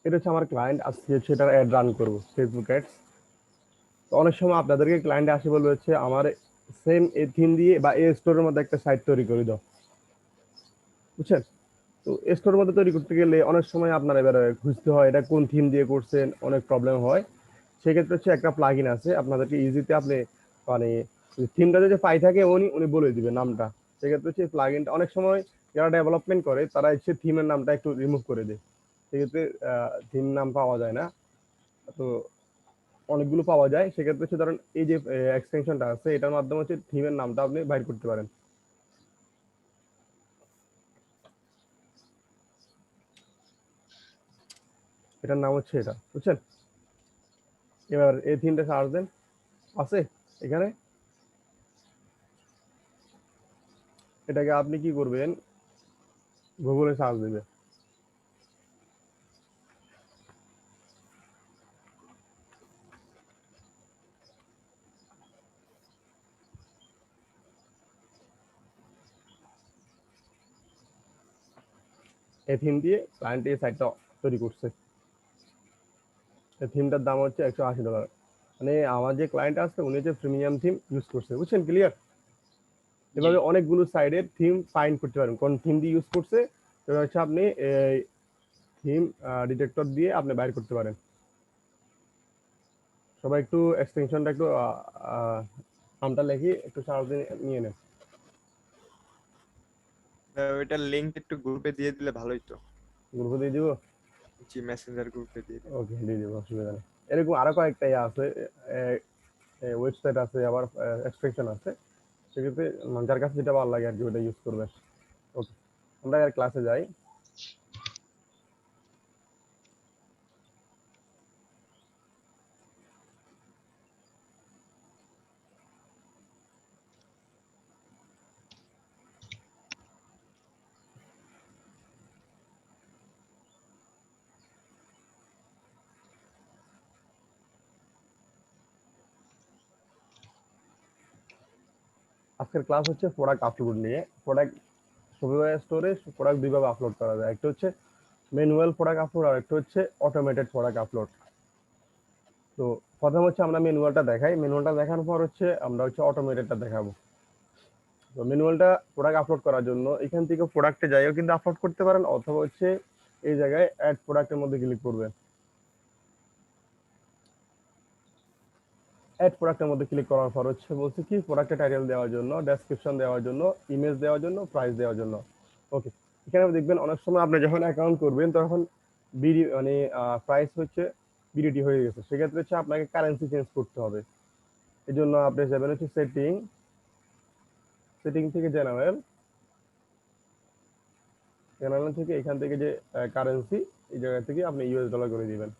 এটা হচ্ছে আমার ক্লায়েন্ট, আজকে হচ্ছে এটার অ্যাড রান করবো, ফেসবুক অ্যাডস। তো অনেক সময় আপনাদেরকে ক্লায়েন্টে আসে বলবে হচ্ছে আমার সেম এই থিম দিয়ে বা এই স্টোরের মধ্যে একটা সাইট তৈরি করে দাও, বুঝছেন? তো স্টোরের মধ্যে তৈরি করতে গেলে অনেক সময় আপনার এবারে খুঁজতে হয় এটা কোন থিম দিয়ে করছেন, অনেক প্রবলেম হয়। সেক্ষেত্রে হচ্ছে একটা প্লাগইন আছে, আপনাদেরকে ইজিতে আপনি মানে থিমটা যদি পাই থাকে উনি উনি বলে দিবে নামটা। সেক্ষেত্রে হচ্ছে প্লাগইনটা অনেক সময় যারা ডেভেলপমেন্ট করে তারা হচ্ছে থিমের নামটা একটু রিমুভ করে দেয়, সেক্ষেত্রে থিম নাম পাওয়া যায় না। তো অনেকগুলো পাওয়া যায়, সেক্ষেত্রে হচ্ছে ধরেন এই যে এক্সটেনশনটা আছে এটার মাধ্যমে হচ্ছে থিমের নামটা আপনি বাইর করতে পারেন। এটার নাম হচ্ছে এটা, বুঝছেন? এবার এই থিমটা সার্চ দেন, আছে এখানে। এটাকে আপনি কি করবেন, গুগলে সার্চ দিবেন। এই থিম দিয়ে ক্লায়েন্ট এই সাইটটা তৈরি করছে। এই থিমটার দাম হচ্ছে $180। মানে আমার যে ক্লায়েন্ট আছে উনি যে প্রিমিয়াম থিম ইউজ করছে, বুঝছেন? ক্লিয়ার? জি। এভাবে অনেকগুলো সাইডের থিম ফাইন্ড করতে পারেন কোন থিম দিয়ে ইউজ করছে। এবার হচ্ছে আপনি এই থিম ডিটেক্টর দিয়ে আপনি বাইর করতে পারেন। সবাই একটু এক্সটেনশনটা একটু নামটা লেখি একটু সার্চ নিয়ে নেন। ওইটার লিংক একটু গ্রুপে দিয়ে দিলে ভালোই তো। গ্রুপে দিয়ে দিব? জি, মেসেঞ্জার গ্রুপে দিয়ে দিন। ওকে, দিয়ে দিব, অসুবিধা নেই। এরকম আরো কয়েকটা ইয়ে আছে, ওয়েবসাইট আছে, আবার এক্সটেনশন আছে। সেক্ষেত্রে যার কাছে যেটা ভালো লাগে আর কি ওটা ইউজ করবেন। ওকে, আমরা আর ক্লাসে যাই। আজকের ক্লাস হচ্ছে প্রোডাক্ট আপলোড নিয়ে। প্রোডাক্ট শপিফাই স্টোরে প্রোডাক্ট দুইভাবে আপলোড করা যায়, একটা হচ্ছে ম্যানুয়াল প্রোডাক্ট আপলোড আর একটা হচ্ছে অটোমেটেড প্রোডাক্ট আপলোড। তো প্রথম হচ্ছে আমরা ম্যানুয়ালটা দেখাই, ম্যানুয়ালটা দেখানোর পর হচ্ছে আমরা হচ্ছে অটোমেটেডটা দেখাবো। তো ম্যানুয়ালটা প্রোডাক্ট আপলোড করার জন্য এখান থেকে প্রোডাক্টে যাইও কিন্তু আপলোড করতে পারেন, অথবা হচ্ছে এই জায়গায় অ্যাড প্রোডাক্টের মধ্যে ক্লিক করবেন। অ্যাড প্রোডাক্টের মধ্যে ক্লিক করার পর হচ্ছে বলছে কি প্রোডাক্টের টাইটেল দেওয়ার জন্য, ডেসক্রিপশন দেওয়ার জন্য, ইমেজ দেওয়ার জন্য, প্রাইস দেওয়ার জন্য। ওকে, এখানে দেখবেন অনেক সময় আপনি যখন অ্যাকাউন্ট করবেন তখন বিডি মানে প্রাইস হচ্ছে বিডিটি হয়ে গেছে, সেক্ষেত্রে হচ্ছে আপনাকে কারেন্সি চেঞ্জ করতে হবে। এই জন্য আপনি যাবেন হচ্ছে সেটিং, সেটিং থেকে জেনারেল, জেনারেল থেকে এখান থেকে যে কারেন্সি, এই জায়গা থেকে আপনি ইউএস ডলার করে দিবেন।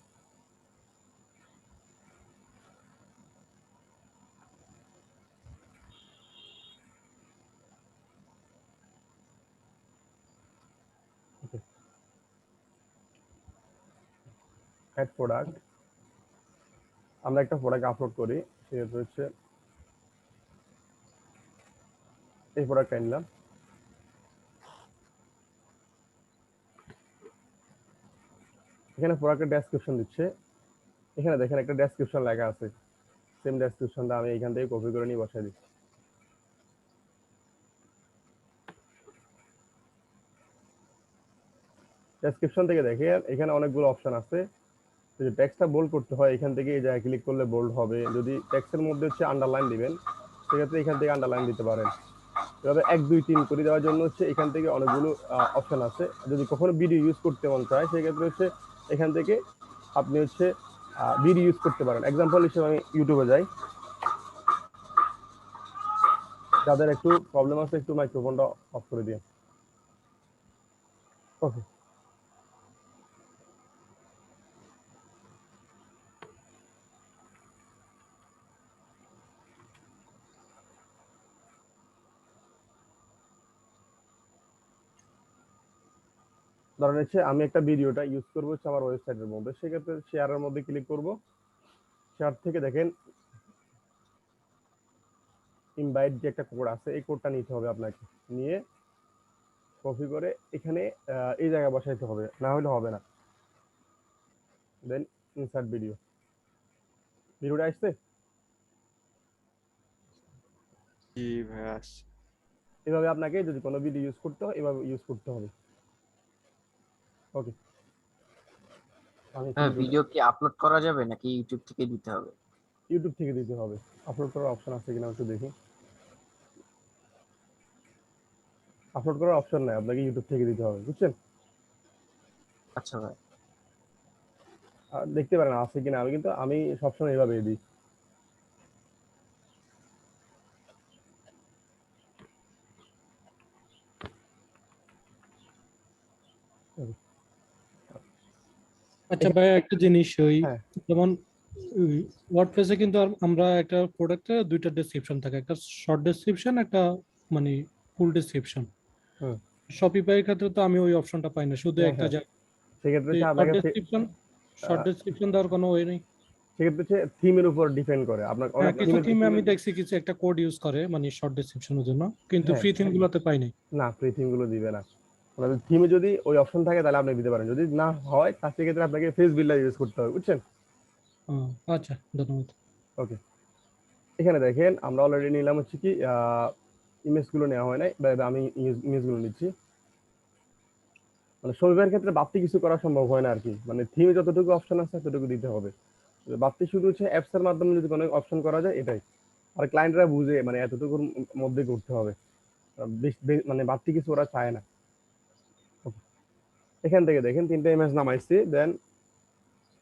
অ্যাড প্রোডাক্ট, আমরা একটা প্রোডাক্ট আপলোড করি, সেক্ষেত্রে হচ্ছে এই প্রোডাক্টটা নিলাম। এখানে প্রোডাক্টের ডেসক্রিপশন দিচ্ছে, এখানে দেখেন একটা ডেসক্রিপশন লেখা আছে, সেম ডেসক্রিপশনটা আমি এখান থেকে কপি করে নিয়ে বসাই দিচ্ছি। ডেসক্রিপশন থেকে দেখেন এখানে অনেকগুলো অপশন আছে। যদি টেক্সটটা বোল্ড করতে হয় এখান থেকে এই জায়গায় ক্লিক করলে বোল্ড হবে, যদি টেক্সটের মধ্যে হচ্ছে আন্ডারলাইন দিবেন সেক্ষেত্রে এখান থেকে আন্ডারলাইন দিতে পারেন। এভাবে 1 2 3 করে দেওয়ার জন্য হচ্ছে এখান থেকে অনেকগুলো অপশন আছে। যদি কখনো ভিডিও ইউজ করতে মন চায় সেক্ষেত্রে হচ্ছে এখান থেকে আপনি হচ্ছে ভিডিও ইউজ করতে পারেন। এক্সাম্পল হিসেবে আমি ইউটিউবে যাই, যাদের একটু প্রবলেম আছে একটু মাইক্রোফোনটা অফ করে দিন। ওকে, ধরেন হচ্ছে আমি একটা ভিডিওটা ইউজ করবো হচ্ছে আমার ওয়েবসাইটের মধ্যে, সেক্ষেত্রে শেয়ারের মধ্যে ক্লিক করব। শেয়ার থেকে দেখেন ইনভাইট যে একটা কোড আছে এই কোডটা নিতে হবে আপনাকে, নিয়ে কপি করে এখানে এই জায়গায় বসাইতে হবে, না হলে হবে না। Then insert video. ভিডিওটা আসছে। জি ভাই আসছে। এভাবে আপনাকে যদি কোনো ভিডিও ইউজ করতে হয় এভাবে ইউজ করতে হবে। ওকে, আমি একটু হ্যাঁ, ভিডিওটা ভিডিও কি আপলোড করা যাবে নাকি ইউটিউব থেকে দিতে হবে? ইউটিউব থেকে দিতে হবে। আপলোড করার অপশন আছে কিনা একটু দেখি। আপলোড করার অপশন নাই, আপনাকে ইউটিউব থেকে দিতে হবে, বুঝছেন? আচ্ছা ভাই। দেখতে পারেন আছে কিনা, আমি সবসময় এভাবে দিই। আচ্ছা ভাই, একটা জিনিস ওই হ্যাঁ যেমন ওয়ার্ডপ্রেসে কিন্তু আমরা একটা প্রোডাক্টের দুইটা ডেসক্রিপশন থাকে, একটা শর্ট ডেসক্রিপশন, একটা মানে ফুল ডেসক্রিপশন। হুম শপিফাই এর ক্ষেত্রে তো আমি ওই অপশনটা পাই না, শুধু হ্যাঁ একটা হ্যাঁ, জায়গা সেক্ষেত্রে হচ্ছে শর্ট আপনাকে ডেসক্রিপশন। শর্ট ডেসক্রিপশন দেওয়ার কোনো ওয়ে নেই? সেক্ষেত্রে হচ্ছে থিমের উপর ডিপেন্ড করে আপনার হ্যাঁ, অনেক কিছু থিমের। থিমে আমি দেখছি কিছু একটা কোড ইউজ করে মানে শর্ট ডেসক্রিপশনের জন্য, কিন্তু হ্যাঁ ফ্রি থিম গুলোতে পাই নাই। না, ফ্রি থিম গুলো দিবে না। আপনাদের থিমে যদি ওই অপশন থাকে তাহলে আপনি দিতে পারেন, যদি না হয় তার সেক্ষেত্রে আপনাকে ফেস বিল্ডার ইউজ করতে হবে, বুঝছেন? আচ্ছা, ধন্যবাদ। ওকে, এখানে দেখেন আমরা অলরেডি নিলাম হচ্ছে কি ইমেজ গুলো নেওয়া হয় নাই, আমি ইমেজ গুলো নিচ্ছি। মানে শপিফাইয়ের ক্ষেত্রে বাড়তি কিছু করা সম্ভব হয় না আর কি, মানে থিমে যতটুকু অপশন আছে ততটুকু দিতে হবে। বাড়তি শুধু হচ্ছে অ্যাপস এর মাধ্যমে যদি কোনো অপশন করা যায় এটাই। আর ক্লায়েন্টরা বুঝে মানে এতটুকুর মধ্যে করতে হবে, মানে বাড়তি কিছু ওরা চায় না। Okay, এখান থেকে দেখেন তিনটা ইমেজ নামাইছি, দেন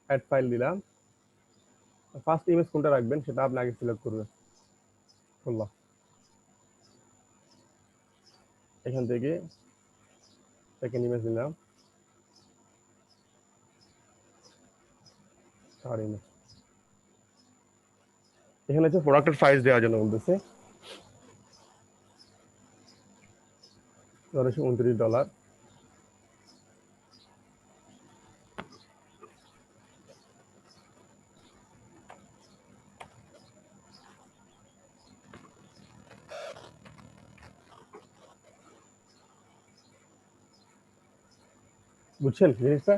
অ্যাড ফাইল দিলাম। ফার্স্ট ইমেজ কোনটা রাখবেন সেটা আপনি আগে সিলেক্ট করবেন। করলাম, এখান থেকে সেকেন্ড ইমেজ নিলাম, থার্ড ইমেজ। এখানে হচ্ছে প্রোডাক্টের প্রাইস দেওয়ার জন্য বলতেছে, ধরেছে $29। বুঝছেন জিনিসটা?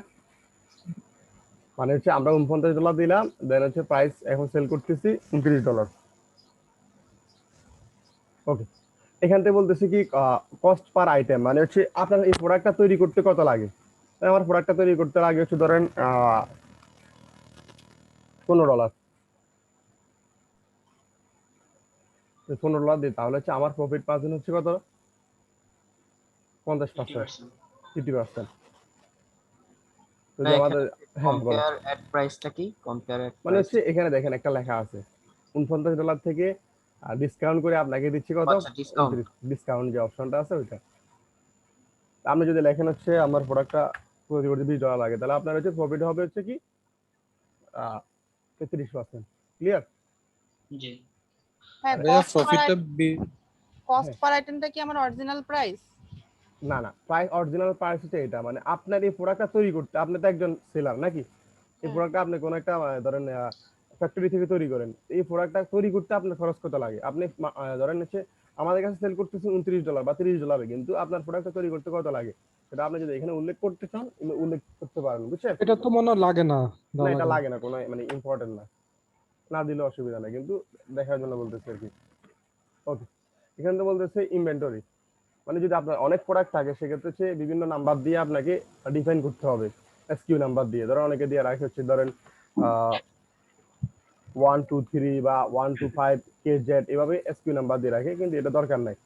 মানে হচ্ছে আমরা $49 দিলাম, দেন হচ্ছে প্রাইস এখন সেল করতেছি $29। ওকে, এখান থেকে বলতেছি কি কস্ট পার আইটেম, মানে হচ্ছে আপনার এই প্রোডাক্টটা তৈরি করতে কত লাগে। তাই আমার প্রোডাক্টটা তৈরি করতে লাগে হচ্ছে ধরেন $15। $15 দিই, তাহলে হচ্ছে আমার প্রফিট পার্সেন্ট হচ্ছে কত? 50%, 50%। যদি ভাই আমাদের, এখানে হ্যাঁ বলো। কম্পেয়ার এট প্রাইসটা কি? কম্পেয়ার এট মানে প্রাইস? হচ্ছে এখানে দেখেন একটা লেখা আছে $49 থেকে ডিসকাউন্ট করে আপনাকে দিচ্ছি কত? আচ্ছা, ডিসকাউন্ট। 29। ডিসকাউন্ট যে অপশনটা আছে ওইটা। আপনি যদি লেখেন হচ্ছে আমার প্রোডাক্টটা তৈরি করতে $20 লাগে, তাহলে আপনার হচ্ছে প্রফিট হবে হচ্ছে কি 33%। ক্লিয়ার? জি। হ্যাঁ, ভাইয়া প্রফিটটা কস্ট হ্যাঁ, পার আইটেমটা কি আমার অরিজিনাল প্রাইস? না না, প্রাইস অরিজিনাল প্রাইস হচ্ছে এটা, মানে আপনার এই প্রোডাক্টটা তৈরি করতে আপনি তো একজন সেলার নাকি? এই হ্যাঁ। প্রোডাক্টটা আপনি কোনো একটা ধরেন ফ্যাক্টরি থেকে তৈরি করেন, এই প্রোডাক্টটা তৈরি করতে আপনার খরচ কত লাগে? আপনি ধরেন হচ্ছে আমাদের কাছে সেল করতেছেন $29 বা $30, কিন্তু আপনার প্রোডাক্টটা তৈরি করতে কত লাগে সেটা আপনি যদি এখানে উল্লেখ করতে চান উল্লেখ করতে পারেন, বুঝছেন? এটা তো মনে হয় লাগে না, না, দেওয়া এটা লাগে না। লাগে না, কোনো মানে ইম্পর্টেন্ট না, না দিলে অসুবিধা নেই, কিন্তু দেখার জন্য বলতেছি আর কি। ওকে, এখানে তো বলতেছে ইনভেন্টরি, মানে যদি আপনার অনেক প্রোডাক্ট থাকে সেক্ষেত্রে হচ্ছে বিভিন্ন নাম্বার দিয়ে আপনাকে ডিফাইন করতে হবে। এসকিউ নাম্বার দিয়ে, ধরেন অনেকে দিয়ে রাখে হচ্ছে ধরেন 1 2 3 বা 1 2 5 KZ, এভাবে এসকিউ নাম্বার দিয়ে রাখে, কিন্তু এটা দরকার নাই।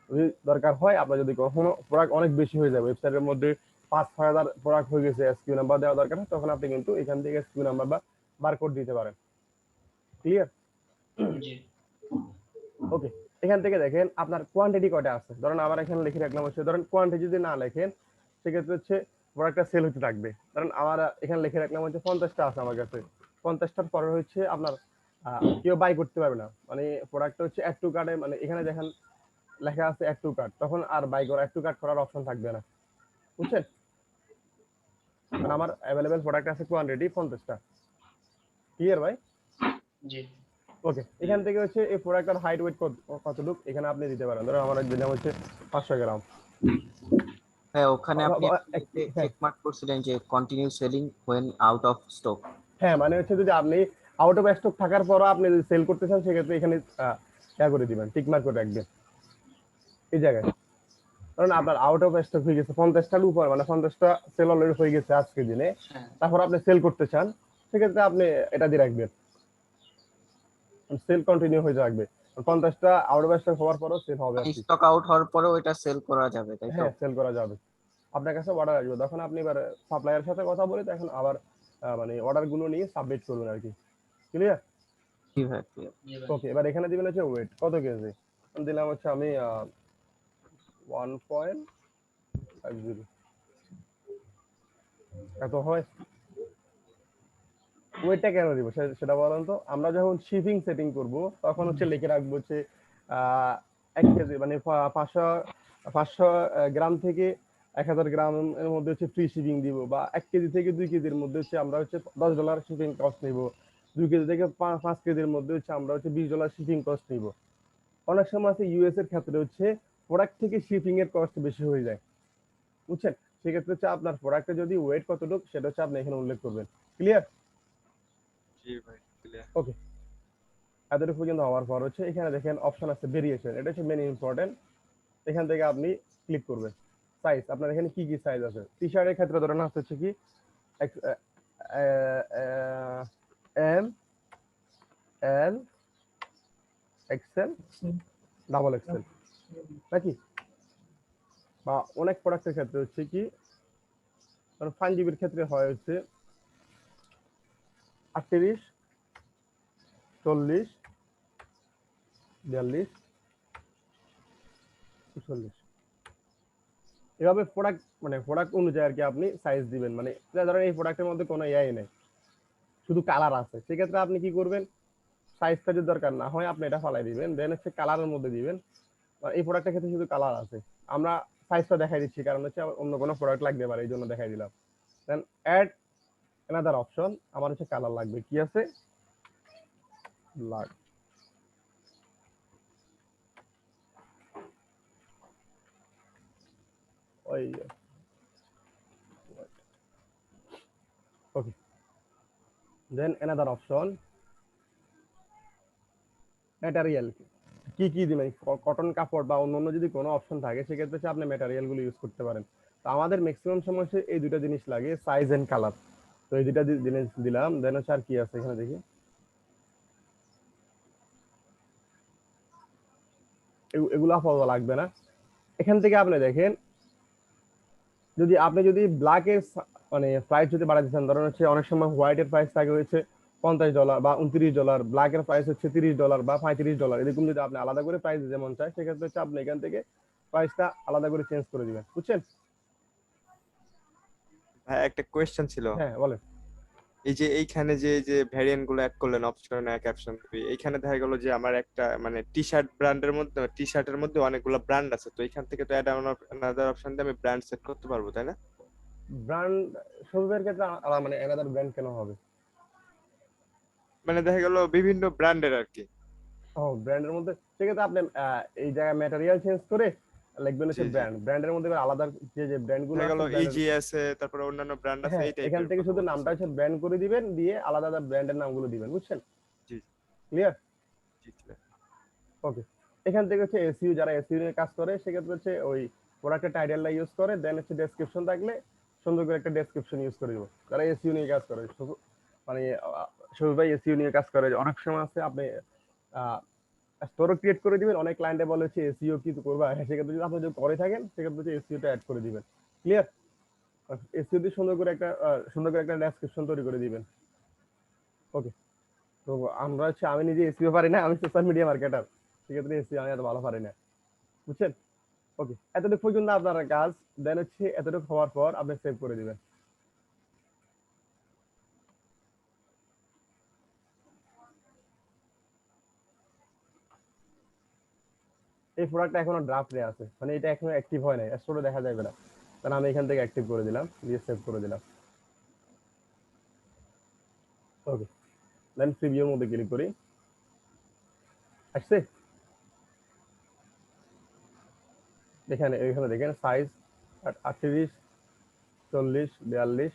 যদি দরকার হয়, আপনার যদি কখনো প্রোডাক্ট অনেক বেশি হয়ে যায়, ওয়েবসাইটের মধ্যে 5-6 হাজার প্রোডাক্ট হয়ে গেছে, এসকিউ নাম্বার দেওয়া দরকার হয়, তখন আপনি কিন্তু এখান থেকে এসকিউ নাম্বার বা বারকোড দিতে পারেন। ক্লিয়ার? জি। ওকে, এখান থেকে দেখেন আপনার কোয়ান্টিটি কয়টা আছে। ধরেন আমার এখানে লিখে রাখলাম হচ্ছে, ধরেন কোয়ান্টিটি যদি না লেখেন সেক্ষেত্রে হচ্ছে প্রোডাক্টটা সেল হতে থাকবে। ধরেন আমার এখানে লিখে রাখলাম হচ্ছে 50টা আছে আমার কাছে, 50টার পরে হচ্ছে আপনার কেউ বাই করতে পারবে না, মানে প্রোডাক্টটা হচ্ছে অ্যাড টু কার্টে, মানে এখানে দেখেন লেখা আছে অ্যাড টু কার্ট, তখন আর বাই করা অ্যাড টু কার্ট করার অপশন থাকবে না, বুঝছেন? কারণ আমার অ্যাভেলেবেল প্রোডাক্ট আছে কোয়ান্টিটি 50টা। ক্লিয়ার ভাই? জি। ওকে, এখান থেকে হচ্ছে এই প্রোডাক্টের হাইট ওয়েট কতটুকু এখানে আপনি দিতে পারেন। ধরো আমার দিলাম হচ্ছে 500 গ্রাম। হ্যাঁ, ওখানে আপনি হ্যাঁ চেক মার্ক করছিলেন যে continue selling when out of stock. হ্যাঁ, মানে হচ্ছে যদি আপনি আউট অফ স্টক থাকার পরও আপনি যদি সেল করতে চান সেক্ষেত্রে এখানে করে দিবেন, টিক মার্ক করে রাখবেন এই জায়গায়। কারণ আপনার আউট অফ স্টক হয়ে গেছে 50টার উপর, মানে 50টা সেল অলরেডি হয়ে গেছে আজকের দিনে, হ্যাঁ তারপর আপনি সেল করতে চান সেক্ষেত্রে আপনি এটা দিয়ে রাখবেন, সেল কন্টিনিউ হয়ে থাকবে। 50টা আউট অফ স্টক হওয়ার পরও সেল হবে আর কি। স্টক আউট হওয়ার পরেও এটা সেল করা যাবে, তাই তো? হ্যাঁ, সেল করা যাবে। আপনার কাছে অর্ডার আসবে, তখন আপনি এবার সাপ্লায়ারের সাথে কথা বলে তখন আবার মানে অর্ডার গুলো নিয়ে সাবমিট করবেন আর কি। ক্লিয়ার? জি ভাই, clear। জি ভাই। ওকে, এবার এখানে দিবেন হচ্ছে ওয়েট কত কেজি। দিলাম হচ্ছে আমি 1.50 এত হয়। ওয়েটটা কেন দিব সেটা বলেন তো। আমরা যখন শিপিং সেটিং করব তখন হচ্ছে লিখে রাখবো হচ্ছে 1 কেজি মানে 500 গ্রাম থেকে 1000 গ্রাম এর মধ্যে হচ্ছে ফ্রি শিপিং দিব, বা 1 কেজি থেকে 2 কেজির মধ্যে হচ্ছে আমরা হচ্ছে $10 শিপিং কস্ট নিব, 2 কেজি থেকে 5 কেজির মধ্যে হচ্ছে আমরা হচ্ছে $20 শিপিং কস্ট নিব। অনেক সময় আছে ইউএস এর ক্ষেত্রে হচ্ছে প্রোডাক্ট থেকে শিপিং এর কস্ট বেশি হয়ে যায়, বুঝছেন? সেক্ষেত্রে হচ্ছে আপনার প্রোডাক্টে যদি ওয়েট কতটুকু সেটা হচ্ছে আপনি এখানে উল্লেখ করবেন। ক্লিয়ার? জি ভাই ক্লিয়ার। ওকে, এতটুকু পর্যন্ত হওয়ার পর হচ্ছে এখানে দেখেন অপশন আছে ভেরিয়েশন, এটা হচ্ছে মেন ইম্পর্টেন্ট। এখান থেকে আপনি ক্লিক করবেন। সাইজ, আপনার এখানে কি কি সাইজ আছে। টি শার্টের ক্ষেত্রে ধরে নেওয়া হচ্ছে কি এম, এল, এক্সেল, ডাবল এক্সেল নাকি, বা অনেক প্রোডাক্টের ক্ষেত্রে হচ্ছে কি ফাইনজিবির ক্ষেত্রে হয় হচ্ছে 38, 40, 42, 46 এভাবে প্রোডাক্ট মানে প্রোডাক্ট অনুযায়ী আর কি আপনি সাইজ দিবেন। মানে ধরেন এই প্রোডাক্টের মধ্যে কোনো ইয়াই নেই, শুধু কালার আছে, সেক্ষেত্রে আপনি কি করবেন, সাইজটা যদি দরকার না হয় আপনি এটা ফালাই দিবেন, দেন হচ্ছে কালারের মধ্যে দিবেন। এই প্রোডাক্টের ক্ষেত্রে শুধু কালার আছে, আমরা সাইজটা দেখাই দিচ্ছি কারণ হচ্ছে অন্য কোনো প্রোডাক্ট লাগতে পারে এই জন্য দেখাই দিলাম। দেন অ্যাড অ্যানাদার অপশন, আমার হচ্ছে কালার লাগবে, কি আছে ব্ল্যাক। ওই ওকে, দেন অ্যানাদার অপশন ম্যাটেরিয়াল, কি কি দিবেন, কটন কাপড় বা অন্য যদি কোনো অপশন থাকে সেক্ষেত্রে হচ্ছে আপনি ম্যাটেরিয়াল গুলো ইউজ করতে পারেন। তো আমাদের ম্যাক্সিমাম সময় হচ্ছে এই দুটো জিনিস লাগে, সাইজ এন্ড কালার। তো এই দুটা জিনিস দিলাম, দেন হচ্ছে আর কি আছে এখানে দেখি, এগুলো আপাতত লাগবে না। এখান থেকে আপনি দেখেন যদি আপনি যদি ব্ল্যাকের মানে প্রাইস যদি বাড়াতে চান, ধরেন হচ্ছে অনেক সময় হোয়াইটের প্রাইস থাকে হচ্ছে $50 বা $29, ব্ল্যাকের প্রাইস হচ্ছে $30 বা $35, এরকম যদি আপনি আলাদা করে প্রাইস যেমন চাই সেক্ষেত্রে হচ্ছে আপনি এখান থেকে প্রাইসটা আলাদা করে চেঞ্জ করে দিবেন, বুঝছেন? ভাই একটা কোয়েশ্চেন ছিল। হ্যাঁ বলেন। এই যে এইখানে যে ভ্যারিয়েন্ট গুলো অ্যাড করলেন অপশন 1 অপশন 2, এইখানে দেখা গেল যে আমার একটা মানে টি শার্ট ব্র্যান্ডের মধ্যে টি শার্টের মধ্যে অনেকগুলো ব্র্যান্ড আছে, তো এখান থেকে তো অ্যাড অনাদার অপশন দিয়ে আমি ব্র্যান্ড সেট করতে পারবো তাই না? ব্র্যান্ড সবের ক্ষেত্রে মানে অ্যানাদার ব্র্যান্ড কেন হবে? মানে দেখা গেল বিভিন্ন ব্র্যান্ডের আর কি। ও, ব্র্যান্ডের মধ্যে সেক্ষেত্রে আপনি এই জায়গায় ম্যাটেরিয়াল চেঞ্জ করে লিখবেন জি হচ্ছে জি। ব্র্যান্ড, ব্র্যান্ডের মধ্যে এবার আলাদা যে ব্র্যান্ড গুলো দেখা গেল আছে brand ইজি আছে, তারপরে অন্যান্য ব্র্যান্ড আছে, হ্যাঁ, এই এখান টাইপের থেকে কথা শুধু বলতেছি। নামটা হচ্ছে ব্র্যান্ড করে দিবেন, দিয়ে আলাদা আলাদা ব্র্যান্ডের নামগুলো দিবেন, বুঝছেন? জি ক্লিয়ার? জি clear। ওকে, এখান থেকে হচ্ছে এসইউ, যারা এসইউ নিয়ে কাজ করে সেক্ষেত্রে হচ্ছে ওই প্রোডাক্টের টাইটেলটা ইউজ করে, দেন হচ্ছে ডেসক্রিপশন থাকলে সুন্দর করে একটা ডেসক্রিপশন ইউজ করে দিব। যারা এসইউ নিয়ে কাজ করে মানে শফিক ভাই এসইউ নিয়ে কাজ করে, অনেক সময় আছে আপনি স্টোরও ক্রিয়েট করে দিবেন, অনেক ক্লায়েন্টে বলে হচ্ছে এসইও কি করবা, হ্যাঁ সেক্ষেত্রে যদি আপনি যদি করে থাকেন সেক্ষেত্রে হচ্ছে এসইওটা অ্যাড করে দিবেন। ক্লিয়ার? এসইও দিয়ে সুন্দর করে একটা ডেসক্রিপশন তৈরি করে দিবেন। ওকে, তো আমরা হচ্ছে আমি নিজে এসইও পারি না, আমি সোশ্যাল মিডিয়া মার্কেটার, সেক্ষেত্রে এসইও আমি এত ভালো পারি না, বুঝছেন? ওকে, এতটুকু পর্যন্ত আপনার কাজ, দেন হচ্ছে এতটুকু হওয়ার পর আপনি সেভ করে দিবেন। এই প্রোডাক্টটা এখনো ড্রাফটে আছে, মানে এটা এখনো অ্যাক্টিভ হয় নাই, স্টোরে দেখা যাবে না, তাহলে আমি এখান থেকে অ্যাক্টিভ করে দিলাম, দিয়ে সেভ করে দিলাম। ওকে, দেন প্রিভিউর মধ্যে ক্লিক করি, আসছে এখানে, এখানে দেখেন সাইজ 38, 40, 42,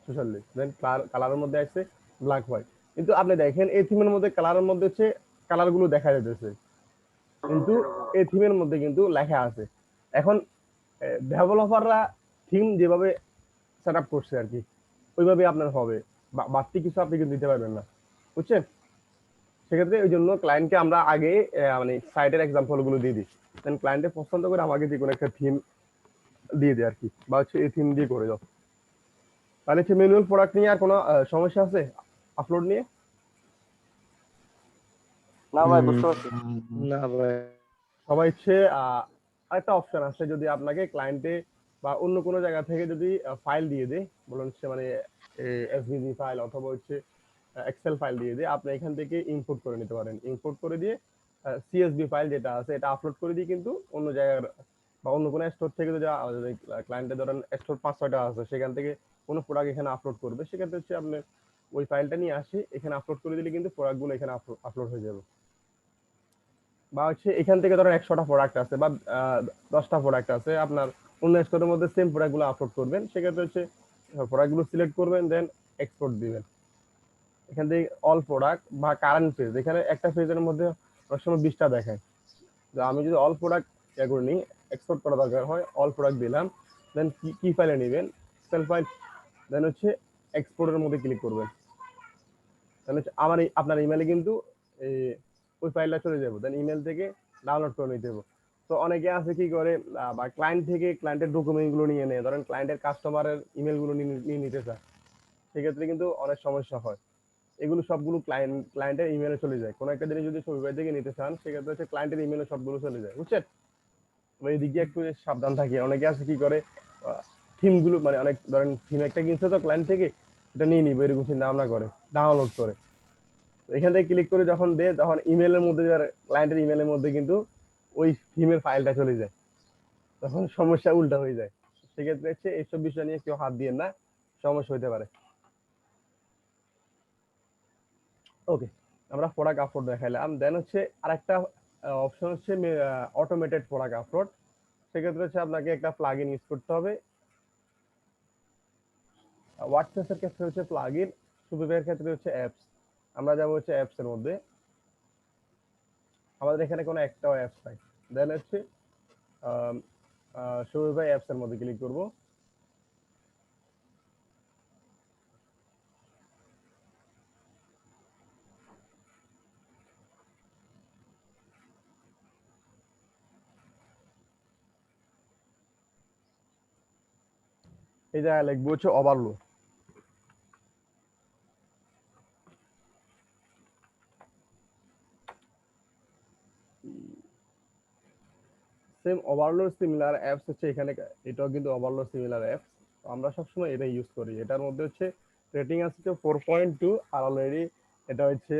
46, দেন কালারের মধ্যে আছে ব্ল্যাক হোয়াইট। কিন্তু আপনি দেখেন এই থিমের মধ্যে কালারের মধ্যে হচ্ছে কালারগুলো দেখা যাইতেছে, কিন্তু এই থিমের মধ্যে কিন্তু লেখা আছে। এখন ডেভেলপাররা থিম যেভাবে সেট আপ করছে আর কি, ওইভাবে আপনার হবে, বাড়তি কিছু আপনি কিন্তু দিতে পারবেন না, বুঝছেন? সেক্ষেত্রে ওই জন্য ক্লায়েন্টকে আমরা আগে মানে সাইটের এক্সাম্পল গুলো দিয়ে দিই, দেন ক্লায়েন্টে পছন্দ করে আমাকে যে কোনো একটা থিম দিয়ে দেয় আর কি, বা হচ্ছে এই থিম দিয়ে করে দাও। তাহলে হচ্ছে ম্যানুয়াল প্রোডাক্ট নিয়ে আর কোনো সমস্যা আছে আপলোড নিয়ে? না ভাই, বুঝতে পারছি। না ভাই। সবাই হচ্ছে আরেকটা অপশন আছে, যদি আপনাকে ক্লায়েন্টে বা অন্য কোনো জায়গা থেকে যদি ফাইল দিয়ে দেয়, বলুন হচ্ছে মানে এসভিজি ফাইল অথবা হচ্ছে এক্সেল ফাইল দিয়ে দিয়ে, আপনি এখান থেকে ইম্পোর্ট করে নিতে পারেন। ইম্পোর্ট করে দিয়ে সিএসভি ফাইল যেটা আছে এটা আপলোড করে দিয়ে কিন্তু অন্য জায়গার বা অন্য কোনো স্টোর থেকে যদি ক্লায়েন্টের ধরেন স্টোর 5-6টা আছে, সেখান থেকে কোনো প্রোডাক্ট এখানে আপলোড করবে, সেক্ষেত্রে হচ্ছে আপনি ওই ফাইলটা নিয়ে আসি এখানে আপলোড করে দিলে কিন্তু প্রোডাক্টগুলো এখানে আপলোড হয়ে যাবে। বা হচ্ছে এখান থেকে ধরেন 100টা প্রোডাক্ট আছে বা 10টা প্রোডাক্ট আছে, আপনার অন্য স্টোরের মধ্যে সেম প্রোডাক্টগুলো আপলোড করবেন, সেক্ষেত্রে হচ্ছে প্রোডাক্টগুলো সিলেক্ট করবেন, দেন এক্সপোর্ট দিবেন। এখান থেকে অল প্রোডাক্ট বা কারেন্ট পেজ, এখানে একটা পেজের মধ্যে অনেক সময় 20টা দেখায়, তো আমি যদি অল প্রোডাক্ট ইয়ে করে নিই, এক্সপোর্ট করা দরকার হয়, অল প্রোডাক্ট দিলাম, দেন কি ফাইলে নেবেন, এক্সেল ফাইল, দেন হচ্ছে এক্সপোর্টের মধ্যে ক্লিক করবেন, তাহলে হচ্ছে আপনার ইমেলে কিন্তু এই ওই ফাইলটা চলে যাবে, দেন ইমেল থেকে ডাউনলোড করে নিতে হবে। তো অনেকে আছে কি করে বা ক্লায়েন্ট থেকে ক্লায়েন্টের ডকুমেন্টগুলো নিয়ে নেয়, ধরেন ক্লায়েন্টের কাস্টমারের ইমেলগুলো নিয়ে নিতে চায়, সেক্ষেত্রে কিন্তু অনেক সমস্যা হয়। এগুলো সবগুলো ক্লায়েন্টের ইমেলে চলে যায়। কোনো একটা জিনিস যদি শপিফাই থেকে নিতে চান, সেক্ষেত্রে হচ্ছে ক্লায়েন্টের ইমেলে সবগুলো চলে যায়, বুঝছেন? তো এই দিক দিয়ে একটু সাবধান থাকি। অনেকে আছে কি করে থিমগুলো মানে অনেক ধরেন থিম একটা কিনছে তো ক্লায়েন্ট থেকে, এটা নিয়ে নিবে এরকম চিন্তা ভাবনা করে ডাউনলোড করে, তো এখান থেকে ক্লিক করে যখন দেয় তখন ইমেলের মধ্যে ক্লায়েন্টের ইমেলের মধ্যে কিন্তু ওই থিমের ফাইলটা চলে যায়, তখন সমস্যা উল্টা হয়ে যায়। সেক্ষেত্রে হচ্ছে এইসব বিষয় নিয়ে কেউ হাত দিয়ে না, সমস্যা হতে পারে। ওকে, আমরা প্রোডাক্ট আপলোড দেখাইলাম, দেন হচ্ছে আরেকটা অপশন হচ্ছে অটোমেটেড প্রোডাক্ট আপলোড। সেক্ষেত্রে হচ্ছে আপনাকে একটা প্লাগইন ইউজ করতে হবে। ওয়ার্ডপ্রেসের ক্ষেত্রে হচ্ছে প্লাগইন, শপিফাইয়ের ক্ষেত্রে হচ্ছে অ্যাপস। আমরা যাবো হচ্ছে অ্যাপস এর মধ্যে, আমাদের এখানে কোনো একটাও অ্যাপস নাই, দেন হচ্ছে শপিফাই অ্যাপস এর মধ্যে ক্লিক করব। এই জায়গায় লিখবো হচ্ছে ওভারলো। সেম ওভারলো সিমিলার অ্যাপস হচ্ছে এখানে, এটাও কিন্তু ওভারলো সিমিলার অ্যাপস। আমরা সবসময় এটা ইউজ করি। এটার মধ্যে হচ্ছে রেটিং আছে 4.2, আর অলরেডি এটা হচ্ছে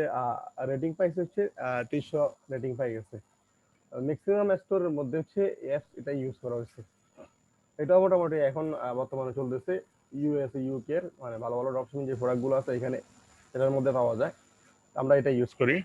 রেটিং পাইছে হচ্ছে 300 রেটিং পাই গেছে। ম্যাক্সিমাম স্টোরের মধ্যে হচ্ছে অ্যাপস এটা ইউজ করা হচ্ছে। এটা মোটামুটি এখন বর্তমানে চলতেছে ইউএস ইউকে এর মানে ভালো ভালো ড্রপশিপিং যে প্রোডাক্টগুলো আছে এখানে এটার মধ্যে পাওয়া যায়, আমরা এটা ইউজ করি।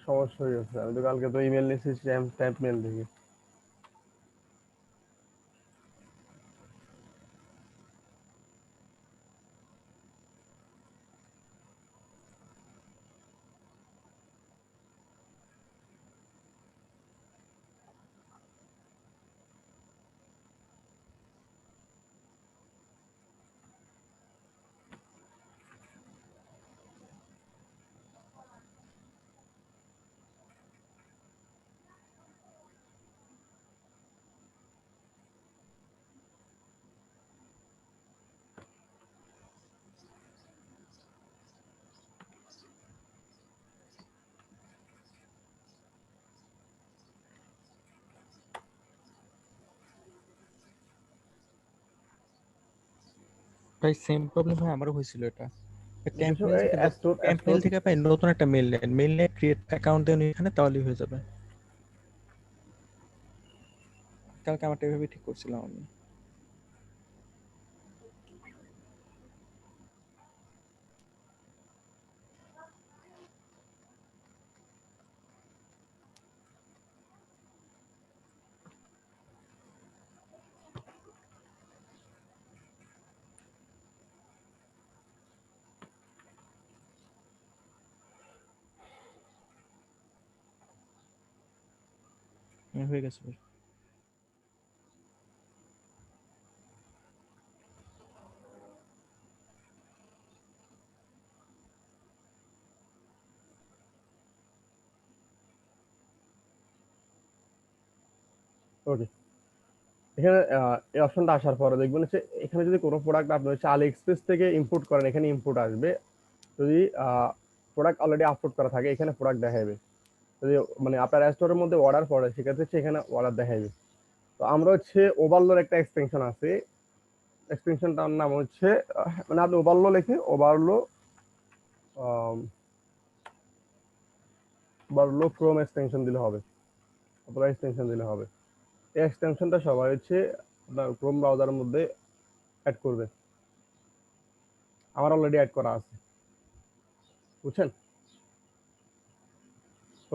সমস্যা হয়ে গেছে, আমি তো কালকে তো ইমেল নিয়েছি স্ট্যাম্প মেল থেকে। ভাই সেম প্রবলেম হয় আমারও হয়েছিল এটা। ক্যাম্পেইন থেকে স্টোর ক্যাম্পেইন থেকে ভাই নতুন একটা মেইল নেন ক্রিয়েট অ্যাকাউন্ট দেন এখানে, তাহলেই হয়ে যাবে। কালকে আমারটা এভাবে ঠিক করছিলাম আমি। হয়ে গেছে ভাই। ওকে, এখানে এই অপশনটা আসার পরে দেখবেন হচ্ছে এখানে যদি কোনো প্রোডাক্ট আপনি হচ্ছে আলি এক্সপ্রেস থেকে ইম্পোর্ট করেন, এখানে ইম্পোর্ট আসবে। যদি প্রোডাক্ট অলরেডি আপলোড করা থাকে এখানে প্রোডাক্ট দেখাবে। যদি মানে আপনার স্টোরের মধ্যে অর্ডার পড়ে সেক্ষেত্রে হচ্ছে এখানে অর্ডার দেখাবে। তো আমরা হচ্ছে ওভারলোর একটা এক্সটেনশন আছে, এক্সটেনশনটার নাম হচ্ছে মানে আপনি ওভারলো লিখে ওভারলো ওভারলো ক্রোম এক্সটেনশন দিলে হবে, অথবা এক্সটেনশন দিলে হবে। এই এক্সটেনশনটা সবাই হচ্ছে আপনার ক্রোম ব্রাউজারের মধ্যে অ্যাড করবে। আমার অলরেডি অ্যাড করা আছে, বুঝছেন?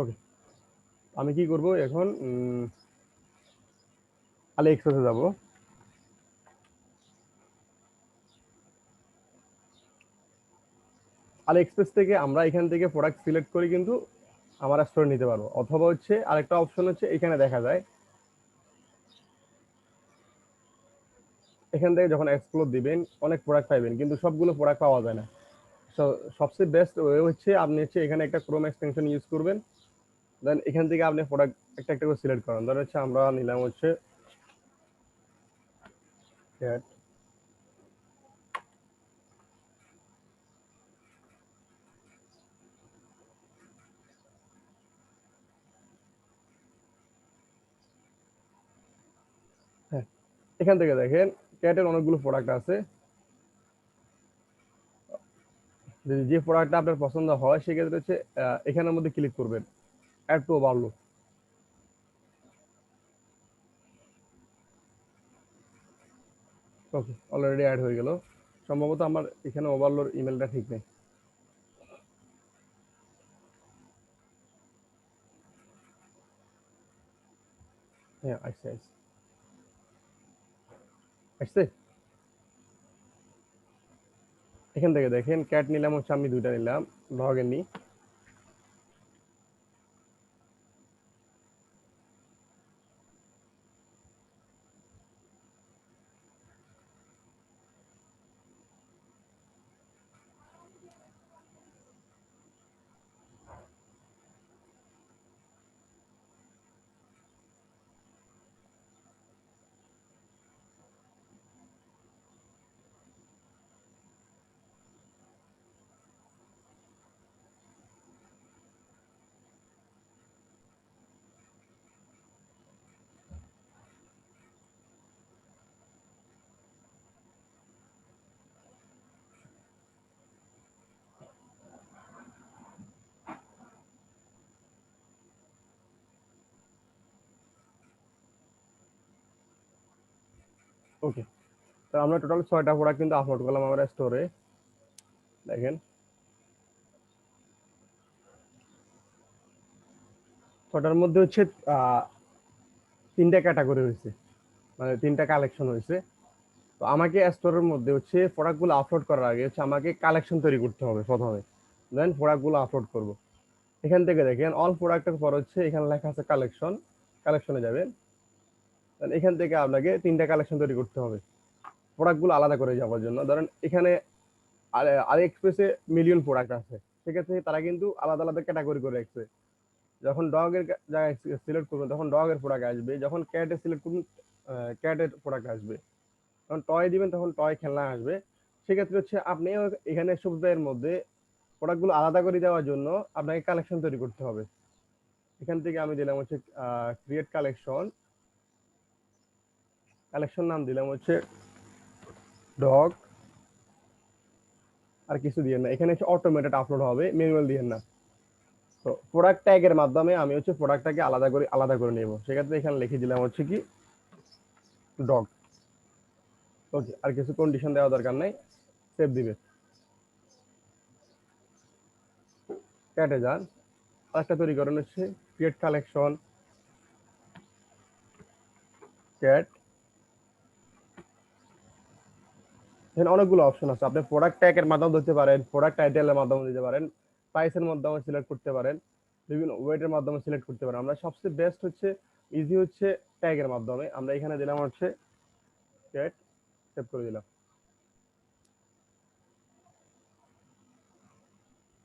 ওকে, আমি কি করব এখন, আলি এক্সপ্রেসে যাব। আলি এক্সপ্রেস থেকে আমরা এখান থেকে প্রোডাক্ট সিলেক্ট করে কিন্তু আমার স্টোরে নিতে পারবো। অথবা হচ্ছে আরেকটা অপশন হচ্ছে এখানে দেখা যায়, এখান থেকে যখন এক্সপ্লোর দিবেন অনেক প্রোডাক্ট পাইবেন, কিন্তু সবগুলো প্রোডাক্ট পাওয়া যায় না। সবচেয়ে বেস্ট ওয়ে হচ্ছে আপনি হচ্ছে এখানে একটা ক্রোম এক্সটেনশন ইউজ করবেন, দেন এখান থেকে আপনি প্রোডাক্ট একটা একটা করে সিলেক্ট করেন। ধরেন হচ্ছে আমরা নিলাম হচ্ছে cat। হ্যাঁ, এখান থেকে দেখেন ক্যাটের অনেকগুলো প্রোডাক্ট আছে। যে প্রোডাক্টটা আপনার পছন্দ হয় সেক্ষেত্রে হচ্ছে এখানের মধ্যে ক্লিক করবেন, অ্যাড টু ওভারলো। ওকে, অলরেডি অ্যাড হয়ে গেল। সম্ভবত আমার এখানে ওভারলোর ইমেলটা ঠিক নেই। হ্যাঁ, আসছে আসছে আসছে। এখান থেকে দেখেন ক্যাট নিলাম হচ্ছে আমি দুইটা নিলাম, লগ ইন নি। ওকে, তো আমরা টোটাল 6টা প্রোডাক্ট কিন্তু আপলোড করলাম আমার স্টোরে। দেখেন 6টার মধ্যে হচ্ছে 3টা ক্যাটাগরি হয়েছে, মানে 3টা কালেকশন হয়েছে। তো আমাকে স্টোরের মধ্যে হচ্ছে প্রোডাক্টগুলো আপলোড করার আগে হচ্ছে আমাকে কালেকশন তৈরি করতে হবে প্রথমে, দেন প্রোডাক্টগুলো আপলোড করব। এখান থেকে দেখেন অল প্রোডাক্টের পর হচ্ছে এখানে লেখা আছে কালেকশন, কালেকশনে যাবেন। দেন এখান থেকে আপনাকে 3টা কালেকশন তৈরি করতে হবে প্রোডাক্টগুলো আলাদা করে যাওয়ার জন্য। ধরেন এখানে আলি এক্সপ্রেসে মিলিয়ন প্রোডাক্ট আছে, সেক্ষেত্রে তারা কিন্তু আলাদা আলাদা ক্যাটাগরি করে রাখছে। যখন ডগের জায়গায় সিলেক্ট করবেন তখন ডগের প্রোডাক্ট আসবে, যখন ক্যাটে সিলেক্ট করবেন ক্যাটের প্রোডাক্ট আসবে, যখন টয় দিবেন তখন টয় খেলনা আসবে। সেক্ষেত্রে হচ্ছে আপনি এখানে সবজির মধ্যে প্রোডাক্টগুলো আলাদা করে দেওয়ার জন্য আপনাকে কালেকশন তৈরি করতে হবে। এখান থেকে আমি দিলাম হচ্ছে ক্রিয়েট কালেকশন, কালেকশন নাম দিলাম হচ্ছে ডগ আর কিছু দিয়েন না, এখানে হচ্ছে অটোমেটেড আপলোড হবে, ম্যানুয়াল দিয়েন না। তো প্রোডাক্ট ট্যাগের মাধ্যমে আমি হচ্ছে প্রোডাক্টটাকে আলাদা করে নেব, সেক্ষেত্রে এখানে লিখে দিলাম হচ্ছে কি ডগ। ওকে, আর কিছু কন্ডিশন দেওয়া দরকার নাই, সেভ দিবে। ক্যাটে যান, আরেকটা তৈরি করেন হচ্ছে ক্রিয়েট কালেকশন ক্যাট। এখানে অনেকগুলো অপশন আছে, আপনি প্রোডাক্ট ট্যাগের মাধ্যমে দিতে পারেন, প্রোডাক্ট টাইটেলের মাধ্যমে দিতে পারেন, প্রাইসের মাধ্যমে সিলেক্ট করতে পারেন, বিভিন্ন ওয়েটের মাধ্যমে সিলেক্ট করতে পারেন। আমরা সবচেয়ে বেস্ট হচ্ছে ইজি হচ্ছে ট্যাগের মাধ্যমে। আমরা এখানে দিলাম হচ্ছে ক্যাট, সেভ করে দিলাম।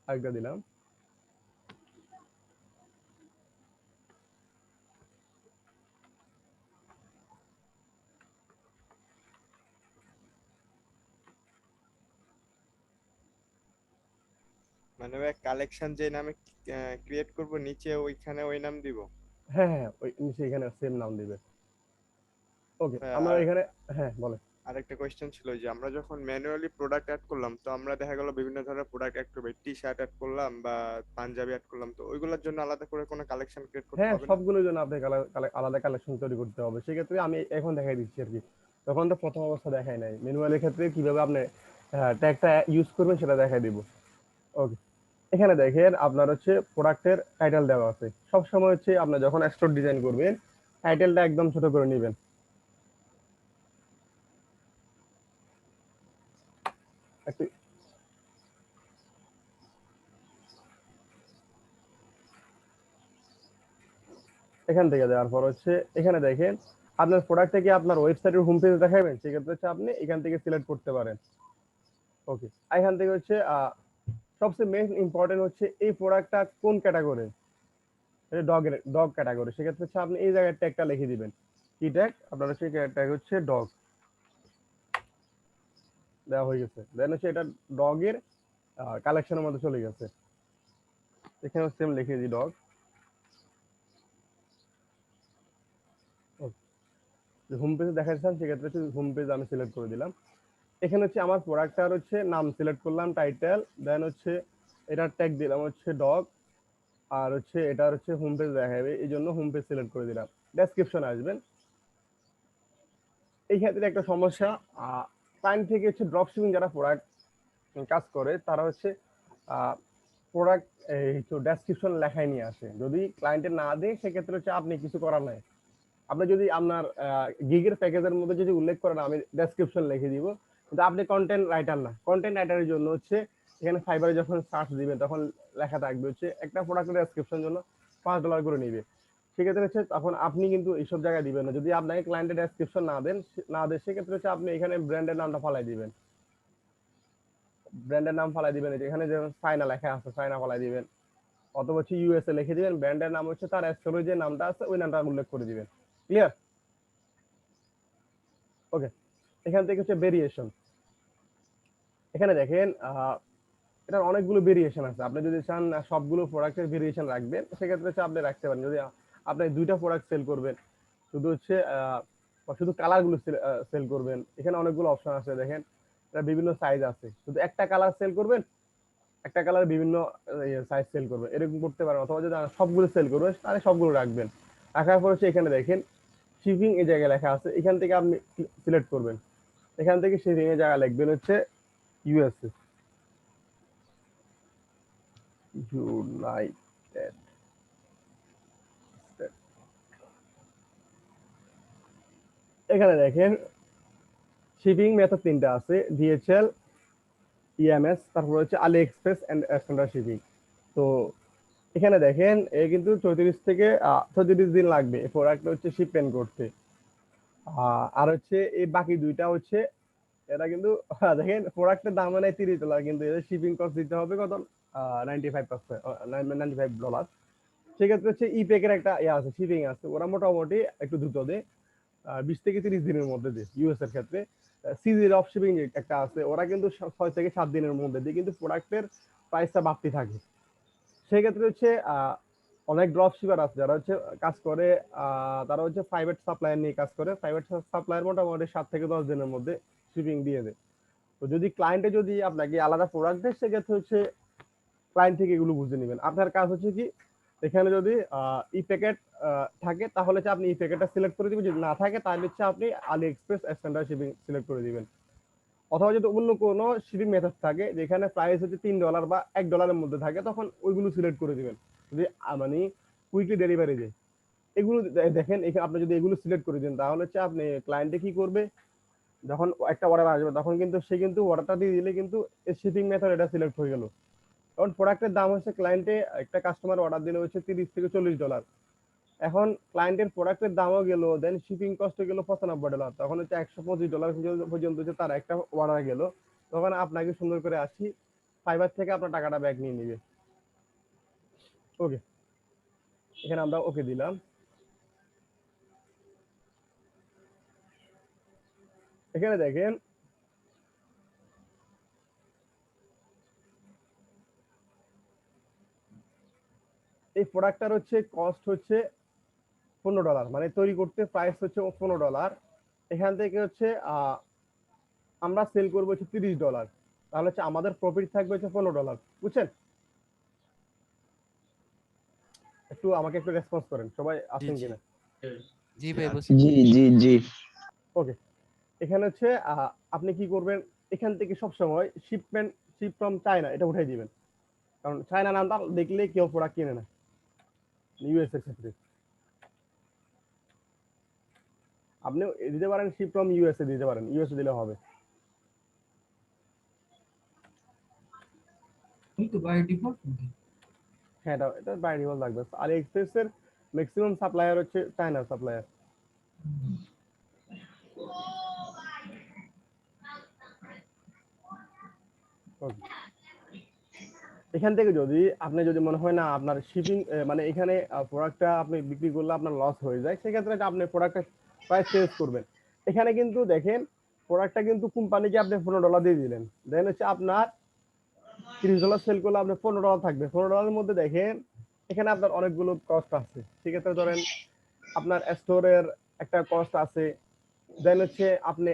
আরেকটা দিলাম, মানে ভাই কালেকশন যে নামে ক্রিয়েট করব নিচে ওইখানে ওই নাম দিব? হ্যাঁ হ্যাঁ, ওই নিচে এখানে সেম নাম দিবে। ওকে, হ্যাঁ, আমরা আর এখানে, হ্যাঁ বলেন। আরেকটা কোয়েশ্চেন ছিল যে আমরা যখন ম্যানুয়ালি প্রোডাক্ট অ্যাড করলাম, তো আমরা দেখা গেল বিভিন্ন ধরনের প্রোডাক্ট অ্যাড করবে, টি শার্ট অ্যাড করলাম বা পাঞ্জাবি অ্যাড করলাম, তো ওইগুলোর জন্য আলাদা করে কোনো কালেকশন ক্রিয়েট করতে হ্যাঁ, হবে না? সবগুলোর জন্য আপনি আলাদা কালেকশন তৈরি করতে হবে। সেক্ষেত্রে আমি এখন দেখাই দিচ্ছি আর কি, তখন তো প্রথম অবস্থা দেখাই নাই। ম্যানুয়ালের ক্ষেত্রে কিভাবে আপনি ট্যাগটা ইউজ করবেন সেটা দেখাই দিব। ওকে, এখানে দেখেন আপনার হচ্ছে প্রোডাক্টের টাইটেল দেওয়া আছে। সবসময় হচ্ছে আপনি যখন স্টোর ডিজাইন করবেন টাইটেলটা একদম ছোট করে নেবেন। একটু এখান থেকে দেওয়ার পর হচ্ছে এখানে দেখেন আপনার প্রোডাক্ট থেকে আপনার ওয়েবসাইটের হোম পেজ দেখাবেন, সেক্ষেত্রে হচ্ছে আপনি এখান থেকে সিলেক্ট করতে পারেন। ওকে, এখান থেকে হচ্ছে সবচেয়ে মেইন ইম্পর্টেন্ট হচ্ছে এই প্রোডাক্টটা কোন ক্যাটাগরি, ডগ ক্যাটাগরি। সেক্ষেত্রে হচ্ছে আপনি এই জায়গায় ট্যাগটা লিখে দিবেন। কি ট্যাগ? আপনার হচ্ছে ট্যাগ হচ্ছে ডগ, দেওয়া হয়ে গেছে। দেন হচ্ছে এটা ডগের কালেকশনের মধ্যে চলে গেছে। এখানে সেম লিখে দিই ডগ। হোম পেজে দেখাচ্ছেন, সেক্ষেত্রে হচ্ছে হোম পেজ আমি সিলেক্ট করে দিলাম। এখানে হচ্ছে আমার প্রোডাক্টটার হচ্ছে নাম সিলেক্ট করলাম, টাইটেল, দেন হচ্ছে এটার ট্যাগ দিলাম হচ্ছে ডগ, আর হচ্ছে এটার হচ্ছে হোম পেজ দেখাবে, এই জন্য হোম পেজ সিলেক্ট করে দিলাম। ডেসক্রিপশনে আসবেন। এই ক্ষেত্রে একটা সমস্যা, ক্লায়েন্ট থেকে হচ্ছে ড্রপ শিপিং যারা প্রোডাক্ট কাজ করে তারা হচ্ছে প্রোডাক্ট এই তো ডেসক্রিপশন লেখায় নিয়ে আসে। যদি ক্লায়েন্টের না দেয় সেক্ষেত্রে হচ্ছে আপনি কিছু করার নাই। আপনি যদি আপনার গিগের প্যাকেজের মধ্যে যদি উল্লেখ করেন আমি ডেসক্রিপশন লিখে দিব, কিন্তু আপনি কন্টেন্ট রাইটার না। কন্টেন্ট রাইটারের জন্য হচ্ছে এখানে ফাইবারে যখন সার্চ দিবেন তখন লেখা থাকবে হচ্ছে একটা প্রোডাক্টের ডেসক্রিপশন জন্য $5 করে নিবে। সেক্ষেত্রে হচ্ছে তখন আপনি কিন্তু এইসব জায়গায় দিবেন না। যদি আপনাকে ক্লায়েন্টের ডেসক্রিপশন না দেন সেক্ষেত্রে হচ্ছে আপনি এখানে ব্র্যান্ডের নামটা ফালাই দিবেন। ব্র্যান্ডের নাম ফালাই দিবেন, এখানে যেমন চায়না লেখা আছে চায়না ফালাই দিবেন, অথবা হচ্ছে ইউএসএ লিখে দিবেন। ব্র্যান্ডের নাম হচ্ছে তার স্টোরে যে নামটা আছে ওই নামটা উল্লেখ করে দিবেন। ক্লিয়ার? ওকে, এখান থেকে হচ্ছে ভেরিয়েশন। এখানে দেখেন এটার অনেকগুলো ভেরিয়েশন আছে। আপনি যদি চান সবগুলো প্রোডাক্টের ভেরিয়েশন রাখবেন সেক্ষেত্রে হচ্ছে আপনি রাখতে পারেন। যদি আপনি দুইটা প্রোডাক্ট সেল করবেন, শুধু হচ্ছে শুধু কালারগুলো সেল করবেন, এখানে অনেকগুলো অপশন আছে। দেখেন এটা বিভিন্ন সাইজ আছে, শুধু একটা কালার সেল করবেন, একটা কালার বিভিন্ন সাইজ সেল করবেন, এরকম করতে পারেন। অথবা যদি সবগুলো সেল করবেন তাহলে সবগুলো রাখবেন। রাখার পর হচ্ছে এখানে দেখেন শিপিং এই জায়গায় লেখা আছে, এখান থেকে আপনি সিলেক্ট করবেন। এখান থেকে শিপিং এর জায়গা লিখবেন হচ্ছে ইউএসএ, ইউনাইটেড। এখানে দেখেন শিপিং মেথড তিনটা আছে, ডিএচএল, ইএমএস, তারপর হচ্ছে আলি এক্সপ্রেস এন্ড স্ট্যান্ডার্ড শিপিং। তো এখানে দেখেন কিন্তু 34 থেকে 36 দিন লাগবে এই প্রোডাক্টটা হচ্ছে শিপমেন্ট করতে। আর হচ্ছে এই বাকি দুইটা হচ্ছে এটা কিন্তু দেখেন প্রোডাক্টের দাম মানে $30, কিন্তু এদের শিপিং কস্ট দিতে হবে কত, $95। সেক্ষেত্রে হচ্ছে ই প্যাকের একটা আছে, শিপিং আছে, ওরা মোটামুটি একটু দ্রুত দেয়, 20 থেকে 30 দিনের মধ্যে দেয় ইউএস এর ক্ষেত্রে। সিজি ড্রপ শিপিং একটা আছে, ওরা কিন্তু 6 থেকে 7 দিনের মধ্যে দেয়, কিন্তু প্রোডাক্টের প্রাইসটা বাড়তি থাকে। সেক্ষেত্রে হচ্ছে অনেক ড্রপ শিপার আছে যারা হচ্ছে কাজ করে, তারা হচ্ছে প্রাইভেট সাপ্লায়ার নিয়ে কাজ করে। প্রাইভেট সাপ্লায়ার মোটামুটি 7 থেকে 10 দিনের মধ্যে শিপিং দিয়ে দেয়। তো যদি ক্লায়েন্টে যদি আপনাকে আলাদা প্রোডাক্ট দেয় সেক্ষেত্রে হচ্ছে ক্লায়েন্ট থেকে এগুলো বুঝে নেবেন। আপনার কাজ হচ্ছে কি এখানে যদি ই প্যাকেট থাকে তাহলে হচ্ছে আপনি ই প্যাকেটটা সিলেক্ট করে দিবেন, যদি না থাকে তাহলে হচ্ছে আপনি আলি এক্সপ্রেস স্ট্যান্ডার্ড শিপিং সিলেক্ট করে দিবেন। অথবা যদি অন্য কোনো শিপিং মেথড থাকে যেখানে প্রাইস হচ্ছে $3 বা $1 মধ্যে থাকে তখন ওইগুলো সিলেক্ট করে দিবেন। যদি মানে কুইকলি ডেলিভারি দেয় এগুলো দেখেন এখানে আপনি যদি এগুলো সিলেক্ট করে দেন তাহলে হচ্ছে আপনি ক্লায়েন্টে কি করবে, যখন একটা অর্ডার আসবে তখন কিন্তু সে কিন্তু অর্ডারটা দিয়ে দিলে কিন্তু শিপিং মেথড এটা সিলেক্ট হয়ে গেল। কারণ প্রোডাক্টের দাম হচ্ছে ক্লায়েন্টে একটা কাস্টমার অর্ডার দিলে হচ্ছে $30 থেকে $40। এখন ক্লায়েন্টের প্রোডাক্টের দামও গেল, দেন শিপিং কস্ট গেল $95, তখন হচ্ছে $125 পর্যন্ত হচ্ছে তার একটা অর্ডার গেল। তখন আপনাকে সুন্দর করে ফাইবার থেকে আপনার টাকাটা ব্যাক নিয়ে নিবে। ওকে, এখানে আমরা ওকে দিলাম। এখানে দেখেন এই প্রোডাক্টটার হচ্ছে কস্ট হচ্ছে $15, মানে তৈরি করতে প্রাইস হচ্ছে $15। এখান থেকে হচ্ছে আমরা সেল করবো হচ্ছে $30, তাহলে হচ্ছে আমাদের প্রফিট থাকবে হচ্ছে $15, বুঝছেন? একটু আমাকে একটু রেসপন্স করেন, সবাই আছেন জি। কিনা? জি ভাই বসে ওকে, এখানে হচ্ছে আপনি কি করবেন, এখান থেকে সবসময় শিপ ফ্রম চায়না এটা উঠাই দিবেন, কারণ চায়না নামটা দেখলে কেউ প্রোডাক্ট কিনে না ইউএস এর ক্ষেত্রে। আপনি দিতে পারেন শিপ ফ্রম ইউএসএ দিতে পারেন, ইউএসএ দিলে হবে। হ্যাঁ এটা বাই ডিফল্ট লাগবে। আলি এক্সপ্রেস এর ম্যাক্সিমাম সাপ্লায়ার হচ্ছে চায়নার সাপ্লায়ার। এখান থেকে যদি আপনি যদি মনে হয় না আপনার শিপিং মানে এখানে প্রোডাক্টটা আপনি বিক্রি করলে আপনার লস হয়ে যায়, সেক্ষেত্রে আপনি প্রোডাক্টের প্রাইস চেঞ্জ করবেন। এখানে কিন্তু দেখেন প্রোডাক্টটা কিন্তু কোম্পানিকে আপনি $15 দিয়ে দিলেন, দেন হচ্ছে আপনার $30 সেল করলে আপনার $15 থাকবে। $15 মধ্যে দেখেন এখানে আপনার অনেকগুলো কস্ট আছে। সেক্ষেত্রে ধরেন আপনার স্টোরের একটা কস্ট আছে, দেন হচ্ছে আপনি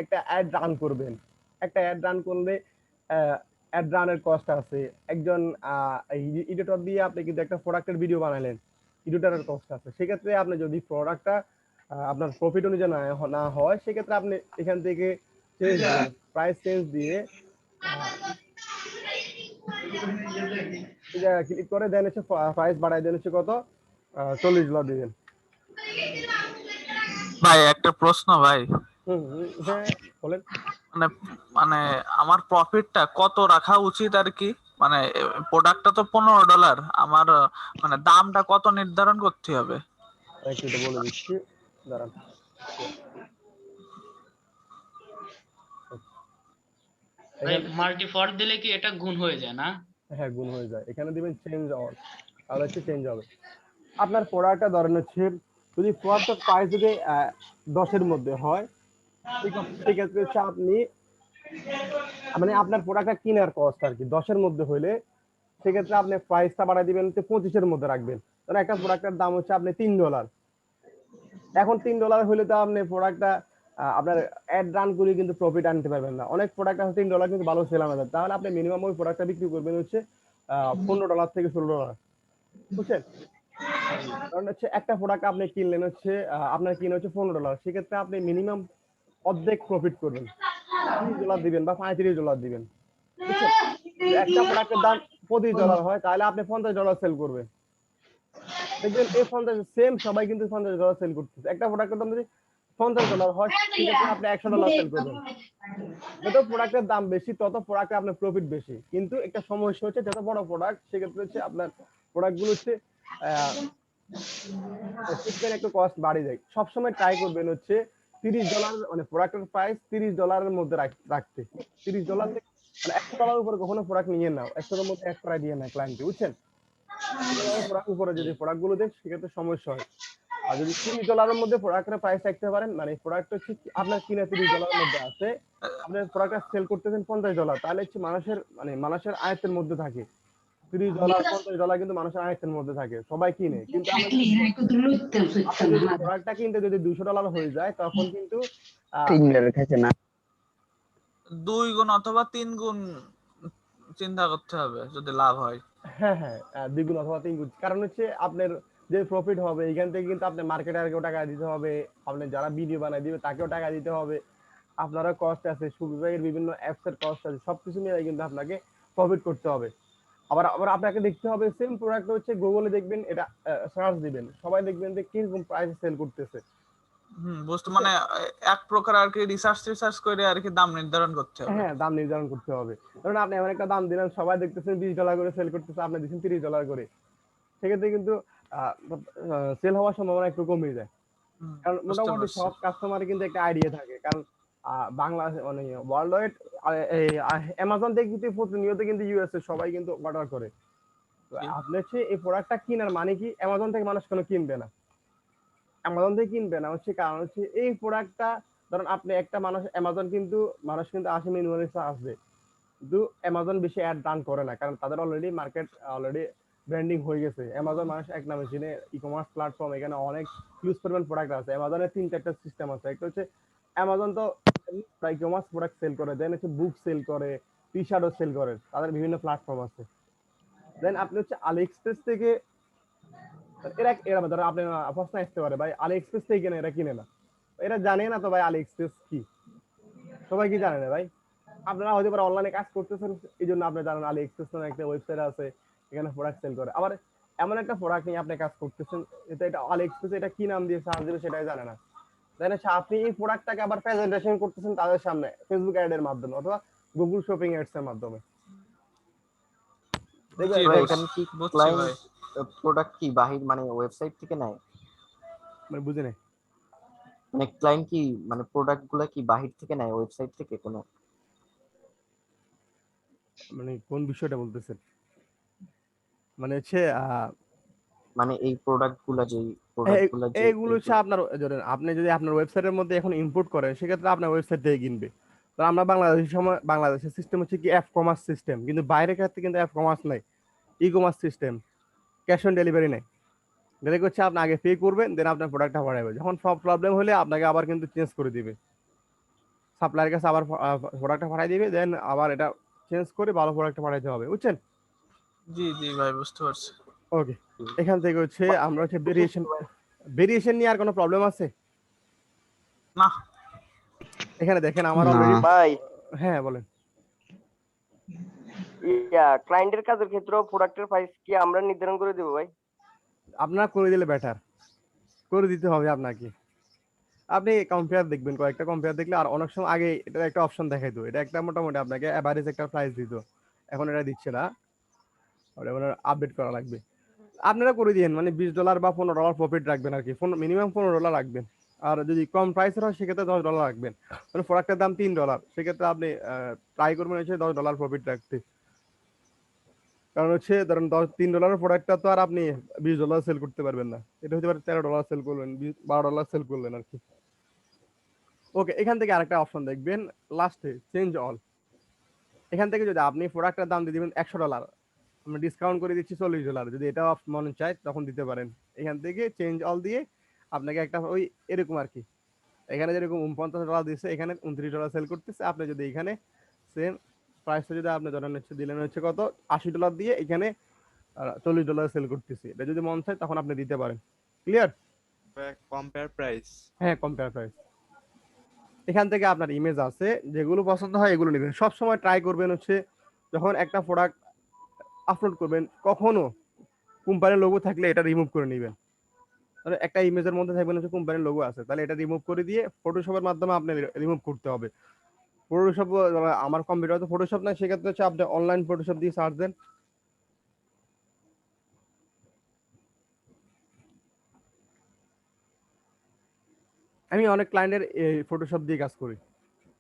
একটা অ্যাড রান করবেন, একটা অ্যাড রান করলে অ্যাড রানের কস্ট আছে। একজন এডিটর দিয়ে আপনি কিন্তু একটা প্রোডাক্টের ভিডিও বানালেন, এডিটরের কস্ট আছে। সেক্ষেত্রে আপনি যদি প্রোডাক্টটা আপনার প্রফিট অনুযায়ী না হয় সেক্ষেত্রে আপনি এখান থেকে প্রাইস চেঞ্জ দিয়ে ক্লিক করে দেন হচ্ছে প্রাইস বাড়াই দেন হচ্ছে কত $40 দিবেন। ভাই একটা প্রশ্ন ভাই, হ্যাঁ বলেন। মানে মানে আমার প্রফিটটা কত রাখা উচিত আর কি? মানে প্রোডাক্টটা তো $15, আমার মানে দামটা কত নির্ধারণ করতে হবে? একটু এটা বলে দিচ্ছি, দাঁড়ান। ভাই মাল্টি ফর দিলে কি এটা গুণ হয়ে যায় না? হ্যাঁ গুণ হয়ে যায়, এখানে দিবেন চেঞ্জ অল, তাহলে হচ্ছে চেঞ্জ হবে। আপনার প্রোডাক্টটা ধরেন হচ্ছে যদি প্রোডাক্টের প্রাইস যদি 10-এর মধ্যে হয় সেক্ষেত্রে হচ্ছে আপনি মানে আপনার প্রোডাক্টটা কেনার কস্ট আর কি 10-এর মধ্যে হইলে সেক্ষেত্রে আপনি প্রাইসটা বাড়াই দিবেন হচ্ছে 25-এর মধ্যে রাখবেন। কারণ একটা প্রোডাক্টের দাম হচ্ছে আপনি $3, এখন $3 হলে তো আপনি প্রোডাক্টটা আপনার অ্যাড রান করে কিন্তু প্রফিট আনতে পারবেন না। অনেক প্রোডাক্ট আছে $3 কিন্তু ভালো সেল আনা যায়, তাহলে আপনি মিনিমাম ওই প্রোডাক্টটা বিক্রি করবেন হচ্ছে $15 থেকে $16, বুঝছেন? কারণ হচ্ছে একটা প্রোডাক্ট আপনি কিনলেন হচ্ছে আপনার কিনে হচ্ছে $15, সেক্ষেত্রে আপনি মিনিমাম অর্ধেক প্রফিট করবেন, $30 দিবেন বা $35 দিবেন, বুঝছেন? একটা প্রোডাক্টের দাম $25 হয় তাহলে আপনি $50 সেল করবেন। দেখবেন এই 50 সেম সবাই কিন্তু $50 সেল করতেছে। একটা প্রোডাক্টের দাম যদি $50 হয় সেক্ষেত্রে আপনি $100 সেল করবেন। যত প্রোডাক্টের দাম বেশি তত প্রোডাক্টে আপনার প্রফিট বেশি, কিন্তু একটা সমস্যা হচ্ছে যত বড় প্রোডাক্ট সেক্ষেত্রে হচ্ছে আপনার প্রোডাক্টগুলো হচ্ছে শিপমেন্ট একটু কস্ট বাড়ে যায়। সবসময় ট্রাই করবেন হচ্ছে $30 মানে প্রোডাক্টের প্রাইস $30 মধ্যে রাখতে। $30 থেকে মানে $100 উপরে কখনো প্রোডাক্ট নিয়ে নাও, 100-এর মধ্যে এক করাই দিয়ে না ক্লায়েন্টকে, বুঝছেন? প্রোডাক্ট উপরে যদি প্রোডাক্টগুলো দেন সেক্ষেত্রে সমস্যা হয়। আর যদি $30-এর মধ্যে প্রোডাক্টের প্রাইস রাখতে পারেন, মানে প্রোডাক্ট হচ্ছে আপনার কিনা $30-এর মধ্যে আছে, আপনি প্রোডাক্টটা সেল করতেছেন $50, তাহলে হচ্ছে মানুষের আয়ত্তের মধ্যে থাকে। $30 $50 কিন্তু মানুষের আয়ত্তের মধ্যে থাকে, সবাই কিনে। কিন্তু প্রোডাক্টটা কিনতে যদি $200 হয়ে যায় তখন কিন্তু 2 গুণ অথবা 3 গুণ চিন্তা করতে হবে যদি লাভ হয়। হ্যাঁ হ্যাঁ, দ্বিগুণ অথবা তিন গুণ, কারণ হচ্ছে আপনার যে প্রফিট হবে এখান থেকে কিন্তু আপনার মার্কেটারকেও টাকা দিতে হবে, আপনি যারা ভিডিও বানাই দিবে তাকেও টাকা দিতে হবে, আপনারা কস্ট আছে, সুবিধার বিভিন্ন অ্যাপস এর কস্ট আছে, সবকিছু মিলে কিন্তু আপনাকে প্রফিট করতে হবে। আবার আবার আপনাকে দেখতে হবে সেম প্রোডাক্ট হচ্ছে গুগলে দেখবেন, এটা সার্চ দিবেন, সবাই দেখবেন যে কিরকম প্রাইসে সেল করতেছে। বুঝতে মানে এক প্রকার আর কি রিসার্চ করে আর কি দাম নির্ধারণ করতে হবে। হ্যাঁ, দাম নির্ধারণ করতে হবে। কারণ আপনি এমন একটা দাম দিলেন, সবাই দেখতেছেন $20 করে সেল করতেছে, আপনি দিচ্ছেন $30 করে, সেক্ষেত্রে কিন্তু সেল হওয়ার সম্ভাবনা একটু কমে যায়। কারণ বুঝতে মোটামুটি পারছি। সব কাস্টমারের কিন্তু একটা আইডিয়া থাকে, কারণ বাংলাদেশ মানে ওয়ার্ল্ড ওয়াইড এই অ্যামাজন থেকে কিন্তু প্রতিনিয়ত কিন্তু ইউএসএ সবাই কিন্তু অর্ডার করে। তো জি। আপনি হচ্ছে এই প্রোডাক্টটা কেনার মানে কি, অ্যামাজন থেকে মানুষ কোনো কিনবে না, অ্যামাজন থেকে কিনবে না হচ্ছে কারণ হচ্ছে এই প্রোডাক্টটা, ধরুন আপনি একটা মানুষ অ্যামাজন কিন্তু মানুষ কিন্তু 80 মিলিয়ন আছে, কিন্তু অ্যামাজন বেশি অ্যাড রান করে না, কারণ তাদের অলরেডি মার্কেট অলরেডি ব্র্যান্ডিং হয়ে গেছে। অ্যামাজন মানুষ এক নামে চিনে, ই কমার্স প্ল্যাটফর্ম, এখানে অনেক হিউজ পরিমাণ প্রোডাক্ট আছে। অ্যামাজনের 3-4টা সিস্টেম আছে, একটা হচ্ছে অ্যামাজন তো ই কমার্স প্রোডাক্ট সেল করে, দেন হচ্ছে বুক সেল করে, টি শার্টও সেল করে, তাদের বিভিন্ন প্ল্যাটফর্ম আছে। দেন আপনি হচ্ছে আলি এক্সপ্রেস থেকে, এরা এরা ধরো আপনি প্রশ্ন আসতে পারে ভাই আলি এক্সপ্রেস থেকে কিনে, এরা কিনে না, এরা জানে না তো ভাই আলি এক্সপ্রেস কি, সবাই কি জানে না ভাই। আপনারা হয়তো পারে অনলাইনে কাজ করতেছেন, এই জন্য আপনি জানেন আলি এক্সপ্রেস নামে একটা ওয়েবসাইট আছে, এখানে প্রোডাক্ট সেল করে। আবার এমন একটা প্রোডাক্ট নিয়ে আপনি কাজ করতেছেন, এটা আলি এক্সপ্রেস, এটা কি নাম দিয়ে সার্চ দিবে সেটাই জানে না, দেন আপনি এই প্রোডাক্টটাকে আবার প্রেজেন্টেশন করতেছেন তাদের সামনে ফেসবুক অ্যাড এর মাধ্যমে অথবা গুগল শপিং অ্যাডস এর মাধ্যমে। দেখবেন জি ভাই ভাই, এখানে কি বুঝছি ক্লায়েন্ট ভাই। প্রোডাক্ট কি বাহির মানে ওয়েবসাইট থেকে নেয়? মানে বুঝে নেই, মানে ক্লায়েন্ট কি মানে প্রোডাক্ট গুলা কি বাহির থেকে নেয়, ওয়েবসাইট থেকে কোনো? মানে কোন বিষয়টা বলতেছেন, মানে হচ্ছে মানে এই প্রোডাক্ট গুলা যেই প্রোডাক্ট গুলা যে এইগুলো হচ্ছে আপনার, ধরেন আপনি যদি আপনার ওয়েবসাইটের মধ্যে এখন ইম্পোর্ট করেন, সেক্ষেত্রে আপনার ওয়েবসাইট থেকে কিনবে। তো আমরা বাংলাদেশের সময়, বাংলাদেশের সিস্টেম হচ্ছে কি অ্যাপ কমার্স সিস্টেম, কিন্তু বাইরের ক্ষেত্রে কিন্তু অ্যাপ কমার্স নাই, e commerce system, cash on delivery নাই। যেটা হচ্ছে আপনি আগে পে করবেন, দেন আপনার প্রোডাক্টটা পাঠাবে, যখন সব প্রবলেম হলে আপনাকে আবার কিন্তু চেঞ্জ করে দিবে, সাপ্লায়ার কাছে আবার প্রোডাক্টটা পাঠিয়ে দিবে, দেন আবার এটা চেঞ্জ করে ভালো প্রোডাক্টটা পাঠাইতে হবে, বুঝছেন। জি জি ভাই, বুঝতে পারছি। ওকে, এখান থেকে হচ্ছে আমরা হচ্ছে ভেরিয়েশন, ভেরিয়েশন নিয়ে আর কোনো প্রবলেম আছে? না। এখানে দেখেন আমার না অলরেডি, ভাই, হ্যাঁ বলেন। ক্লায়েন্টের কাজের ক্ষেত্রেও প্রোডাক্টের প্রাইস কি আমরা নির্ধারণ করে দেবো ভাই? আপনারা করে দিলে বেটার, করে দিতে হবে আপনাকে। আপনি কম্পেয়ার দেখবেন, কয়েকটা কম্পেয়ার দেখলে, আর অনেক সময় আগে এটা একটা অপশন দেখাইতো, এটা একটা মোটামুটি আপনাকে এভারেজ একটা প্রাইস দিত, এখন এটা দিচ্ছে না, ওটা আপডেট করা লাগবে। আপনারা করে দিয়েন, মানে $20 বা $15 প্রফিট রাখবেন আর কি, মিনিমাম $15 রাখবেন। আর যদি কম প্রাইসের হয় সেক্ষেত্রে $10 রাখবেন, মানে প্রোডাক্টের দাম $3, সেক্ষেত্রে আপনি ট্রাই করবেন হচ্ছে $10 প্রফিট রাখতে। কারণ হচ্ছে ধরেন $3 প্রোডাক্টটা তো আর আপনি $20 সেল করতে পারবেন না, এটা হতে পারে $13 সেল করলেন, $12 সেল করলেন আর কি। ওকে, এখান থেকে আরেকটা অপশন দেখবেন লাস্টে, চেঞ্জ অল। এখান থেকে যদি আপনি প্রোডাক্টের দাম দিয়ে দিবেন $100, আমরা ডিসকাউন্ট করে দিচ্ছি $40, যদি এটা মনে চায় তখন দিতে পারেন। এখান থেকে চেঞ্জ অল দিয়ে আপনাকে একটা ওই এরকম আর কি, এখানে যেরকম $49 দিচ্ছে, এখানে $29 সেল করতেছে, আপনি যদি এখানে সেম প্রাইসটা যদি আপনি ধরেন হচ্ছে দিলেন হচ্ছে কত $80 দিয়ে, এখানে $40 সেল করতেছি, এটা যদি মন চায় তখন আপনি দিতে পারেন। ক্লিয়ার? Compare price. হ্যাঁ, কম্পেয়ার প্রাইস। এখান থেকে আপনার ইমেজ আছে, যেগুলো পছন্দ হয় এগুলো নেবেন। সবসময় ট্রাই করবেন হচ্ছে যখন একটা প্রোডাক্ট আপলোড করবেন, কখনো কোম্পানির লোগো থাকলে এটা রিমুভ করে নেবেন। তাহলে একটা ইমেজের মধ্যে থাকবেন হচ্ছে কোম্পানির লোগো আছে, তাহলে এটা রিমুভ করে দিয়ে ফটোশপের মাধ্যমে আপনি রিমুভ করতে হবে। ফটোশপ, আমার কম্পিউটারে তো ফটোশপ নাই, সেক্ষেত্রে হচ্ছে আপনি অনলাইন ফটোশপ দিয়ে সার্চ দেন। আমি অনেক ক্লায়েন্টের ফটোশপ দিয়ে কাজ করি,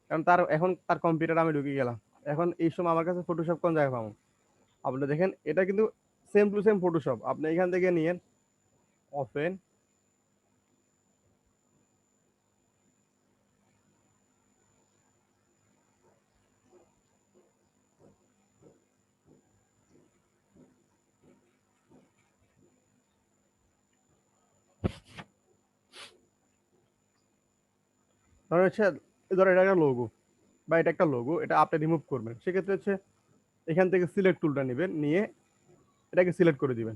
কারণ এখন তার কম্পিউটার আমি ঢুকে গেলাম, এখন এই সময় আমার কাছে ফটোশপ কোন জায়গায় পাবো। আপনি দেখেন এটা কিন্তু সেম টু সেম ফটোশপ, আপনি এখান থেকে নিয়েন, ওপেন, ধরেন হচ্ছে, ধরেন এটা একটা লোগো, বা এটা একটা লোগো, এটা আপনি রিমুভ করবেন, সেক্ষেত্রে হচ্ছে এখান থেকে সিলেক্ট টুলটা নেবেন, নিয়ে এটাকে সিলেক্ট করে দিবেন।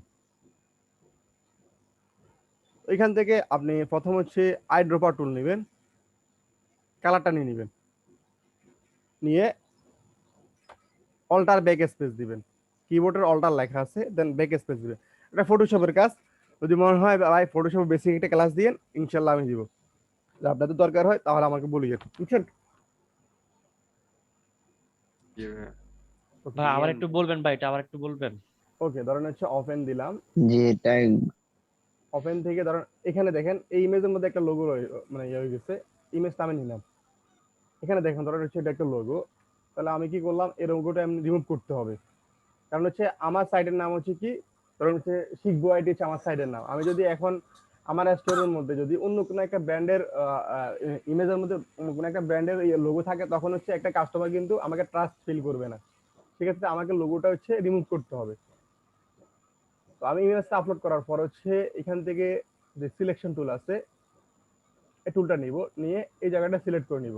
এখান থেকে আপনি প্রথম হচ্ছে আই ড্রপার টুল নেবেন, কালারটা নিয়ে নেবেন, নিয়ে অল্টার ব্যাক স্পেস দিবেন, কিবোর্ডের অল্টার লেখা আছে, দেন ব্যাক স্পেস দিবেন। এটা ফটোশপের কাজ, যদি মনে হয় ভাই ফটোশপ বেসিক একটা ক্লাস দিয়েন, ইনশাল্লাহ আমি দিব। যদি আপনাদের দরকার হয় তাহলে আমাকে বলিয়েন, বুঝছেন? জি ভাইয়া। ভাই আবার একটু বলবেন ভাই, এটা আবার একটু বলবেন। ওকে, ধরেন হচ্ছে ওপেন দিলাম, জি এটা ওপেন থেকে ধরেন এখানে দেখেন এই ইমেজের মধ্যে একটা লোগো মানে ইয়ে হয়ে গেছে, ইমেজটা আমি নিলাম, এখানে দেখেন ধরেন হচ্ছে এটা একটা লোগো, তাহলে আমি কি করলাম, এই লোগোটা আমি রিমুভ করতে হবে, কারণ হচ্ছে আমার সাইটের নাম হচ্ছে কি, ধরুন হচ্ছে শিখবো আইডি হচ্ছে আমার সাইটের নাম। আমি যদি এখন আমার স্টোরের মধ্যে যদি অন্য কোনো একটা ব্র্যান্ডের ইমেজের মধ্যে অন্য কোনো একটা ব্র্যান্ডের লোগো থাকে, তখন হচ্ছে একটা কাস্টমার কিন্তু আমাকে ট্রাস্ট ফিল করবে না, সেক্ষেত্রে আমাকে লোগোটা হচ্ছে রিমুভ করতে হবে। তো আমি ইমেজটা আপলোড করার পর হচ্ছে এখান থেকে যে সিলেকশন টুল আছে, এই টুলটা নিব, নিয়ে এই জায়গাটা সিলেক্ট করে নিব,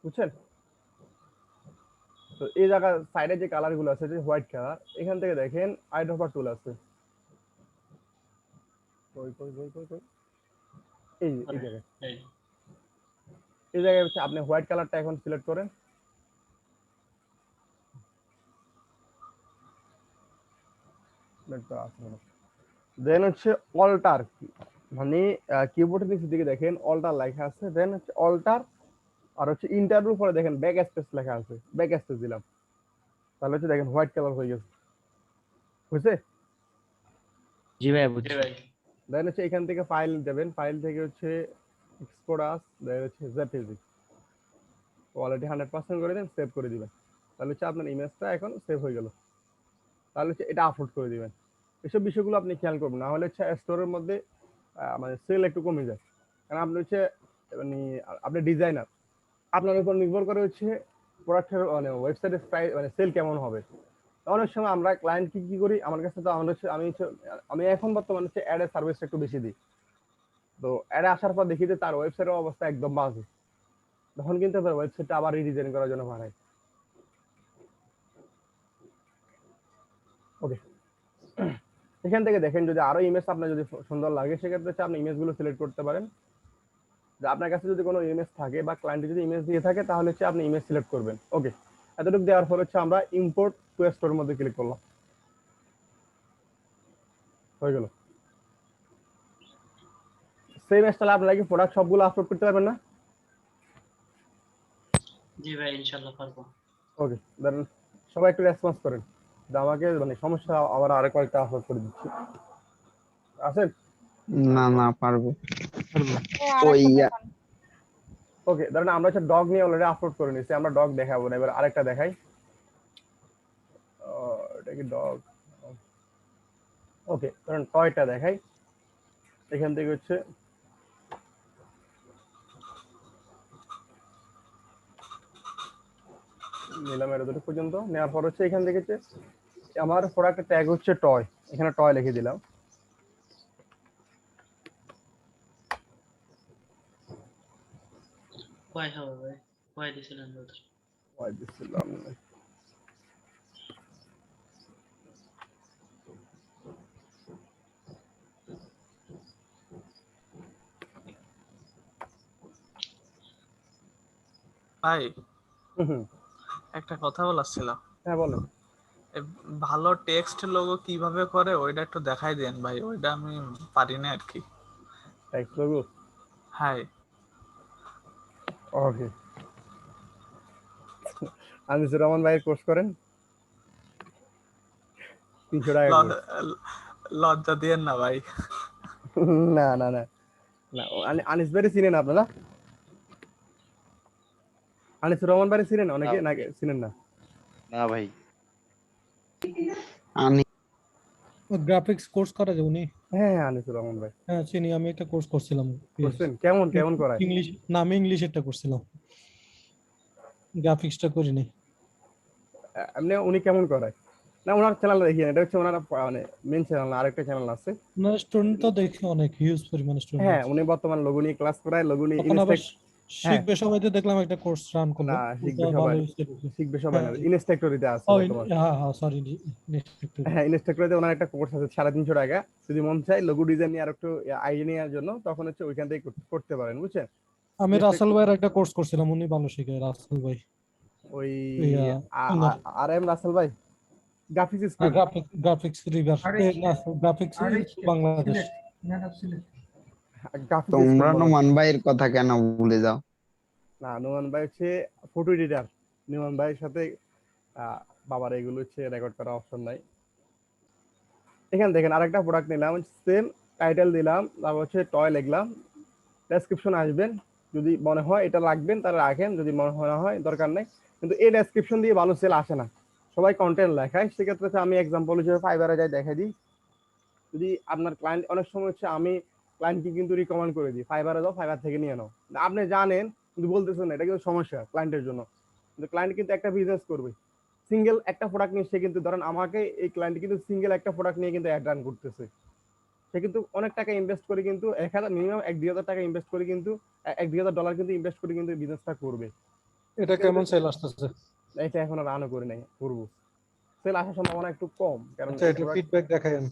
বুঝছেন? তো এই জায়গা সাইডে যে কালার গুলো আছে, যে হোয়াইট কালার, এখান থেকে দেখেন আই ড্রপার টুল আছে, কই কই কই কই কই, এই জায়গায়, এই জায়গায় হচ্ছে আপনি হোয়াইট কালারটা এখন সিলেক্ট করেন, দেন হচ্ছে অল্টার, মানে কিবোর্ডের নিচের দিকে দেখেন অল্টার লেখা আছে, দেন হচ্ছে অল্টার আর হচ্ছে ইন্টারভিউ পরে দেখেন ব্যাক স্পেস লেখা আছে, ব্যাক স্পেস দিলাম, তাহলে হচ্ছে দেখেন হোয়াইট কালার হয়ে গেছে, বুঝছে? জি ভাই বুঝছি। দেন হচ্ছে এখান থেকে ফাইল দেবেন, ফাইল থেকে হচ্ছে এক্সপোর্ট আস, দেন হচ্ছে জেপিজি, কোয়ালিটি 100% করে দেন, সেভ করে দিবেন, তাহলে হচ্ছে আপনার ইমেজটা এখন সেভ হয়ে গেল। তাহলে হচ্ছে এটা আপলোড করে দিবেন। এসব বিষয়গুলো আপনি খেয়াল করবেন, না হলে হচ্ছে স্টোরের মধ্যে মানে সেল একটু কমে যায়, কারণ আপনি হচ্ছে মানে আপনি ডিজাইনার, আপনার উপর নির্ভর করে হচ্ছে প্রোডাক্টের মানে ওয়েবসাইটের প্রাইস মানে সেল কেমন হবে। অনেক সময় আমরা ক্লায়েন্ট কি করি, আমার কাছে তো আমরা হচ্ছে আমি এখন বর্তমানে হচ্ছে অ্যাডের সার্ভিসটা একটু বেশি দিই, তো অ্যাডে আসার পর দেখি যে তার ওয়েবসাইটের অবস্থা একদম বাজে, তখন কিন্তু ওয়েবসাইটটা আবার রিডিজাইন করার জন্য বানাই। ওকে, এখান থেকে দেখেন যদি আরো ইমেজ আপনার যদি সুন্দর লাগে, সেক্ষেত্রে হচ্ছে আপনি ইমেজগুলো সিলেক্ট করতে পারেন, যে আপনার কাছে যদি কোনো ইমেজ থাকে বা ক্লায়েন্টে যদি ইমেজ দিয়ে থাকে, তাহলে হচ্ছে আপনি ইমেজ সিলেক্ট করবেন। ওকে, এতটুকু দেওয়ার পর হচ্ছে আমরা ইম্পোর্ট টু স্টোরের মধ্যে ক্লিক করলাম, হয়ে গেল। সেম স্টাইলে আপনারা কি প্রোডাক্ট সবগুলো আপলোড করতে পারবেন না? জি ভাই ইনশাআল্লাহ পারবো। ওকে, দেন সবাই একটু রেসপন্স করেন, যে আমাকে মানে সমস্যা আবার আরো কয়েকটা আপলোড করে দিচ্ছি, আছেন? না না পারবো। ওই ওকে, ধরেন আমরা হচ্ছে ডগ নিয়ে অলরেডি আপলোড করে নিয়েছি, আমরা ডগ দেখাবো না, এবার আরেকটা দেখাই। এটা কি ডগ? ওকে, ধরেন টয়টা দেখাই, এখান থেকে হচ্ছে নিলাম এর দুটো পর্যন্ত, নেওয়ার পর হচ্ছে এখান থেকে হচ্ছে আমার প্রোডাক্টের ট্যাগ হচ্ছে টয়, এখানে টয় লিখে দিলাম, কয় হবে ভাই, কয় দিছিলেন বলতে? টয় দিছিলাম। ভাই হুম, একটা কথা বলার ছিল। হ্যাঁ বলেন। এ ভালো টেক্সট লোগো কিভাবে করে ওইটা একটু দেখাই দেন ভাই, ওইটা আমি পারি না আর কি। টেক্সট লোগো, হ্যাঁ ওকে। আনিসুর রহমান ভাইয়ের কোর্স করেন, 300 টাকা course। লজ্জা দিয়েন না ভাই। না না না না, আনিস ভাই চিনেন আপনারা? আনিসুর রহমান ভাই চিনেন অনেকে নাকি চিনেন না? না ভাই আমি গ্রাফিক্স কোর্স করে যে উনি। হ্যাঁ হ্যাঁ, আনিসুর রহমান ভাই হ্যাঁ চিনি, আমি একটা কোর্স করছিলাম। করছেন? কেমন কেমন করায়? ইংলিশ না, আমি ইংলিশেরটা করছিলাম, গ্রাফিক্সটা করিনি। এমনি উনি কেমন করায়? না ওনার চ্যানেল দেখিয়ে, এটা হচ্ছে ওনার মানে মেন চ্যানেল না, আরেকটা চ্যানেল আছে। না স্টুডেন্ট তো দেখি অনেক হিউজ পরিমাণ স্টুডেন্ট। হ্যাঁ, উনি বর্তমানে লোগো নিয়ে ক্লাস করায়, লোগো নিয়ে তখন আবার শিখবে সবাই তো দেখলাম একটা কোর্স রান করলো, না, শিখবে ওটা সবাই, ভালো হয়েছে দেখি। শিখবে সবাই না, হ্যাঁ, ইনস্ট্রাক্টরিতে আছে ও বর্তমান। হ্যাঁ সরি, হ্যাঁ, ইনস্ট্রাক্টরিতে ওনার একটা কোর্স আছে 350 টাকা, যদি মন চায় লোগো ডিজাইন নিয়ে আর একটু আইডিয়া নেওয়ার জন্য, তখন হচ্ছে ওইখান থেকে করতে পারেন, বুঝছেন? আমি রাসেল ভাইয়ের একটা কোর্স করছিলাম, উনি ভালো শেখায়, রাসেল ভাই। ওই ইয়া, আর এম রাসেল ভাই, graphics school. Graphics river, graphics Bangladesh. Graphics তোমরা স্কুল নোমান ভাইয়ের কথা কেন ভুলে যাও? না, নোমান ভাই হচ্ছে ফটো এডিটর। নোমান ভাইয়ের সাথে বাবার এগুলো হচ্ছে রেকর্ড করা অপশন নাই। এখানে দেখেন আরেকটা প্রোডাক্ট নিলাম, সেম টাইটেল দিলাম, তারপর হচ্ছে টয় লিখলাম, ডেসক্রিপশন আসবেন, যদি মনে হয় এটা রাখবেন তাহলে রাখেন, যদি মনে হয় না হয় দরকার নেই। কিন্তু এই ডেসক্রিপশন দিয়ে ভালো সেল আসে না, সবাই কন্টেন্ট লেখায়। সেক্ষেত্রে হচ্ছে আমি এক্সাম্পল হিসেবে ফাইবারে যাই দেখাই দিই। যদি আপনার ক্লায়েন্ট, অনেক সময় হচ্ছে আমি ক্লায়েন্টকে কিন্তু রিকমেন্ড করে দিই ফাইবারে যাও, ফাইবার থেকে নিয়ে নাও, আপনি জানেন কিন্তু বলতেছেন না, এটা কিন্তু সমস্যা ক্লায়েন্টের জন্য। কিন্তু ক্লায়েন্ট কিন্তু একটা বিজনেস করবে, সিঙ্গেল একটা প্রোডাক্ট নিয়ে, সে কিন্তু ধরেন আমাকে, এই ক্লায়েন্ট কিন্তু সিঙ্গেল একটা প্রোডাক্ট নিয়ে কিন্তু অ্যাড রান করতেছে, সে কিন্তু অনেক টাকা ইনভেস্ট করে, কিন্তু 1000 মিনিমাম 1-2 হাজার টাকা ইনভেস্ট করে, কিন্তু $1-2 হাজার কিন্তু ইনভেস্ট করে কিন্তু বিজনেসটা করবে। এটা কেমন সেল আসতেছে? এটা এখন রানও করে নাই, করবো। সেল আসার সম্ভাবনা একটু কম, কারণ আচ্ছা, এটা ফিডব্যাক দেখায়েন।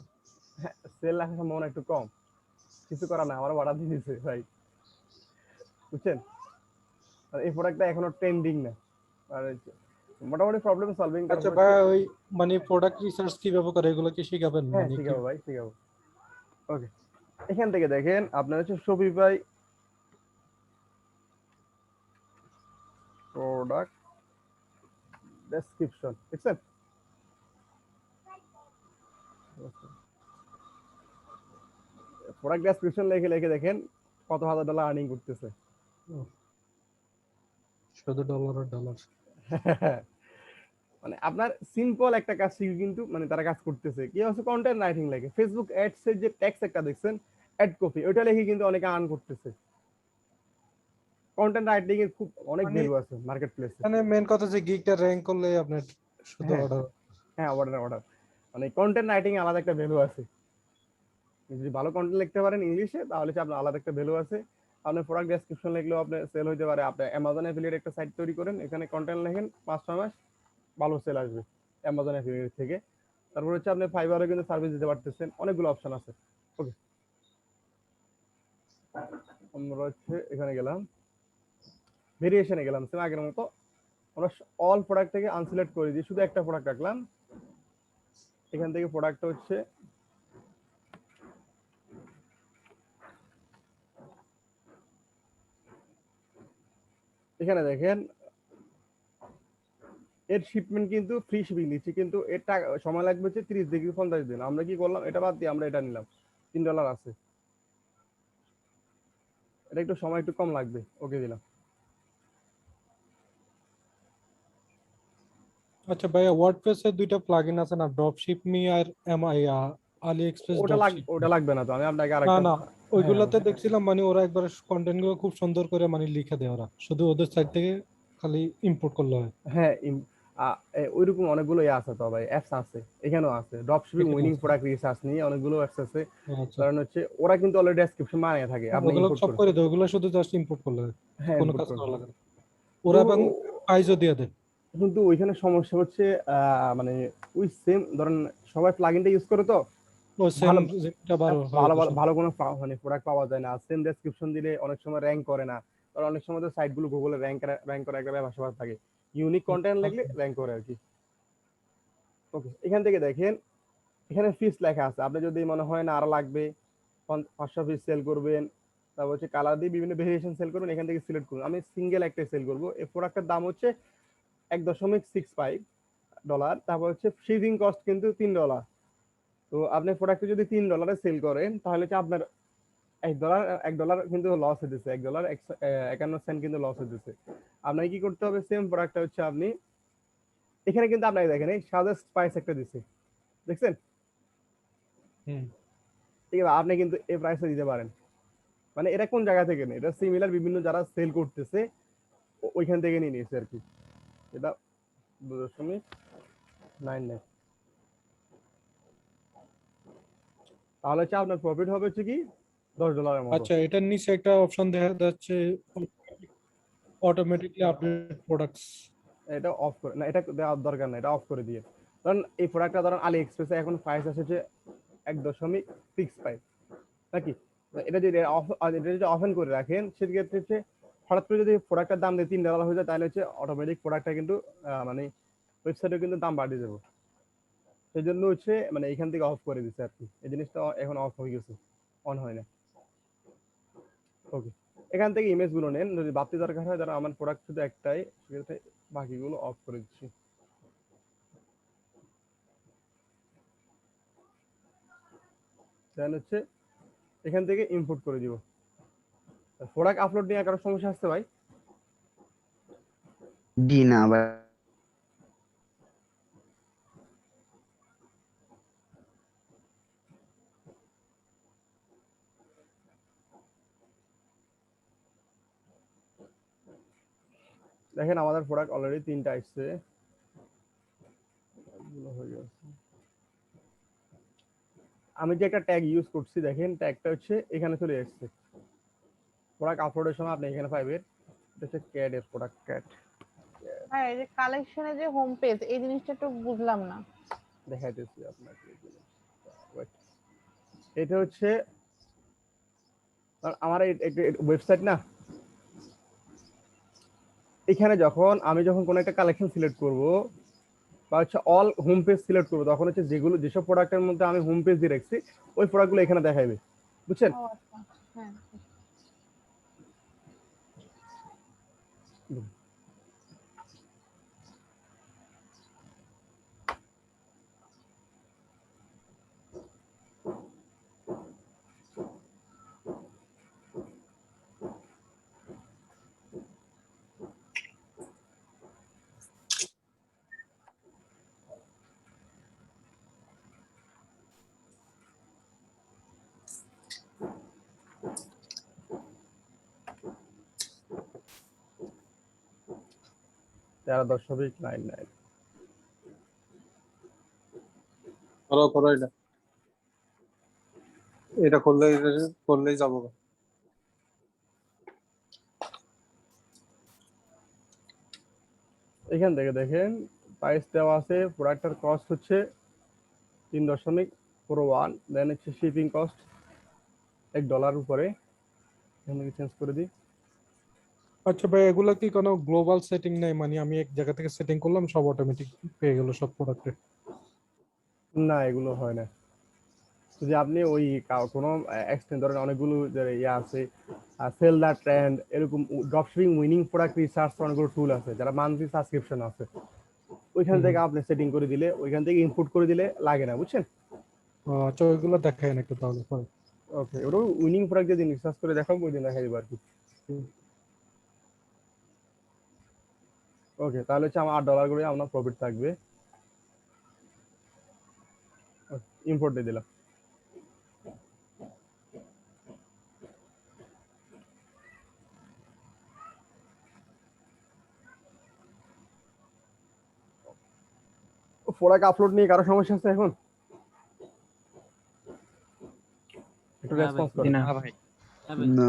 সেল আসার সম্ভাবনা একটু কম, কিছু করার না, আমার অর্ডার দিয়ে দিচ্ছে ভাই, বুঝছেন? আর এই প্রোডাক্টটা এখনো ট্রেন্ডিং না, আর মোটামুটি প্রবলেম সলভিং। আচ্ছা ভাই, ওই মানে প্রোডাক্ট রিসার্চ কিভাবে করে এগুলো কি শিখাবেন? হ্যাঁ, মানে শিখাবো ভাই, শিখাবো। ওকে, এখান থেকে দেখেন আপনার হচ্ছে শপিফাই প্রোডাক্ট ডেসক্রিপশন, দেখছেন? প্রোডাক্ট ডেসক্রিপশন লিখে লিখে দেখেন কত $1,000 আর্নিং করতেছে। শুধু ডলার আর ডলার। মানে আপনার সিম্পল একটা কাজ শিখে কিন্তু মানে তারা কাজ করতেছে। কি হচ্ছে, কন্টেন্ট রাইটিং লেখে, ফেসবুক অ্যাডস এর যে ট্যাক্স একটা দেখছেন, অ্যাড কপি, ওইটা লিখে কিন্তু অনেকে আর্ন করতেছে। কন্টেন্ট রাইটিং এর খুব অনেক ভ্যালু আছে মার্কেট প্লেসে। মানে মেন কথা যে গিগটা র‍্যাঙ্ক করলে আপনার শুধু অর্ডার। হ্যাঁ, অর্ডার মানে কন্টেন্ট রাইটিং এ আলাদা একটা ভ্যালু আছে। যদি ভালো কন্টেন্ট লিখতে পারেন ইংলিশে, তাহলে আপনার আলাদা একটা ভ্যালু আছে। আপনার প্রোডাক্ট ডেসক্রিপশন লিখলেও আপনার সেল হইতে পারে। আপনি অ্যামাজন অ্যাফিলিয়েট একটা সাইট তৈরি করেন, এখানে কন্টেন্ট লেখেন, 5-6 মাস ভালো সেল আসবে অ্যামাজন অ্যাফিলিয়েট থেকে। তারপর হচ্ছে আপনি ফাইবারে কিন্তু সার্ভিস দিতে পারতেছেন, অনেকগুলো অপশন আছে। ওকে, আমরা হচ্ছে এখানে গেলাম, ভেরিয়েশনে গেলাম, সেম আগের মতো আমরা অল প্রোডাক্ট থেকে আনসিলেক্ট করে দিই, শুধু একটা প্রোডাক্ট রাখলাম। এখান থেকে প্রোডাক্টটা হচ্ছে এখানে দেখেন, এর শিপমেন্ট কিন্তু ফ্রি শিপিং দিচ্ছি, কিন্তু এর টাকা সময় লাগবে হচ্ছে 30 থেকে 50 দিন। আমরা কি করলাম, এটা বাদ দিয়ে আমরা এটা নিলাম, $3 আছে, এটা একটু সময় একটু কম লাগবে। ওকে দিলাম। আচ্ছা ভাইয়া, ওয়ার্ডপ্রেসে দুইটা প্লাগইন আছে না, ড্রপশিপ মি আর আলি এক্সপ্রেস ড্রপশিপ। ওটা লাগবে না তো, আমি আপনাকে না আরেকটা। না, ওইগুলোতে দেখছিলাম মানে ওরা একবার কন্টেন্ট গুলো খুব সুন্দর করে মানে লিখে দেয়, ওরা শুধু ওদের সাইড থেকে খালি ইম্পোর্ট করলে হয়। হ্যাঁ, ওইরকম অনেকগুলো আছে তো ভাই, অ্যাপস আছে, এখানেও আছে ড্রপশিপিং উইনিং প্রোডাক্ট রিসার্চ নিয়ে অনেকগুলো অ্যাপস আছে। আচ্ছা, কারণ হচ্ছে ওরা কিন্তু অলরেডি ডেসক্রিপশন বানিয়ে থাকে, আপনি ওগুলো ইম্পোর্ট সব করে। করে দেয়, ওগুলো শুধু জাস্ট ইম্পোর্ট করলে হয়, হ্যাঁ, কোনো ইম্পোর্ট কাজ করা করে। লাগে না। ওরা এবং প্রাইজও দিয়ে দেয়। কিন্তু ওইখানে সমস্যা হচ্ছে মানে ওই সেম ধরেন সবাই প্লাগইনটা ইউজ করে তো, ও সেম ভালো যেটা ভালো হয় ভালো ভালো কোনো মানে প্রোডাক্ট পাওয়া যায় না। সেম ডেসক্রিপশন দিলে অনেক সময় র্যাঙ্ক করে না, কারণ অনেক সময় তো সাইটগুলো গুগলে র্যাঙ্ক করে একটা ব্যাপার থাকে, ইউনিক কন্টেন্ট লিখলে র্যাঙ্ক করে আর কি। ওকে, এখান থেকে দেখেন এখানে ফিস লেখা আছে, আপনি যদি মনে হয় না আরো লাগবে 500 পিস সেল করবেন, তারপর হচ্ছে কালার দিয়ে বিভিন্ন ভেরিয়েশন সেল করবেন, এখান থেকে সিলেক্ট করুন। আমি সিঙ্গেল একটাই সেল করব। এই প্রোডাক্টের দাম হচ্ছে $1.65। তারপর হচ্ছে শিপিং কস্ট কিন্তু $3। তো আপনি প্রোডাক্টে যদি $3 সেল করেন, তাহলে হচ্ছে আপনার $1 কিন্তু লস হইতেছে, $1.51 কিন্তু লস হইতেছে। আপনাকে কি করতে হবে, সেম প্রোডাক্টটা হচ্ছে আপনি এখানে কিন্তু আপনাকে দেখেন এই সাজেস্ট প্রাইস একটা দিছে, দেখছেন? ঠিক আছে, আপনি কিন্তু এই প্রাইসে দিতে পারেন। মানে এটা কোন জায়গা থেকে নেই, এটা সিমিলার বিভিন্ন যারা সেল করতেছে ওইখান থেকে নিয়ে নিয়েছে আর কি। এটা 2.99। তাহলে হচ্ছে আপনার প্রফিট হবে হচ্ছে কি $10 এর মতো। আচ্ছা, এটার নিচে একটা অপশন দেখা যাচ্ছে অটোমেটিকলি আপডেট প্রোডাক্টস। এটা অফ করে না, এটা দেওয়ার দরকার না, এটা অফ করে দিয়ে। কারণ এই প্রোডাক্টটা ধরেন আলি এক্সপ্রেসে এখন প্রাইস আছে যে 1.65 নাকি, তো এটা যদি অফেন করে রাখেন সেক্ষেত্রে হচ্ছে হঠাৎ করে যদি প্রোডাক্টের দাম দিয়ে $3 হয়ে যায় তাহলে হচ্ছে অটোমেটিক প্রোডাক্টটা কিন্তু মানে ওয়েবসাইটে কিন্তু দাম বাড়িয়ে যাবে। সেই জন্য হচ্ছে মানে এখান থেকে অফ করে দিচ্ছে আর কি, এই জিনিসটা এখন অফ হয়ে গেছে, অন হয় না। ওকে, এখান থেকে ইমেজ গুলো নেন, যদি বাড়তি দরকার হয় ধরো আমার প্রোডাক্ট শুধু একটাই, সেক্ষেত্রে বাকিগুলো অফ করে দিচ্ছি। দেন হচ্ছে এখান থেকে ইম্পোর্ট করে দিব। প্রোডাক্ট আপলোড নিয়ে কারো সমস্যা আসছে ভাই? জি না ভাই। দেখেন আমাদের প্রোডাক্ট অলরেডি 3টা আসছে, এগুলো হয়ে গেছে। আমি যে একটা ট্যাগ ইউজ করছি দেখেন, ট্যাগটা হচ্ছে এখানে চলে আসছে। প্রোডাক্ট আপলোডের সময় আপনি এখানে পাইবেন, এটা হচ্ছে ক্যাড এর প্রোডাক্ট ক্যাড। হ্যাঁ, এই যে কালেকশনে যে হোম পেজ, এই জিনিসটা একটু বুঝলাম না। দেখাইতেছি আপনাকে। Wait, এটা হচ্ছে আমার ওয়েবসাইট না, এখানে আমি যখন কোনো একটা কালেকশন সিলেক্ট করব বা হচ্ছে অল হোম পেজ সিলেক্ট করবো, তখন হচ্ছে যেসব প্রোডাক্টের মধ্যে আমি হোম পেজ দিয়ে রাখছি ওই প্রোডাক্টগুলো এখানে দেখাইবে, বুঝছেন? ও আচ্ছা, হ্যাঁ। তেরো দশমিক 99। করো এটা, এটা করলেই যাবো। এখান থেকে দেখেন প্রাইস দেওয়া আছে, প্রোডাক্টের কস্ট হচ্ছে 3.41, দেন হচ্ছে শিপিং কস্ট $1 উপরে, এখান থেকে চেঞ্জ করে দিই। আচ্ছা ভাই, এগুলা কি কোনো গ্লোবাল সেটিং নেই? মানে আমি এক জায়গা থেকে সেটিং করলাম, সব অটোমেটিক পেয়ে গেল সব প্রোডাক্টে? না, এগুলো হয় না। যদি আপনি ওই কোনো এক্সটেন্ড ধরেন অনেকগুলো ইয়ে আছে, সেল দ্য ট্রেন্ড, এরকম ড্রপশিপিং উইনিং প্রোডাক্ট রিসার্চ অনেকগুলো টুল আছে যারা মান্থলি সাবস্ক্রিপশন আছে, ওইখান থেকে আপনি সেটিং করে দিলে, ওইখান থেকে ইনপুট করে দিলে লাগে না, বুঝছেন? আচ্ছা, ওইগুলো দেখায় না একটু তাহলে পরে। ওকে, ওটা উইনিং প্রোডাক্ট যদি রিসার্চ করে দেখাবো ওই দিন দেখা যাবে আর কি। ওকে, তাহলে হচ্ছে আমার $8 করে আপনার প্রফিট থাকবে। ইম্পোর্ট দিয়ে দিলাম। প্রোডাক্ট আপলোড নিয়ে কারো সমস্যা আছে এখন? একটু রেসপন্স করেন। না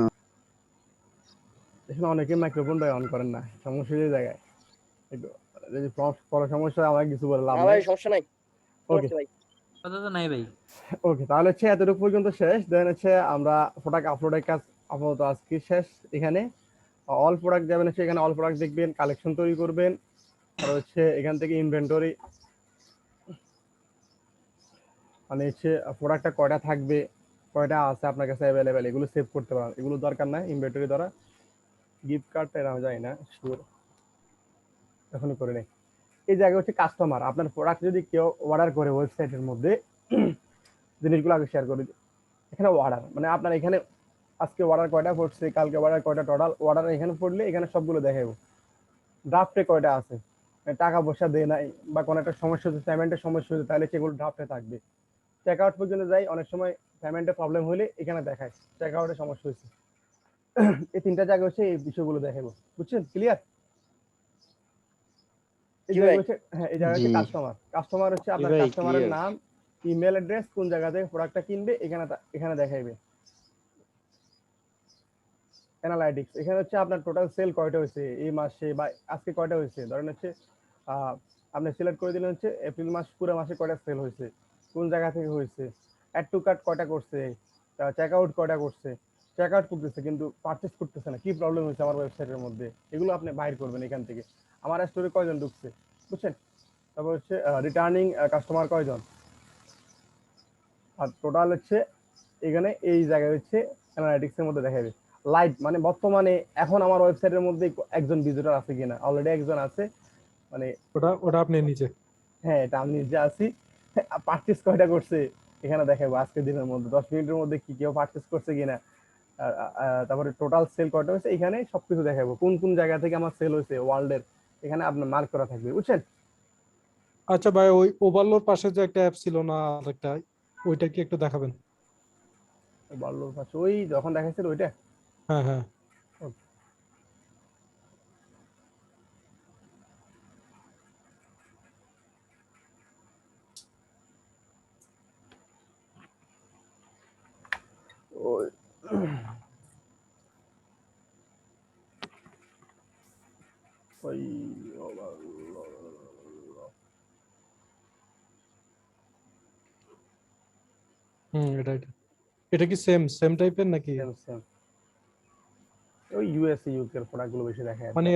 এখানে অনেকে মাইক্রোফোন অন করেন না, সমস্যা এই জায়গায়। একটু যদি পরে সমস্যা হয় আমাকে কিছু বলে লাভ ভাই নাই। সমস্যা নাই, ওকে ভাই কথা তো নাই ভাই। ওকে, তাহলে হচ্ছে এতটুকু পর্যন্ত শেষ। দেন হচ্ছে আমরা প্রোডাক্ট আপলোডের কাজ আপাতত আজকে শেষ। এখানে অল প্রোডাক্ট যাবেন, হচ্ছে এখানে অল প্রোডাক্ট দেখবেন, কালেকশন তৈরি করবেন, আর হচ্ছে এখান থেকে ইনভেন্টরি মানে হচ্ছে প্রোডাক্টটা কয়টা থাকবে, কয়টা আছে আপনার কাছে অ্যাভেলেবেল, এগুলো সেভ করতে পারেন। এগুলো দরকার নাই ইনভেন্টরি দ্বারা। গিফট কার্ডটা এরা যায় না, শিওর এখনই করে নেই। এই জায়গায় হচ্ছে কাস্টমার, আপনার প্রোডাক্ট যদি কেউ অর্ডার করে ওয়েবসাইটের মধ্যে, জিনিসগুলো আগে শেয়ার করে দিই। এখানে অর্ডার মানে আপনার এখানে আজকে অর্ডার কয়টা পড়ছে, কালকে অর্ডার কয়টা, টোটাল অর্ডার এখানে পড়লে এখানে সবগুলো দেখাবো। ড্রাফটে কয়টা আছে, টাকা পয়সা দেয় নাই বা কোনো একটা সমস্যা হচ্ছে, পেমেন্টের সমস্যা হচ্ছে, তাহলে সেগুলো ড্রাফটে থাকবে। চেক আউট পর্যন্ত যাই, অনেক সময় পেমেন্টের প্রবলেম হলে এখানে দেখায় চেক আউটের সমস্যা হয়েছে। এই 3টা জায়গা হচ্ছে এই বিষয়গুলো দেখাবো, বুঝছেন? ক্লিয়ার? এই জায়গা হচ্ছে, হ্যাঁ, এই জায়গা হচ্ছে কাস্টমার। কাস্টমার হচ্ছে আপনার কাস্টমারের নাম, ইমেল অ্যাড্রেস, কোন জায়গা থেকে প্রোডাক্টটা কিনবে, এখানে দেখাইবে। অ্যানালাইটিক্স এখানে হচ্ছে আপনার টোটাল সেল কয়টা হয়েছে এই মাসে বা আজকে কয়টা হয়েছে, ধরেন হচ্ছে আপনি সিলেক্ট করে দিলেন হচ্ছে এপ্রিল মাস পুরো মাসে কয়টা সেল হয়েছে, কোন জায়গা থেকে হয়েছে, অ্যাড টু কার্ট কয়টা করছে, চেক আউট কয়টা করছে, চেক আউট করতেছে কিন্তু পারচেস করতেছে না, কি প্রবলেম হয়েছে আমার ওয়েবসাইটের মধ্যে, এগুলো আপনি বাইর করবেন এখান থেকে। আমার স্টোরে কয়জন ঢুকছে, বুঝছেন? তারপর হচ্ছে রিটার্নিং কাস্টমার কয়জন, আর টোটাল হচ্ছে এখানে এই জায়গায় হচ্ছে অ্যানালাইটিক্স এর মধ্যে দেখাবে লাইভ, মানে বর্তমানে এখন আমার ওয়েবসাইটের মধ্যে একজন ভিজিটর আছে কিনা, অলরেডি একজন আছে, মানে ওটা আপনি নিজে। হ্যাঁ এটা আমি নিজে আছি। পারচেস কয়টা করছে এখানে দেখাবো আজকের দিনের মধ্যে 10 মিনিটের মধ্যে কি কেউ পারচেস করছে কিনা, তারপরে টোটাল সেল কয়টা হয়েছে এখানে সবকিছু দেখাবো, কোন কোন জায়গা থেকে আমার সেল হয়েছে ওয়ার্ল্ডের, এখানে আপনার মার্ক করা থাকবে, বুঝছেন? আচ্ছা ভাই, ওই ওভারলোড পাশে যে একটা অ্যাপ ছিল না আরেকটা, ওইটা কি একটু দেখাবেন? ওভারলোড পাশে ওই যখন দেখাইছিল ওইটা, হ্যাঁ হ্যাঁ। ওই ওই এটা এটা কি সেম টাইপের নাকি? সেম ওই ইউএসএ ইউকে এর প্রোডাক্টগুলো বেশি দেখায়, মানে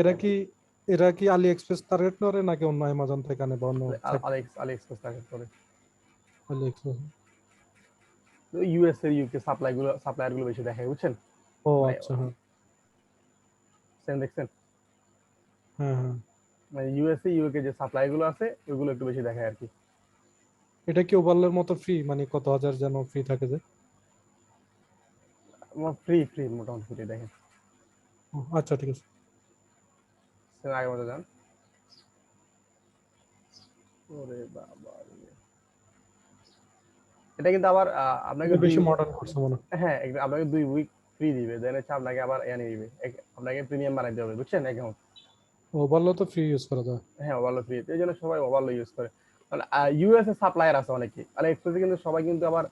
এরা কি আলি এক্সপ্রেস টার্গেট করে নাকি অন্য অ্যামাজন থেকে আনে বা অন্য আলি এক্সপ্রেস টার্গেট করে, আলি এক্সপ্রেস? ইউএসএ ইউকে সাপ্লায়ার গুলো বেশি দেখায়, বুঝছেন? ও মানে আচ্ছা, হ্যাঁ সেম দেখছেন, হ্যাঁ হ্যাঁ। মানে ইউএসএ ইউকে যে সাপ্লাই গুলো আছে ওইগুলো একটু বেশি দেখায় আর কি। এটা কি ওভারলোর মতো ফ্রি, মানে কত হাজার যেন ফ্রি থাকে যে? ফ্রি মোটামুটি ফ্রি দেখেন। আচ্ছা ঠিক আছে, আগের মতো যান। ওরে বাবা রে। এটা কিন্তু আবার আপনাকে বেশি মডার্ন করছে মনে হয়। হ্যাঁ আপনাকে 2 উইক ফ্রি দিবে, দেন হচ্ছে আপনাকে আবার এনে দিবে, আপনাকে প্রিমিয়াম বানাইতে হবে, বুঝছেন? অ্যাকাউন্ট ওভারলো তো ফ্রি ইউজ করা যায়। হ্যাঁ ওভারলো ফ্রি, এই জন্য সবাই ওভারলো ইউজ করে। মানে ইউএসএ সাপ্লায়ার আছে অনেকে, আর এক্সপ্রেসে কিন্তু সবাই কিন্তু আবার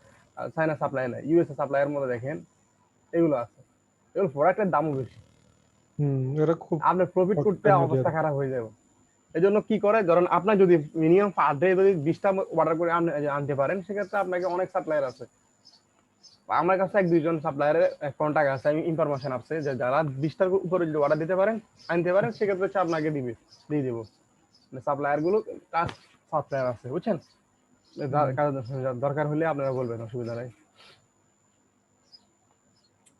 চায়না সাপ্লাই না, ইউএসএ সাপ্লায়ার মধ্যে দেখেন এগুলো আছে, এগুলো প্রোডাক্টের দামও বেশি, এরা খুব আপনার প্রফিট করতে অবস্থা খারাপ হয়ে যাবে। এই জন্য কি করে, ধরেন আপনার যদি মিনিমাম পার ডে যদি 20টা অর্ডার করে আনতে পারেন, সেক্ষেত্রে আপনাকে অনেক সাপ্লায়ার আছে। আমার কাছে 1-2 জন সাপ্লায়ারের কন্ট্যাক্ট আছে, আমি ইনফরমেশন আছে যে যারা 20টার উপরে যদি অর্ডার দিতে পারেন আনতে পারেন, সেক্ষেত্রে হচ্ছে আপনাকে দিয়ে দিব। সাপ্লায়ার গুলো সাপ্লায়ার আছে, বুঝছেন? দরকার হলে আপনারা বলবেন, অসুবিধা নাই।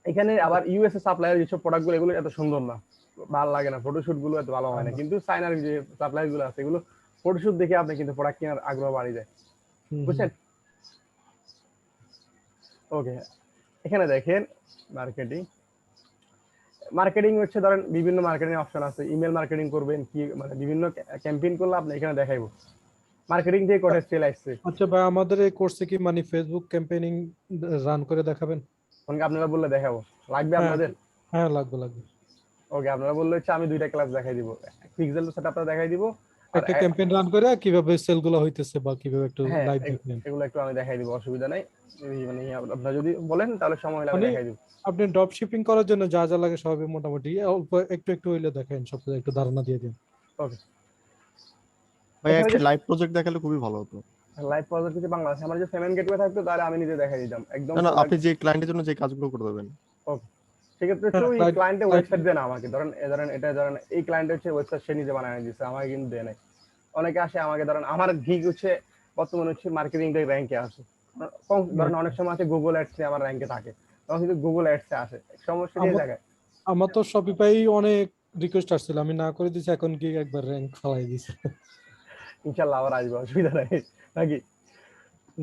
এখানে আবার ইউএসএ সাপ্লায়ার যেসব প্রোডাক্ট গুলো এগুলো এত সুন্দর না, ভালো লাগে না, ফটোশুট গুলো এত ভালো হয় না, কিন্তু চায়নার যে সাপ্লায়ার গুলো আছে এগুলো ফটোশুট দেখে আপনি কিন্তু প্রোডাক্ট কেনার আগ্রহ বাড়ি যায়, বুঝছেন? ওকে, এখানে দেখেন মার্কেটিং হচ্ছে, ধরেন বিভিন্ন মার্কেটিং অপশন আছে, ইমেল মার্কেটিং করবেন কি, মানে বিভিন্ন ক্যাম্পেইন করলে আপনি এখানে দেখাইবো মার্কেটিং দিয়ে কোটা সেল আসছে। আচ্ছা ভাই, আমাদের এই কোর্সে কি মানে ফেসবুক ক্যাম্পেইনিং রান করে দেখাবেন? কোনকে আপনারা বললে দেখাবো, লাগবে আপনাদের? হ্যাঁ লাগবে। ওকে, আপনারা বললে হচ্ছে আমি 2টা ক্লাস দেখাই দিব, পিক্সেল সেটআপটা দেখাই দিব, আর একটা ক্যাম্পেইন রান করে কিভাবে সেল গুলো হইতেছে বা কিভাবে একটু লাইভ দেখবেন, এগুলো একটু আমি দেখাই দিব, অসুবিধা নাই। মানে আপনারা যদি বলেন তাহলে সময় হলে আমি দেখাই দিব। আপনি ড্রপ শিপিং করার জন্য যা যা লাগে সবই মোটামুটি অল্প একটু হইলে দেখেন, সব একটু ধারণা দিয়ে দিন। ওকে ভাই, একটা লাইভ প্রজেক্ট দেখালে খুবই ভালো হতো। লাইভ প্রজেক্ট যদি বাংলাদেশে আমার যে পেমেন্ট গেটওয়ে থাকতো তাহলে আমি নিজে দেখাই দিতাম একদম। না আপনি যে ক্লায়েন্টের জন্য যে কাজগুলো করে দেবেন, ওকে সেক্ষেত্রে তো ওই ক্লায়েন্টের ওয়েবসাইট দেন আমাকে, ধরেন এই ক্লায়েন্ট হচ্ছে ওয়েবসাইট সে নিজে বানায় দিয়েছে, আমাকে কিন্তু দেয় নাই। অনেকে আসে আমাকে, ধরেন আমার গিগ হচ্ছে বর্তমানে হচ্ছে মার্কেটিং র্যাঙ্কে আসে, ধরেন অনেক সময় আছে গুগল অ্যাডসে আমার র্যাঙ্কে থাকে, তখন কিন্তু গুগল অ্যাডসে আসে, সমস্যা এই জায়গায়। আমার তো শপিফাই অনেক রিকোয়েস্ট আসছিল, আমি না করে দিয়েছি, এখন গিগ একবার র্যাঙ্ক ফালাই দিয়েছে। ইনশাআল্লাহ আবার আসবে, অসুবিধা নাই নাকি?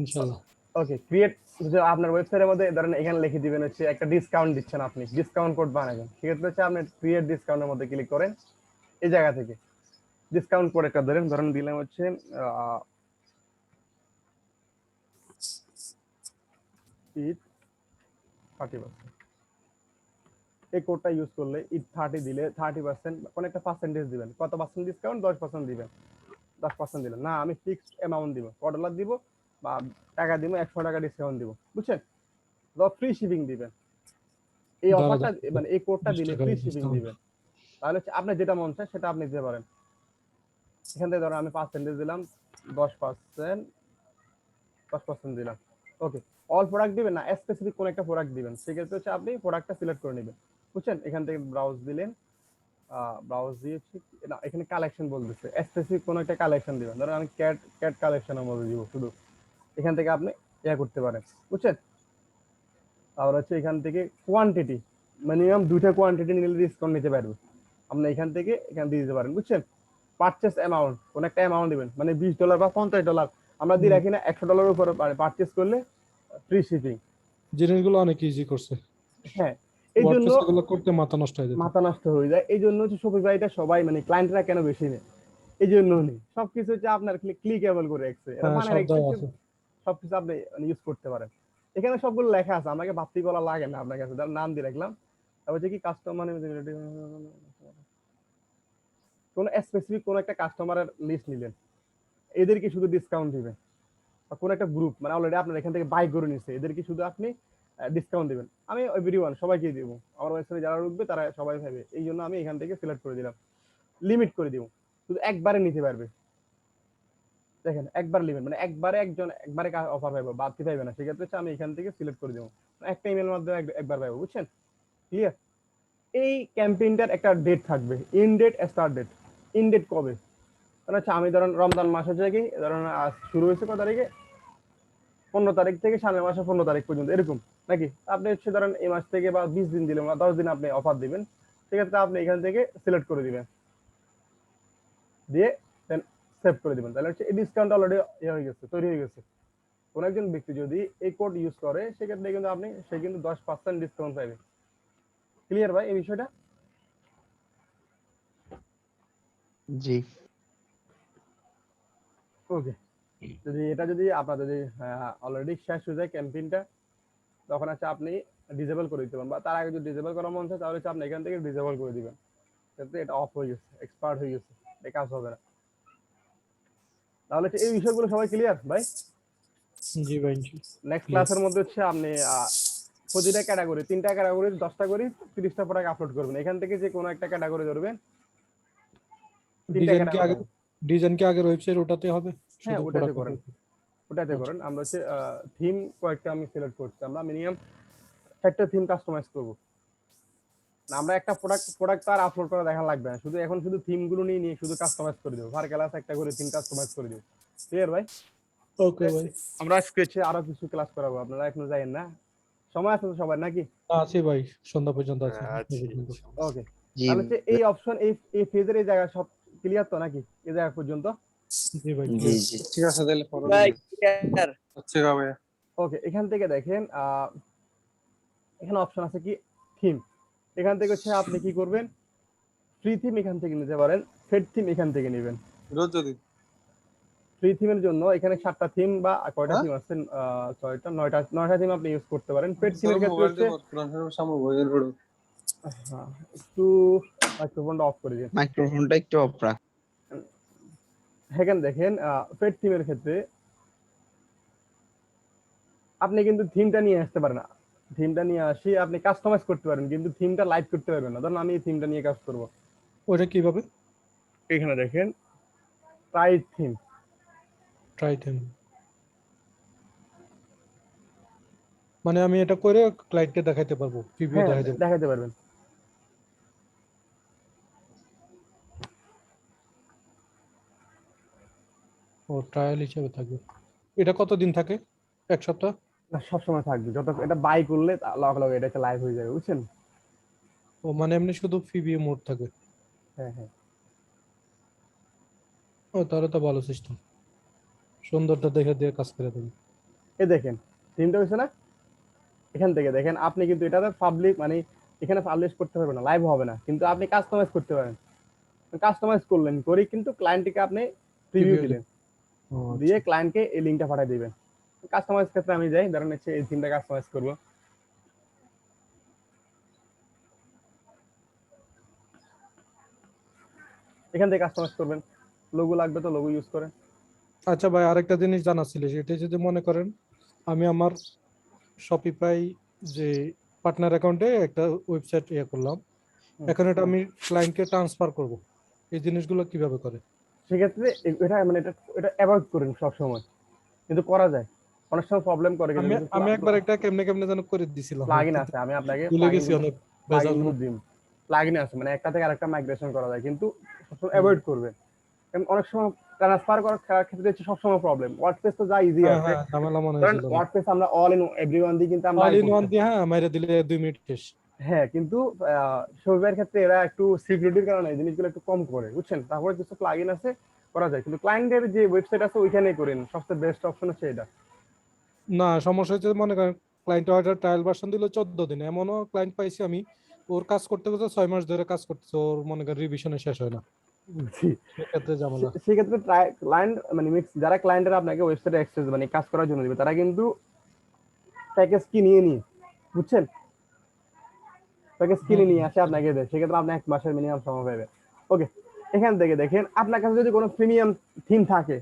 ইনশাআল্লাহ। ওকে, ক্রিয়েট আপনার ওয়েবসাইটের মধ্যে ধরেন এখানে লিখে দিবেন হচ্ছে একটা ডিসকাউন্ট দিচ্ছেন আপনি, ডিসকাউন্ট কোড বানাবেন, সেক্ষেত্রে হচ্ছে আপনি ক্রিয়েট ডিসকাউন্টের মধ্যে ক্লিক করেন, এই জায়গা থেকে ডিসকাউন্ট কোড একটা ধরেন দিলাম হচ্ছে 30%। এই কোডটা ইউজ করলে 30 দিলে 30% কোন একটা পার্সেন্টেজ দিবেন, কত পার্সেন্ট ডিসকাউন্ট? 10% দিবেন, 10% দিলেন না, আমি ফিক্সড অ্যামাউন্ট দিব, $4 দিব বা টাকা দিব, 100 টাকা ডিসকাউন্ট দিব, বুঝছেন? ফ্রি শিপিং দিবেন, এই 12,000 অফারটা মানে এই কোডটা 20 দিলে টাকা ফ্রি discount। শিপিং দিবেন। তাহলে হচ্ছে আপনার যেটা মন চায় সেটা আপনি দিতে পারেন। এখান থেকে ধরো আমি পার্সেন্টেজ দিলাম 10%, 10% দিলাম। ওকে, অল প্রোডাক্ট দিবেন না, স্পেসিফিক কোন একটা প্রোডাক্ট দিবেন। সেক্ষেত্রে হচ্ছে আপনি প্রোডাক্টটা সিলেক্ট করে নেবেন, বুঝছেন? এখান থেকে ব্রাউজ দিলেন, ব্রাউজ দিয়ে না এখানে কালেকশন বলতেছে, স্পেসিফিক কোন একটা কালেকশন দিবেন। ধরো আমি ক্যাট ক্যাট কালেকশনের মধ্যে দিব শুধু, এখান থেকে আপনি ইয়া করতে পারেন, বুঝছেন? তারপর হচ্ছে এখান থেকে কোয়ান্টিটি, মিনিমাম 2টা কোয়ান্টিটি নিলে ডিসকাউন্ট নিতে পারবে। আপনি এখান থেকে এখান দিয়ে দিতে পারেন, বুঝছেন? পারচেস অ্যামাউন্ট, কোন একটা অ্যামাউন্ট দিবেন, মানে $20 বা $50 আমরা দিয়ে রাখি না, $100 উপরে পারচেস করলে ফ্রি শিপিং। জিনিসগুলো অনেক ইজি করছে। হ্যাঁ, এই জন্য ওয়ার্ডপ্রেস এগুলো করতে মাথা নষ্ট হয়ে যেত। মাথা নষ্ট হয়ে যায়। এই জন্য হচ্ছে শপিফাইটা সবাই মানে ক্লায়েন্টরা কেন বেশি নেয়, এই জন্য নেই। সবকিছু হচ্ছে আপনার ক্লিকেবল করে রাখছে, এটা হ্যাঁ, মানে সব রাখছে দেওয়া যে আছে। সবকিছু আপনি ইউজ করতে পারেন। এখানে সবগুলো লেখা আছে, আমাকে ভাবতে বলা লাগে না আপনার কাছে। তার নাম দিয়ে রাখলাম। তারপর হচ্ছে কি কাস্টমার কোন স্পেসিফিক কোন একটা কাস্টমারের লিস্ট নিলেন, এদেরকে শুধু ডিসকাউন্ট দিবেন। বা কোন একটা গ্রুপ মানে অলরেডি আপনার এখান থেকে বাই করে নিছে, এদেরকে শুধু আপনি ডিসকাউন্ট দিবেন। আমি এভরিওয়ান সবাইকে দিব, আমার ওয়েবসাইটে যারা ঢুকবে তারা সবাই পাবে, এই জন্য আমি এখান থেকে সিলেক্ট করে দিলাম। লিমিট করে দিব, শুধু একবারে নিতে পারবে। দেখেন একবার লিমিট, মানে একবারে একজন একবারে অফার পাইবো, বাড়তি পাইবে না। সেক্ষেত্রে হচ্ছে আমি এখান থেকে সিলেক্ট করে দেবো, একটা ইমেল মাধ্যমে একবার পাইবো, বুঝছেন? ক্লিয়ার? এই ক্যাম্পেইনটার একটা ডেট থাকবে, end date, start date. End date কবে? মানে হচ্ছে আমি ধরেন রমজান মাস হচ্ছে কি ধরেন আজ শুরু হয়েছে কত তারিখে, 15 তারিখ থেকে সামনের মাসের 15 তারিখ পর্যন্ত, এরকম নাকি? আপনি হচ্ছে ধরেন এই মাস থেকে বা 20 দিন দিলেন বা 10 দিন আপনি অফার দিবেন, সেক্ষেত্রে আপনি এখান থেকে সিলেক্ট করে দিবেন, দিয়ে দেন সেভ করে দিবেন। তাহলে হচ্ছে এই ডিসকাউন্ট অলরেডি হয়ে গেছে, তৈরি হয়ে গেছে। কোন একজন ব্যক্তি যদি এই কোড ইউজ করে সেক্ষেত্রে কিন্তু সে কিন্তু 10% ডিসকাউন্ট পাবে। ক্লিয়ার ভাই এই বিষয়টা? জি। ওকে, যদি এটা যদি আপনার যদি অলরেডি শেষ হয়ে যায় ক্যাম্পেইনটা, তখন হচ্ছে আপনি ডিসেবল করে দিতে পারেন, বা তার আগে যদি ডিসেবল করা মন চায় তাহলে হচ্ছে আপনি এখান থেকে ডিসেবল করে দিবেন। যাতে এটা অফ হয়ে গেছে, এক্সপায়ার্ড হয়ে গেছে, এটা কাজ হবে না। তাহলে হচ্ছে এই বিষয়গুলো সবাই ক্লিয়ার ভাই? জি ভাই। নেক্সট ক্লাসের মধ্যে হচ্ছে আপনি প্রতিটা ক্যাটাগরি 3টা ক্যাটাগরি 10টা করে 30টা প্রোডাক্ট আপলোড করবেন। এখান থেকে যে কোনো একটা ক্যাটাগরি ধরবেন, 3টা ডিজাইন কি আগে ক্যাটাগরি। আগের ওয়েবসাইট ওটাতে হবে? হ্যাঁ, শুধু ওটাতে প্রোডাক্ট করেন, ওটাতে করেন। আমরা হচ্ছে থিম কয়েকটা আমি সিলেক্ট করছি, আমরা মিনিমাম 4টা থিম কাস্টমাইজ করব না। আমরা একটা প্রোডাক্ট আর আপলোড করা দেখা লাগবে না, শুধু এখন শুধু থিম গুলো নিয়ে শুধু কাস্টমাইজ করে দেবো। পার ক্লাস একটা করে থিম কাস্টমাইজ করে দেবো। ক্লিয়ার ভাই? ওকে ভাই। আমরা আজকে হচ্ছে আরো কিছু ক্লাস করাবো, আপনারা এখনো যায়েন না? সময় আছে তো সবার নাকি? আছে ভাই, সন্ধ্যা পর্যন্ত আছে। ওকে, জি তাহলে হচ্ছে এই অপশন এই ফেজের এই জায়গা সব ক্লিয়ার তো নাকি এই জায়গা পর্যন্ত? জি ভাই। জি জি। ঠিক আছে তাহলে পরে আচ্ছা ভাই। ওকে, এখান থেকে দেখেন এখানে অপশন আছে কি থিম। এখান থেকে হচ্ছে আপনি কি করবেন, ফ্রি থিম এখান থেকে নিতে পারেন, ফেড থিম এখান থেকে নেবেন। রোজ যদি ফ্রি থিমের জন্য এখানে 7টা থিম বা কয়টা থিম আছে, 6টা 9টা থিম আপনি ইউজ করতে পারেন। পেড থিমের ক্ষেত্রে হচ্ছে একটু মাইক্রোফোনটা অফ করে দিন, মাইক্রোফোনটা একটু অফ রাখ। এখানে দেখেন পেড থিমের ক্ষেত্রে আপনি কিন্তু থিমটা নিয়ে আসতে পারেন না, থিমটা নিয়ে আসি আপনি কাস্টমাইজ করতে পারেন, কিন্তু থিমটা লাইভ করতে পারবেন না। ধরুন আমি এই থিমটা নিয়ে কাজ করব, ওটা কিভাবে? এখানে দেখেন ট্রাই থিম, মানে আমি এটা করে ক্লায়েন্টকে দেখাইতে পারবো, প্রিভিউ হ্যাঁ দেখাইতে পারবো। দেখাতে পারবেন। ও ট্রায়াল হিসেবে থাকবে। এটা কতদিন থাকে? 1 সপ্তাহ? না, সবসময় থাকবে, যত এটা বাই করলে লগ লগ এটা লাইভ হয়ে যাবে, বুঝছেন? ও মানে এমনি শুধু প্রিভিউ মোড থাকে? হ্যাঁ হ্যাঁ। ও তাহলে তো ভালো সিস্টেম, সুন্দরটা দেখে দিয়ে কাজ করে দেবে। এই দেখেন থিমটা হয়েছে না? এখান থেকে দেখেন আপনি কিন্তু এটাতে পাবলিক মানে এখানে পাবলিশ করতে পারবেন না, লাইভ হবে না, কিন্তু আপনি কাস্টমাইজ করতে পারেন। কাস্টমাইজ করলেন করি কিন্তু ক্লায়েন্টকে আপনি প্রিভিউ দিলেন, দিয়ে ক্লায়েন্টকে এই লিংকটা পাঠিয়ে দিবেন। কাস্টমাইজ ক্ষেত্রে আমি যাই, ধরেন হচ্ছে এই থিমটা কাস্টমাইজ করব। এখান থেকে কাস্টমাইজ করবেন, লোগো লাগবে তো লোগো ইউজ করেন। আচ্ছা ভাই, আরেকটা জিনিস জানা ছিল, সেটা যদি মনে করেন আমি আমার শপিফাই যে পার্টনার অ্যাকাউন্টে একটা ওয়েবসাইট ইয়ে করলাম, এখন এটা আমি ক্লায়েন্টকে ট্রান্সফার করব, এই জিনিসগুলো কিভাবে করে? সেক্ষেত্রে এটা মানে এটা অ্যাভয়েড করেন সবসময়, কিন্তু করা যায়। অনেক সময় প্রবলেম করে কিন্তু আমি একবার একটা কেমনে কেমনে যেন করে দিছিলাম, প্লাগইন কিন্তু আছে, আমি আপনাকে ভুলে গেছি অনেক ভেজাল। প্লাগইন আছে, মানে একটা থেকে আরেকটা মাইগ্রেশন করা যায়, কিন্তু সবসময় অ্যাভয়েড করবেন। কারণ অনেক সময় ট্রান্সফার করার ক্ষেত্রে হচ্ছে সবসময় প্রবলেম। ওয়ার্ডপ্রেস তো যা ইজি হ্যাঁ আছে, হ্যাঁ, ঝামেলা মনে কারণ হয়েছিল। ওয়ার্ডপ্রেস আমরা অল ইন এভরিওয়ান দিয়ে কিন্তু আমরা অল ইন ওয়ান দিয়ে হ্যাঁ মাইরা দিলে 2 মিনিট শেষ। হ্যাঁ, কিন্তু শোভার ক্ষেত্রে এরা একটু সিকিউরিটির কারণে এই জিনিসগুলো একটু কম করে, বুঝছেন। তারপরে কিছু প্লাগইন আছে করা যায়, কিন্তু ক্লায়েন্টের যে ওয়েবসাইট আছে ওইখানেই করেন, সবচেয়ে বেস্ট অপশন হচ্ছে এটা। না সমস্যা হচ্ছে, মনে করেন ক্লায়েন্ট হয়তো ট্রায়াল ভার্সন দিল 14 দিন, এমনও ক্লায়েন্ট পাইছি আমি ওর কাজ করতে করতে 6 মাস ধরে কাজ করতেছে, ওর মনে করেন রিভিশনে শেষ হয় না, সেক্ষেত্রে ঝামেলা। সেক্ষেত্রে ক্লায়েন্ট মানে যারা ক্লায়েন্টের আপনাকে ওয়েবসাইটে অ্যাক্সেস মানে কাজ করার জন্য দিবে, তারা কিন্তু প্যাকেজ কিনে নিয়ে, বুঝছেন, প্যাকেজ কিনে নিয়ে আসে আপনাকে দেয়, সেক্ষেত্রে আপনি 1 মাসের মিনিমাম সময় পাবেন। ওকে, এখান থেকে দেখেন আপনার কাছে যদি কোনো প্রিমিয়াম থিম থাকে,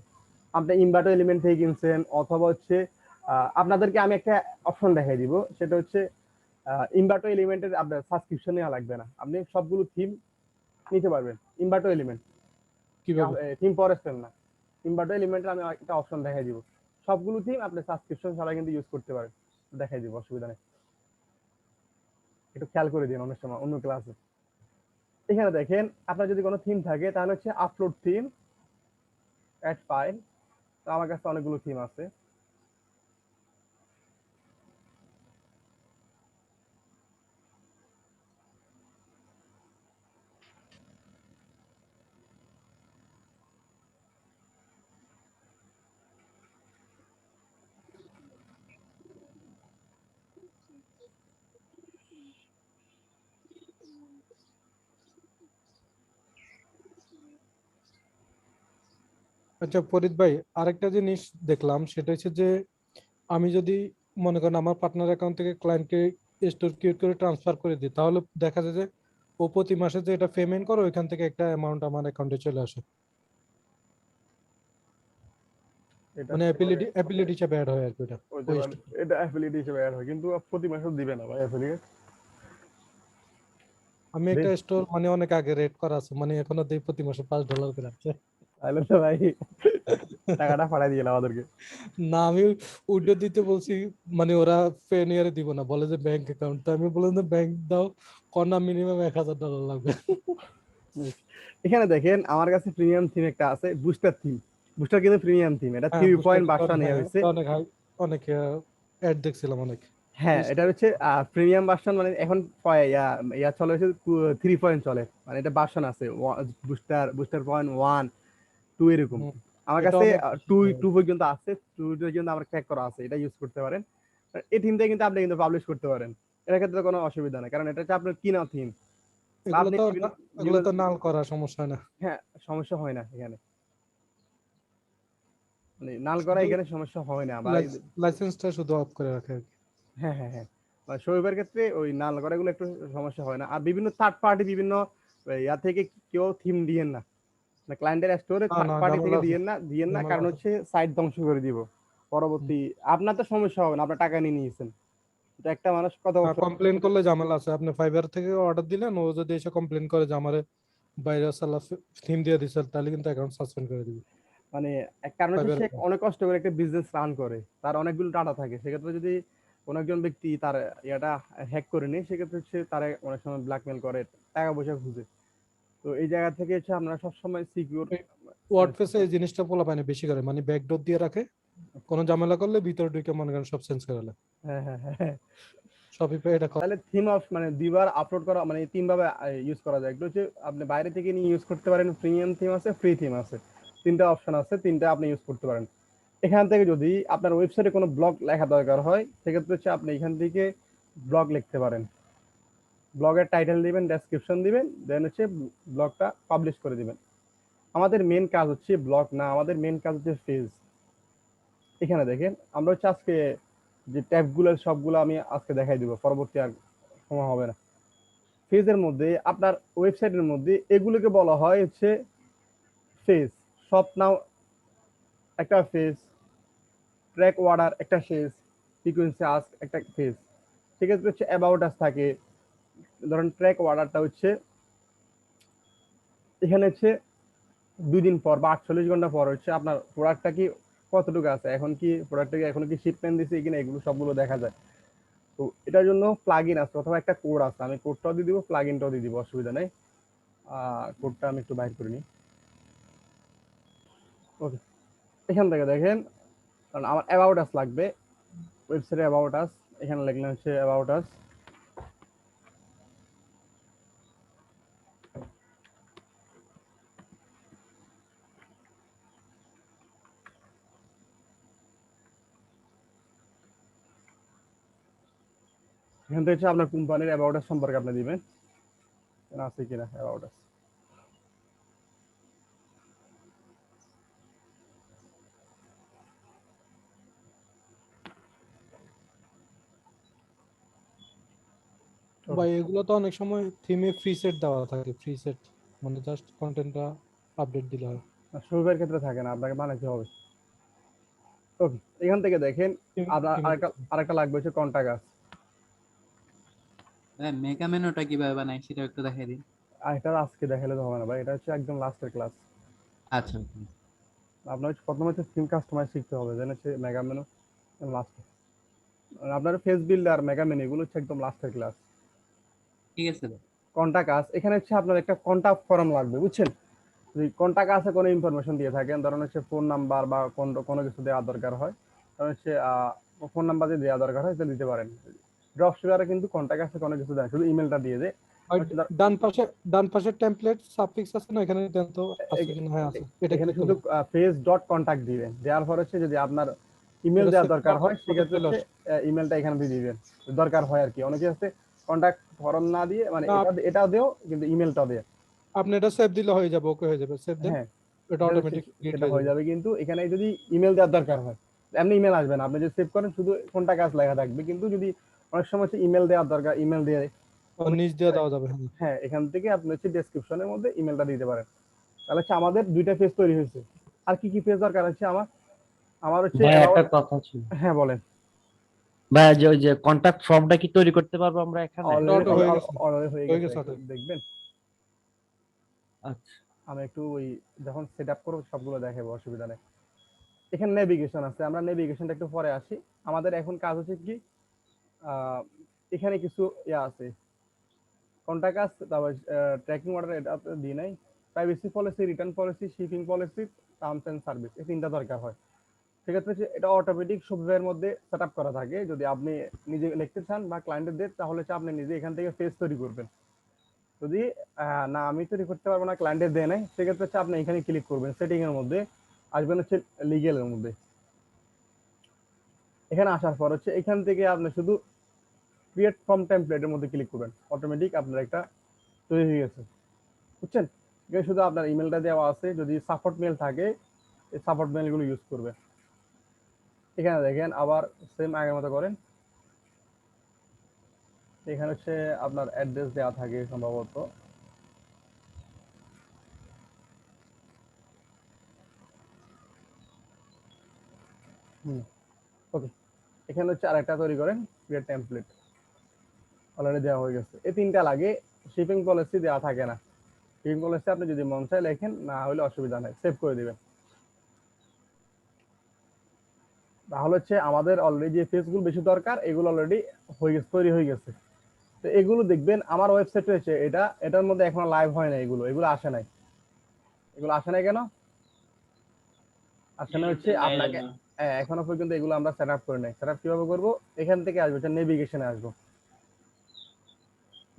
আপনি ইনভার্টো এলিমেন্ট থেকে কিনছেন, অথবা হচ্ছে আপনাদেরকে আমি একটা অপশন দেখাই দিব, সেটা হচ্ছে ইনভার্টো এলিমেন্টের আপনার সাবস্ক্রিপশন নেওয়া লাগবে না, আপনি সবগুলো থিম নিতে পারবেন। ইনভার্টো এলিমেন্ট কিভাবে? থিম ফরেস্টের না, ইনভার্টো এলিমেন্টের আমি একটা অপশন দেখাই দিব, সবগুলো থিম আপনি সাবস্ক্রিপশন ছাড়া কিন্তু ইউজ করতে পারেন। দেখাই দিব, অসুবিধা নেই, একটু খেয়াল করে দিন অনেক সময় অন্য ক্লাসে। এখানে দেখেন আপনার যদি কোনো থিম থাকে তাহলে হচ্ছে আপলোড থিম, অ্যাড ফাইল। তো আমার কাছে অনেকগুলো থিম আছে, আচ্ছা ফরিদ ভাই, আরেকটা জিনিস দেখলাম, সেটা হচ্ছে যে আমি যদি মনে করেন আমার পার্টনার অ্যাকাউন্ট থেকে ক্লায়েন্টকে স্টোর ক্রিয়েট করে ট্রান্সফার করে দিই, তাহলে দেখা যায় যে ও প্রতি মাসে যে এটা পেমেন্ট করে ওইখান থেকে একটা অ্যামাউন্ট আমার অ্যাকাউন্টে চলে আসে, এটা মানে অ্যাফিলিয়েট হিসেবে অ্যাড হয় আর কি। এটা অ্যাফিলিয়েট হিসেবে অ্যাড হয়, কিন্তু প্রতি মাসে দিবে না ভাই অ্যাফিলিয়েট। আমি একটা স্টোর মানে অনেক আগে রেট করা আছে, মানে এখনো দেই প্রতি মাসে $5 করে আছে। তাহলে তো ভাই টাকাটা পাঠাই দিয়ে আমাদেরকে। না আমি উইড্রো দিতে বলছি, মানে ওরা পেনিয়ারে দিব না, বলে যে ব্যাংক অ্যাকাউন্ট। তো আমি বললাম যে ব্যাংক দাও, কর্না মিনিমাম $1000 লাগবে। এখানে দেখেন আমার কাছে প্রিমিয়াম থিম একটা আছে, বুস্টার থিম। বুস্টার কিন্তু প্রিমিয়াম থিম, এটা 3 ভার্সন নেওয়া হয়েছে। অনেক অনেক অ্যাড দেখছিলাম অনেক। হ্যাঁ, এটা হচ্ছে প্রিমিয়াম ভার্সন, মানে এখন ইয়া চলে হচ্ছে 3 চলে, মানে এটা ভার্সন আছে বুস্টার পয়েন্ট 1 2 এরকম। আমার কাছে 2 পর্যন্ত আছে, 2 পর্যন্ত আমার ট্র্যাক করা আছে, এটা ইউজ করতে পারেন। এই থিমটা কিন্তু আপনি কিন্তু পাবলিশ করতে পারেন, এর ক্ষেত্রে কোনো অসুবিধা নেই, কারণ এটা হচ্ছে আপনার কিনা থিম। এগুলো তো নাল করা সমস্যা না। হ্যাঁ, সমস্যা হয় না এখানে, মানে নাল করা এখানে সমস্যা হয় না। লাইসেন্সটা শুধু অফ করে রাখে আর কি। হ্যাঁ হ্যাঁ হ্যাঁ, শোয়েবের ক্ষেত্রে ওই নাল করা এগুলো একটু সমস্যা হয় না। আর বিভিন্ন থার্ড পার্টি বিভিন্ন ইয়া থেকে কেউ থিম দিয়েন না, মানে ক্লায়েন্টের স্টোরে থার্ড পার্টি থেকে দিয়েন না, কারণ হচ্ছে সাইট ধ্বংস করে দিব পরবর্তী। আপনার তো সমস্যা হবে না, আপনার টাকা নিয়ে নিয়েছেন, তো একটা মানুষ কত কমপ্লেন করলে ঝামেলা আছে। আপনি ফাইবার থেকে অর্ডার দিলেন, ও যদি এসে কমপ্লেন করে যে আমারে বাইরে সালা থিম দিয়ে দিছে, তাহলে কিন্তু অ্যাকাউন্ট সাসপেন্ড করে দিবে। মানে এক কারণে সে অনেক কষ্ট করে একটা বিজনেস রান করে, তার অনেকগুলো ডাটা থাকে, সেক্ষেত্রে যদি কোন একজন ব্যক্তি তার ইয়াটা হ্যাক করে নেয়, সেক্ষেত্রে হচ্ছে তারা অনেক সময় ব্ল্যাকমেল করে, টাকা পয়সা খুঁজে। তো এই জায়গা থেকে হচ্ছে আমরা সবসময় সিকিউর। ওয়ার্ডপ্রেসে এই জিনিসটা পোলা পায় না বেশি করে, মানে ব্যাকডোর দিয়ে রাখে, কোনো ঝামেলা করলে ভিতরে ঢুকে মনে করেন সব চেঞ্জ করে দেয়। হ্যাঁ হ্যাঁ হ্যাঁ, শপিফাই এটা তাহলে থিম অফ মানে 2বার আপলোড করা, মানে 3ভাবে ইউজ করা যায়। একটু হচ্ছে আপনি বাইরে থেকে নিয়ে ইউজ করতে পারেন, প্রিমিয়াম থিম আছে, ফ্রি থিম আছে, 3টা অপশন আছে, 3টা আপনি ইউজ করতে পারেন। এখান থেকে যদি আপনার ওয়েবসাইটে কোনো ব্লগ লেখা দরকার হয়, সেক্ষেত্রে হচ্ছে আপনি এখান থেকে ব্লগ লিখতে পারেন। ব্লগের টাইটেল দিবেন, ডেসক্রিপশন দিবেন, দেন হচ্ছে ব্লগটা পাবলিশ করে দিবেন। আমাদের মেন কাজ হচ্ছে ব্লগ না, আমাদের মেন কাজ হচ্ছে পেজ। এখানে দেখেন আমরা হচ্ছে আজকে যে ট্যাবগুলো সবগুলো আমি আজকে দেখাই দিব, পরবর্তী আর সময় হবে না। পেজের মধ্যে আপনার ওয়েবসাইটের মধ্যে এগুলোকে বলা হয় হচ্ছে পেজ। শপ নাও একটা পেজ, ট্র্যাক অর্ডার একটা পেজ, ফ্রিকোয়েন্সি আস্ক একটা পেজ। সেক্ষেত্রে হচ্ছে অ্যাবাউট আস থাকে। ধরেন ট্র্যাক অর্ডারটা হচ্ছে এখানে হচ্ছে 2 দিন পর বা 48 ঘন্টা পর হচ্ছে আপনার প্রোডাক্টটা কি কতটুকু আছে, এখন কি প্রোডাক্টটা কি এখন কি শিপমেন্ট দিছে কিনা, এগুলো সবগুলো দেখা যায়। তো এটার জন্য প্লাগইন আছে অথবা একটা কোড আছে, আমি কোডটাও দিয়ে দিব প্লাগইনটাও দিয়ে দিব, অসুবিধা নেই। কোডটা আমি একটু বাইর করে নিই। ওকে, এখান থেকে দেখেন, কারণ আমার অ্যাবাউট আস লাগবে, ওয়েবসাইটে অ্যাবাউট আস, এখানে লিখলেন হচ্ছে অ্যাবাউট আস। এখান থেকে হচ্ছে আপনার কোম্পানির অ্যাবাউট আস সম্পর্কে আপনি দিবেন আছে কিনা অ্যাবাউট আস। ভাই এগুলো তো অনেক সময় থিমে ফ্রি সেট দেওয়া থাকে, ফ্রি সেট মানে জাস্ট কন্টেন্টটা আপডেট দিলে হয়। শুরুর ক্ষেত্রে থাকে না, আপনাকে বানাইতে হবে। ওকে, এখান থেকে দেখেন আপনার আরেকটা লাগবে হচ্ছে কন্টাক্ট আস। মেগা মেনুটা কিভাবে বানাই সেটা একটু দেখাই দিন। আর এটা আজকে দেখালে তো হবে না ভাই, এটা হচ্ছে একদম লাস্টের ক্লাস। আচ্ছা আপনার হচ্ছে প্রথমে হচ্ছে থিম কাস্টমাইজ শিখতে হবে, দেন হচ্ছে মেগা মেনু লাস্টে। আপনার ফেস বিল্ডার মেগা মেনু এগুলো হচ্ছে একদম লাস্টের ক্লাস। ঠিক আছে ভাই। কন্টাক্ট আস, এখানে হচ্ছে আপনার একটা কন্টাক্ট ফর্ম লাগবে, বুঝছেন? যদি কন্টাক্ট আসে কোনো ইনফরমেশন দিয়ে থাকেন, ধরুন হচ্ছে ফোন নাম্বার বা কোনো কিছু দেওয়া দরকার হয়, ধরুন হচ্ছে ফোন নাম্বার যদি দেওয়া দরকার হয় তাহলে দিতে পারেন। ড্রপ শিপারে কিন্তু কন্টাক্ট আসে কোনো কিছু দেয়, শুধু ইমেলটা দিয়ে দেয়। ডান পাশে টেমপ্লেট সাফিক্স আছে না, এখানে দেন তো আছে কিনা। হ্যাঁ আছে, এটা এখানে শুধু ফেস ডট কন্টাক্ট দিবেন, দেওয়ার পর হচ্ছে যদি আপনার ইমেল দেওয়ার দরকার হয় সেক্ষেত্রে হচ্ছে ইমেলটা এখানে দিয়ে দিবেন, দরকার হয় আর কি। অনেকে আছে কন্টাক্ট ফর্ম না দিয়ে মানে এটা দেও কিন্তু ইমেলটা দেয়। আপনি এটা সেভ দিলে হয়ে যাবে, ওকে হয়ে যাবে, সেভ দেন, হ্যাঁ এটা অটোমেটিক এটা হয়ে যাবে। কিন্তু এখানে যদি ইমেল দেওয়ার দরকার হয় এমনি ইমেল আসবে না, আপনি যদি সেভ করেন শুধু কোনটা কাজ লেখা থাকবে। কিন্তু যদি অনেক সময় হচ্ছে ইমেল দেওয়ার দরকার, ইমেল দিয়ে নিচ দিয়ে দেওয়া যাবে। হ্যাঁ, এখান থেকে আপনি হচ্ছে ডেসক্রিপশনের মধ্যে ইমেলটা দিতে পারেন। তাহলে হচ্ছে আমাদের 2টা পেজ তৈরি হয়েছে। আর কি কি পেজ দরকার হচ্ছে আমার হচ্ছে ভাই একটা কথা ছিল। হ্যাঁ বলেন ভাই যে ওই যে কন্টাক্ট ফর্মটা কি তৈরি করতে পারবো আমরা এখানে? অলরেডি হয়ে গেছে দেখবেন। আচ্ছা, আমি একটু ওই যখন সেটআপ করব সবগুলো দেখাবো, অসুবিধা নেই। এখানে নেভিগেশন আছে, আমরা নেভিগেশনটা একটু পরে আসি। আমাদের এখন কাজ হচ্ছে কি এখানে কিছু আছে কন্টাক্ট আস, তারপর ট্র্যাকিং অর্ডার, এটা দিই নাই। Privacy policy, return policy, shipping policy, terms and service, এই 3টা দরকার হয়। সেক্ষেত্রে এটা অটোমেটিক সফটওয়্যারের মধ্যে সেট আপ করা থাকে। যদি আপনি নিজে লিখতে চান বা ক্লায়েন্টের দেন তাহলে আপনি নিজে এখান থেকে পেজ তৈরি করবেন। যদি না আমি তৈরি করতে পারবো না, ক্লায়েন্টের দেয় নাই, সেক্ষেত্রে হচ্ছে আপনি এখানে ক্লিক করবেন, সেটিং এর মধ্যে আসবেন হচ্ছে লিগ্যালের মধ্যে। এখানে আসার পর হচ্ছে এখান থেকে আপনি শুধু ক্রিয়েট ফর্ম টেমপ্লেটের মধ্যে ক্লিক করবেন, অটোমেটিক আপনার একটা তৈরি হয়ে গেছে, বুঝছেন? এখানে শুধু আপনার ইমেলটা দেওয়া আছে, যদি সাপোর্ট মেল থাকে এই সাপোর্ট মেলগুলো ইউজ করবেন। এখানে দেখেন আবার সেম আগের মতো করেন। এখানে হচ্ছে আপনার অ্যাড্রেস দেওয়া থাকে সম্ভবত, ওকে। এখানে হচ্ছে আরেকটা তৈরি করেন, ক্রিয়েট টেমপ্লেট, অলরেডি দেওয়া হয়ে গেছে। এই 3টা লাগে। শিপিং পলিসি দেওয়া থাকে না, শিপিং পলিসি আপনি যদি মন চায় লেখেন, না হলে অসুবিধা নেই, সেভ করে দিবেন। তাহলে হচ্ছে আমাদের অলরেডি যে পেজগুলো বেশি দরকার এগুলো অলরেডি হয়ে গেছে, তৈরি হয়ে গেছে। তো এগুলো দেখবেন আমার ওয়েবসাইট রয়েছে, এটার মধ্যে এখনো লাইভ হয় না, এগুলো আসে নাই। এগুলো আসে নাই কেন আসে না? হচ্ছে আপনাকে এখনো পর্যন্ত এগুলো আমরা সেট আপ করি নাই। সেট আপ কিভাবে করবো? এখান থেকে আসবো, এটা নেভিগেশনে আসবো।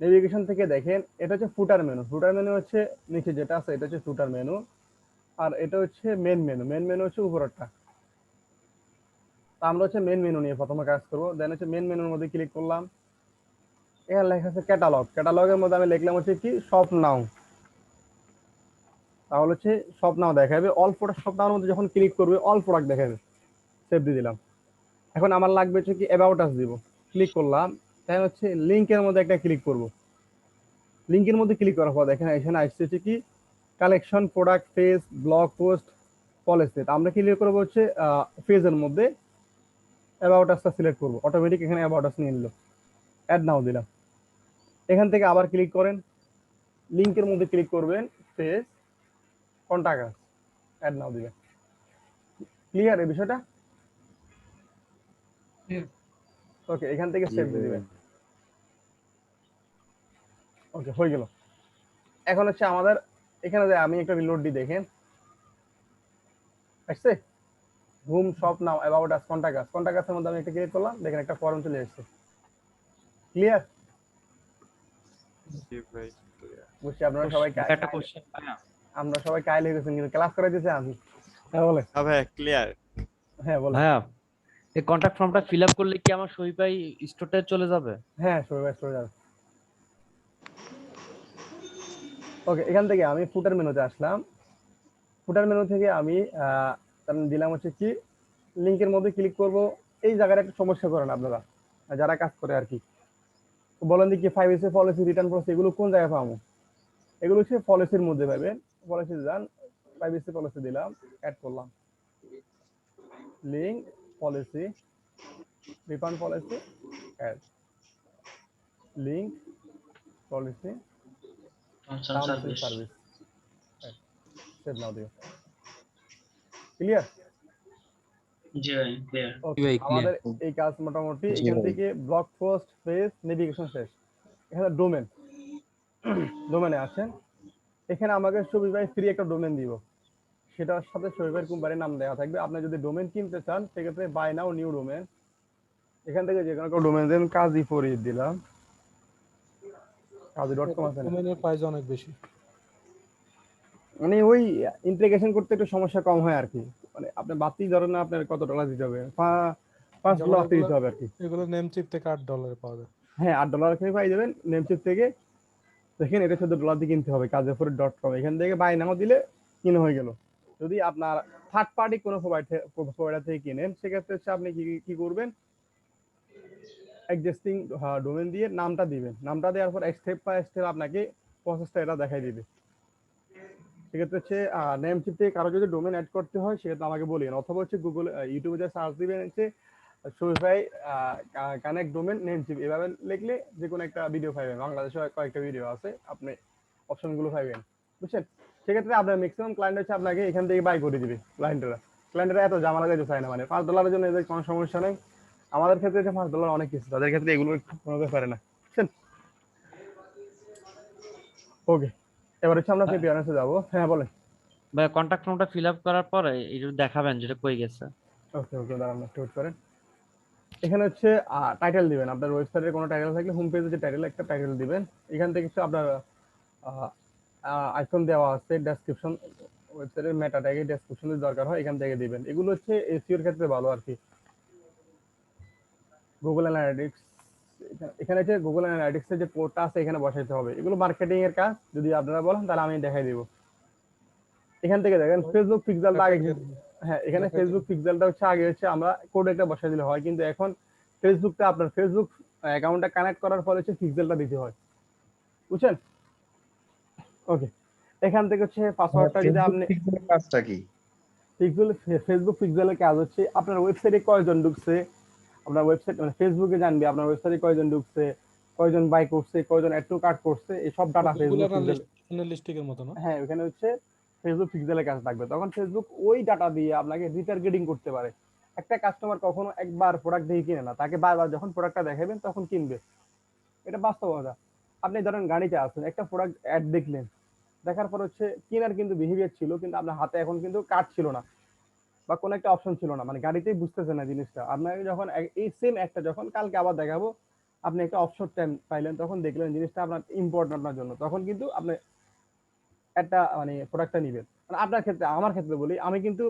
নেভিগেশন থেকে দেখেন এটা হচ্ছে ফুটার মেনু। ফুটার মেনু হচ্ছে নিচে যেটা আছে এটা হচ্ছে ফুটার মেনু, আর এটা হচ্ছে মেন মেনু। মেন মেনু হচ্ছে উপরেরটা। আমরা হচ্ছে মেন মেনু নিয়ে প্রথমে কাজ করবো। দেন হচ্ছে মেন মেনুর মধ্যে ক্লিক করলাম, এখানে লেখা আছে ক্যাটালগ। ক্যাটালগের মধ্যে আমি লিখলাম হচ্ছে কি শপ নাও। তাহলে হচ্ছে শপ নাও দেখাবে, অল প্রোডাক্ট। শপ নাওর মধ্যে যখন ক্লিক করবে অল প্রোডাক্ট দেখাবে। সেভ দিয়ে দিলাম। এখন আমার লাগবে হচ্ছে কি অ্যাবাউট আস দিব, ক্লিক করলাম। তাই হচ্ছে লিংকের মধ্যে একটা ক্লিক করব। লিংকের মধ্যে ক্লিক করার পর দেখেন এখানে আসছে হচ্ছে কি collection, product, page, blog post, policy. আমরা ক্লিক করবো হচ্ছে পেজের মধ্যে অ্যাবাউট আসটা সিলেক্ট করবো, অটোমেটিক এখানে অ্যাবাউট আস নিয়ে নিল। অ্যাড নাও দিলাম। এখান থেকে আবার ক্লিক করেন, লিংকের মধ্যে ক্লিক করবেন, পেজ কন্টাক্ট আস, অ্যাড নাও দিবেন। ক্লিয়ার এই বিষয়টা? ওকে, এখান থেকে সেভ দিয়ে দিবেন। ওকে, হয়ে গেল। এখন হচ্ছে আমাদের এখানে যে আমি একটা রিলোড দিই, দেখেন আসছে home shop now about us contact আসের মধ্যে আমি একটা ক্লিক করলাম, দেখেন একটা ফর্ম চলে এসেছে। ক্লিয়ার? জি ভাই clear। বুঝছি আপনারা সবাই একটা কোশ্চেন ভাইয়া, আমরা সবাই কাইল হয়ে গেছেন, কিন্তু ক্লাস করে দিয়েছে আমি। হ্যাঁ বলে, হ্যাঁ ভাই ক্লিয়ার। হ্যাঁ বলে। ভাইয়া এই কন্ট্যাক্ট ফর্মটা ফিল আপ করলে কি আমার সহিপাই স্টোরটা চলে যাবে? হ্যাঁ সবাই যাবে। ওকে, এখান থেকে আমি ফুটার মেনুতে আসলাম। ফুটার মেনু থেকে আমি দিলাম হচ্ছে কি লিংকের মধ্যে ক্লিক করব। এই জায়গায় একটা সমস্যা করেন আপনারা যারা কাজ করে আর কি, বলেন যে কি 5S পলিসি রিটার্ন পলিসি এগুলো কোন জায়গায় পাবো? এগুলো হচ্ছে পলিসির মধ্যে পাবেন। পলিসি যান, 5S পলিসি দিলাম, অ্যাড করলাম, link policy refund policy add, link policy terms and service, save now দিও। ক্লিয়ার? জি ভাই ক্লিয়ার। ওকে, ভাই, clear। আমাদের এই কাজ মোটামুটি জি এখান ভাই। থেকে ব্লগ পোস্ট, পেজ, নেভিগেশন শেষ। এখানে ডোমেন, ডোমেনে আছেন। এখানে আমাকে শফিক ভাই ফ্রি একটা ডোমেন দিব, সেটার সাথে শফিক ভাইয়ের কোম্পানির নাম দেওয়া থাকবে। আপনি যদি ডোমেন কিনতে চান সেক্ষেত্রে বাই নাও নিউ ডোমেন, এখান থেকে যে কোনো ডোমেন দেন, কাজী ফরিদ দিলাম, কাজী.com আছে না? ডোমেনের প্রাইস অনেক বেশি। মানে ওই ইন্টিগ্রেশন করতে একটু সমস্যা কম হয় আর কি। মানে আপনি বাতি ধরেন না, আপনার কত ডলার দিতে হবে, $5 যেমন বাতি দিতে হবে আর কি। এগুলো নেম চিপ থেকে $8 পাওয়া যায়। হ্যাঁ, $8 থেকে পাই যাবেন নেমচিপ থেকে। দেখেন এটা $14 দিয়ে কিনতে হবে, কাজেফরিদ.com। এখান থেকে বাই নাও দিলে কিনে হয়ে গেল। যদি আপনার থার্ড পার্টি কোনো প্রোভাইডার থেকে কিনেন সেক্ষেত্রে হচ্ছে আপনি কি করবেন, এক্সিস্টিং ডোমেন দিয়ে নামটা দিবেন, নামটা দেওয়ার পর স্টেপ বাই স্টেপ আপনাকে প্রসেসটা এটা দেখাই দিবে। সেক্ষেত্রে হচ্ছে নেমচিপ থেকে কারো যদি ডোমেন অ্যাড করতে হয় সেক্ষেত্রে আমাকে বলিন, অথবা হচ্ছে গুগল ইউটিউবে যা সার্চ দিবেন হচ্ছে শফিক কানেক্ট ডোমেন নেমচিপ, এভাবে লিখলে যে কোনো একটা ভিডিও পাবেন। বাংলাদেশে কয়েকটা ভিডিও আছে, আপনি অপশনগুলো পাবেন, বুঝছেন? সেক্ষেত্রে আপনার ম্যাক্সিমাম ক্লায়েন্ট হচ্ছে আপনাকে এখান থেকে বাই করে দিবে। ক্লায়েন্টরা এত জামালা যেতে চায় না, মানে $5 জন্য এদের কোনো সমস্যা নেই। আমাদের ক্ষেত্রে এটা $5 অনেক কিছু, তাদের ক্ষেত্রে এগুলো কোনো ব্যাপারে না, বুঝছেন? ওকে, এবার হচ্ছে আমরা প্রিপারেশনে যাবো। হ্যাঁ বলেন। ভাইয়া কন্ট্যাক্ট ফর্মটা ফিল আপ করার পরে এটা দেখাবেন যেটা কই গেছে। ওকে দাঁড়ান একটু ওয়েট করেন। এখানে হচ্ছে টাইটেল দিবেন, আপনার ওয়েবসাইটের কোনো টাইটেল থাকলে হোম পেজে যে টাইটেল, একটা টাইটেল দিবেন। এখান থেকে হচ্ছে আপনার আইকন দেওয়া আছে, ডেসক্রিপশন, ওয়েবসাইটের মেটা ট্যাগে ডেসক্রিপশনের দরকার হয়, এখান থেকে দিবেন। এগুলো হচ্ছে এসইওর ক্ষেত্রে ভালো আর কি। গুগল অ্যানালিটিক্স, এখানে হচ্ছে গুগল অ্যানালিটিক্স এর যে কোডটা আছে এখানে বসাইতে হবে। এগুলো মার্কেটিং এর কাজ, যদি আপনারা বলেন তাহলে আমি দেখাই দিব। এখান থেকে দেখেন ফেসবুক পিক্সেলটা আগে, হ্যাঁ এখানে ফেসবুক পিক্সেলটা হচ্ছে আগে হচ্ছে আমরা কোড একটা বসাই দিলে হয়, কিন্তু এখন ফেসবুকটা আপনার ফেসবুক অ্যাকাউন্টটা কানেক্ট করার ফলে হচ্ছে পিক্সেলটা দিতে হয়, বুঝছেন? ওকে, এখান থেকে হচ্ছে পাসওয়ার্ডটা যদি আপনি কাজটা কি? ফেসবুক পিক্সেলের কাজ হচ্ছে আপনার ওয়েবসাইটে কয়জন ঢুকছে, আপনার ওয়েবসাইট মানে ফেসবুকে জানবে আপনার ওয়েবসাইটে কয়জন ঢুকছে, কয়জন বাই করছে, কয়জন অ্যাড টু কার্ট করছে, এই সব ডাটা ফেসবুক পিক্সেল, অ্যানালিস্টিকের মতো না? হ্যাঁ ওখানে হচ্ছে ফেসবুক পিক্সেলের কাজ থাকবে। তখন ফেসবুক ওই ডাটা দিয়ে আপনাকে রিটার্গেটিং করতে পারে। একটা কাস্টমার কখনো একবার প্রোডাক্ট দেখে কিনে না, তাকে বারবার যখন প্রোডাক্টটা দেখাবেন তখন কিনবে, এটা বাস্তবতা। আপনি ধরেন গাড়িতে আছেন, একটা প্রোডাক্ট অ্যাড দেখলেন, দেখার পর হচ্ছে কেনার কিন্তু বিহেভিয়ার ছিল, কিন্তু আপনার হাতে এখন কিন্তু কার্ড ছিল না বা কোনো একটা অপশন ছিল না, মানে গাড়িতেই বুঝতেছে না জিনিসটা। আপনাকে যখন এই সেম একটা যখন কালকে আবার দেখাবো, আপনি একটা অপশন টাইম পাইলেন, তখন দেখলেন জিনিসটা আপনার ইম্পর্টেন্ট আপনার জন্য, তখন কিন্তু আপনি একটা মানে প্রোডাক্টটা নিবেন। মানে আপনার ক্ষেত্রে, আমার ক্ষেত্রে বলি, আমি কিন্তু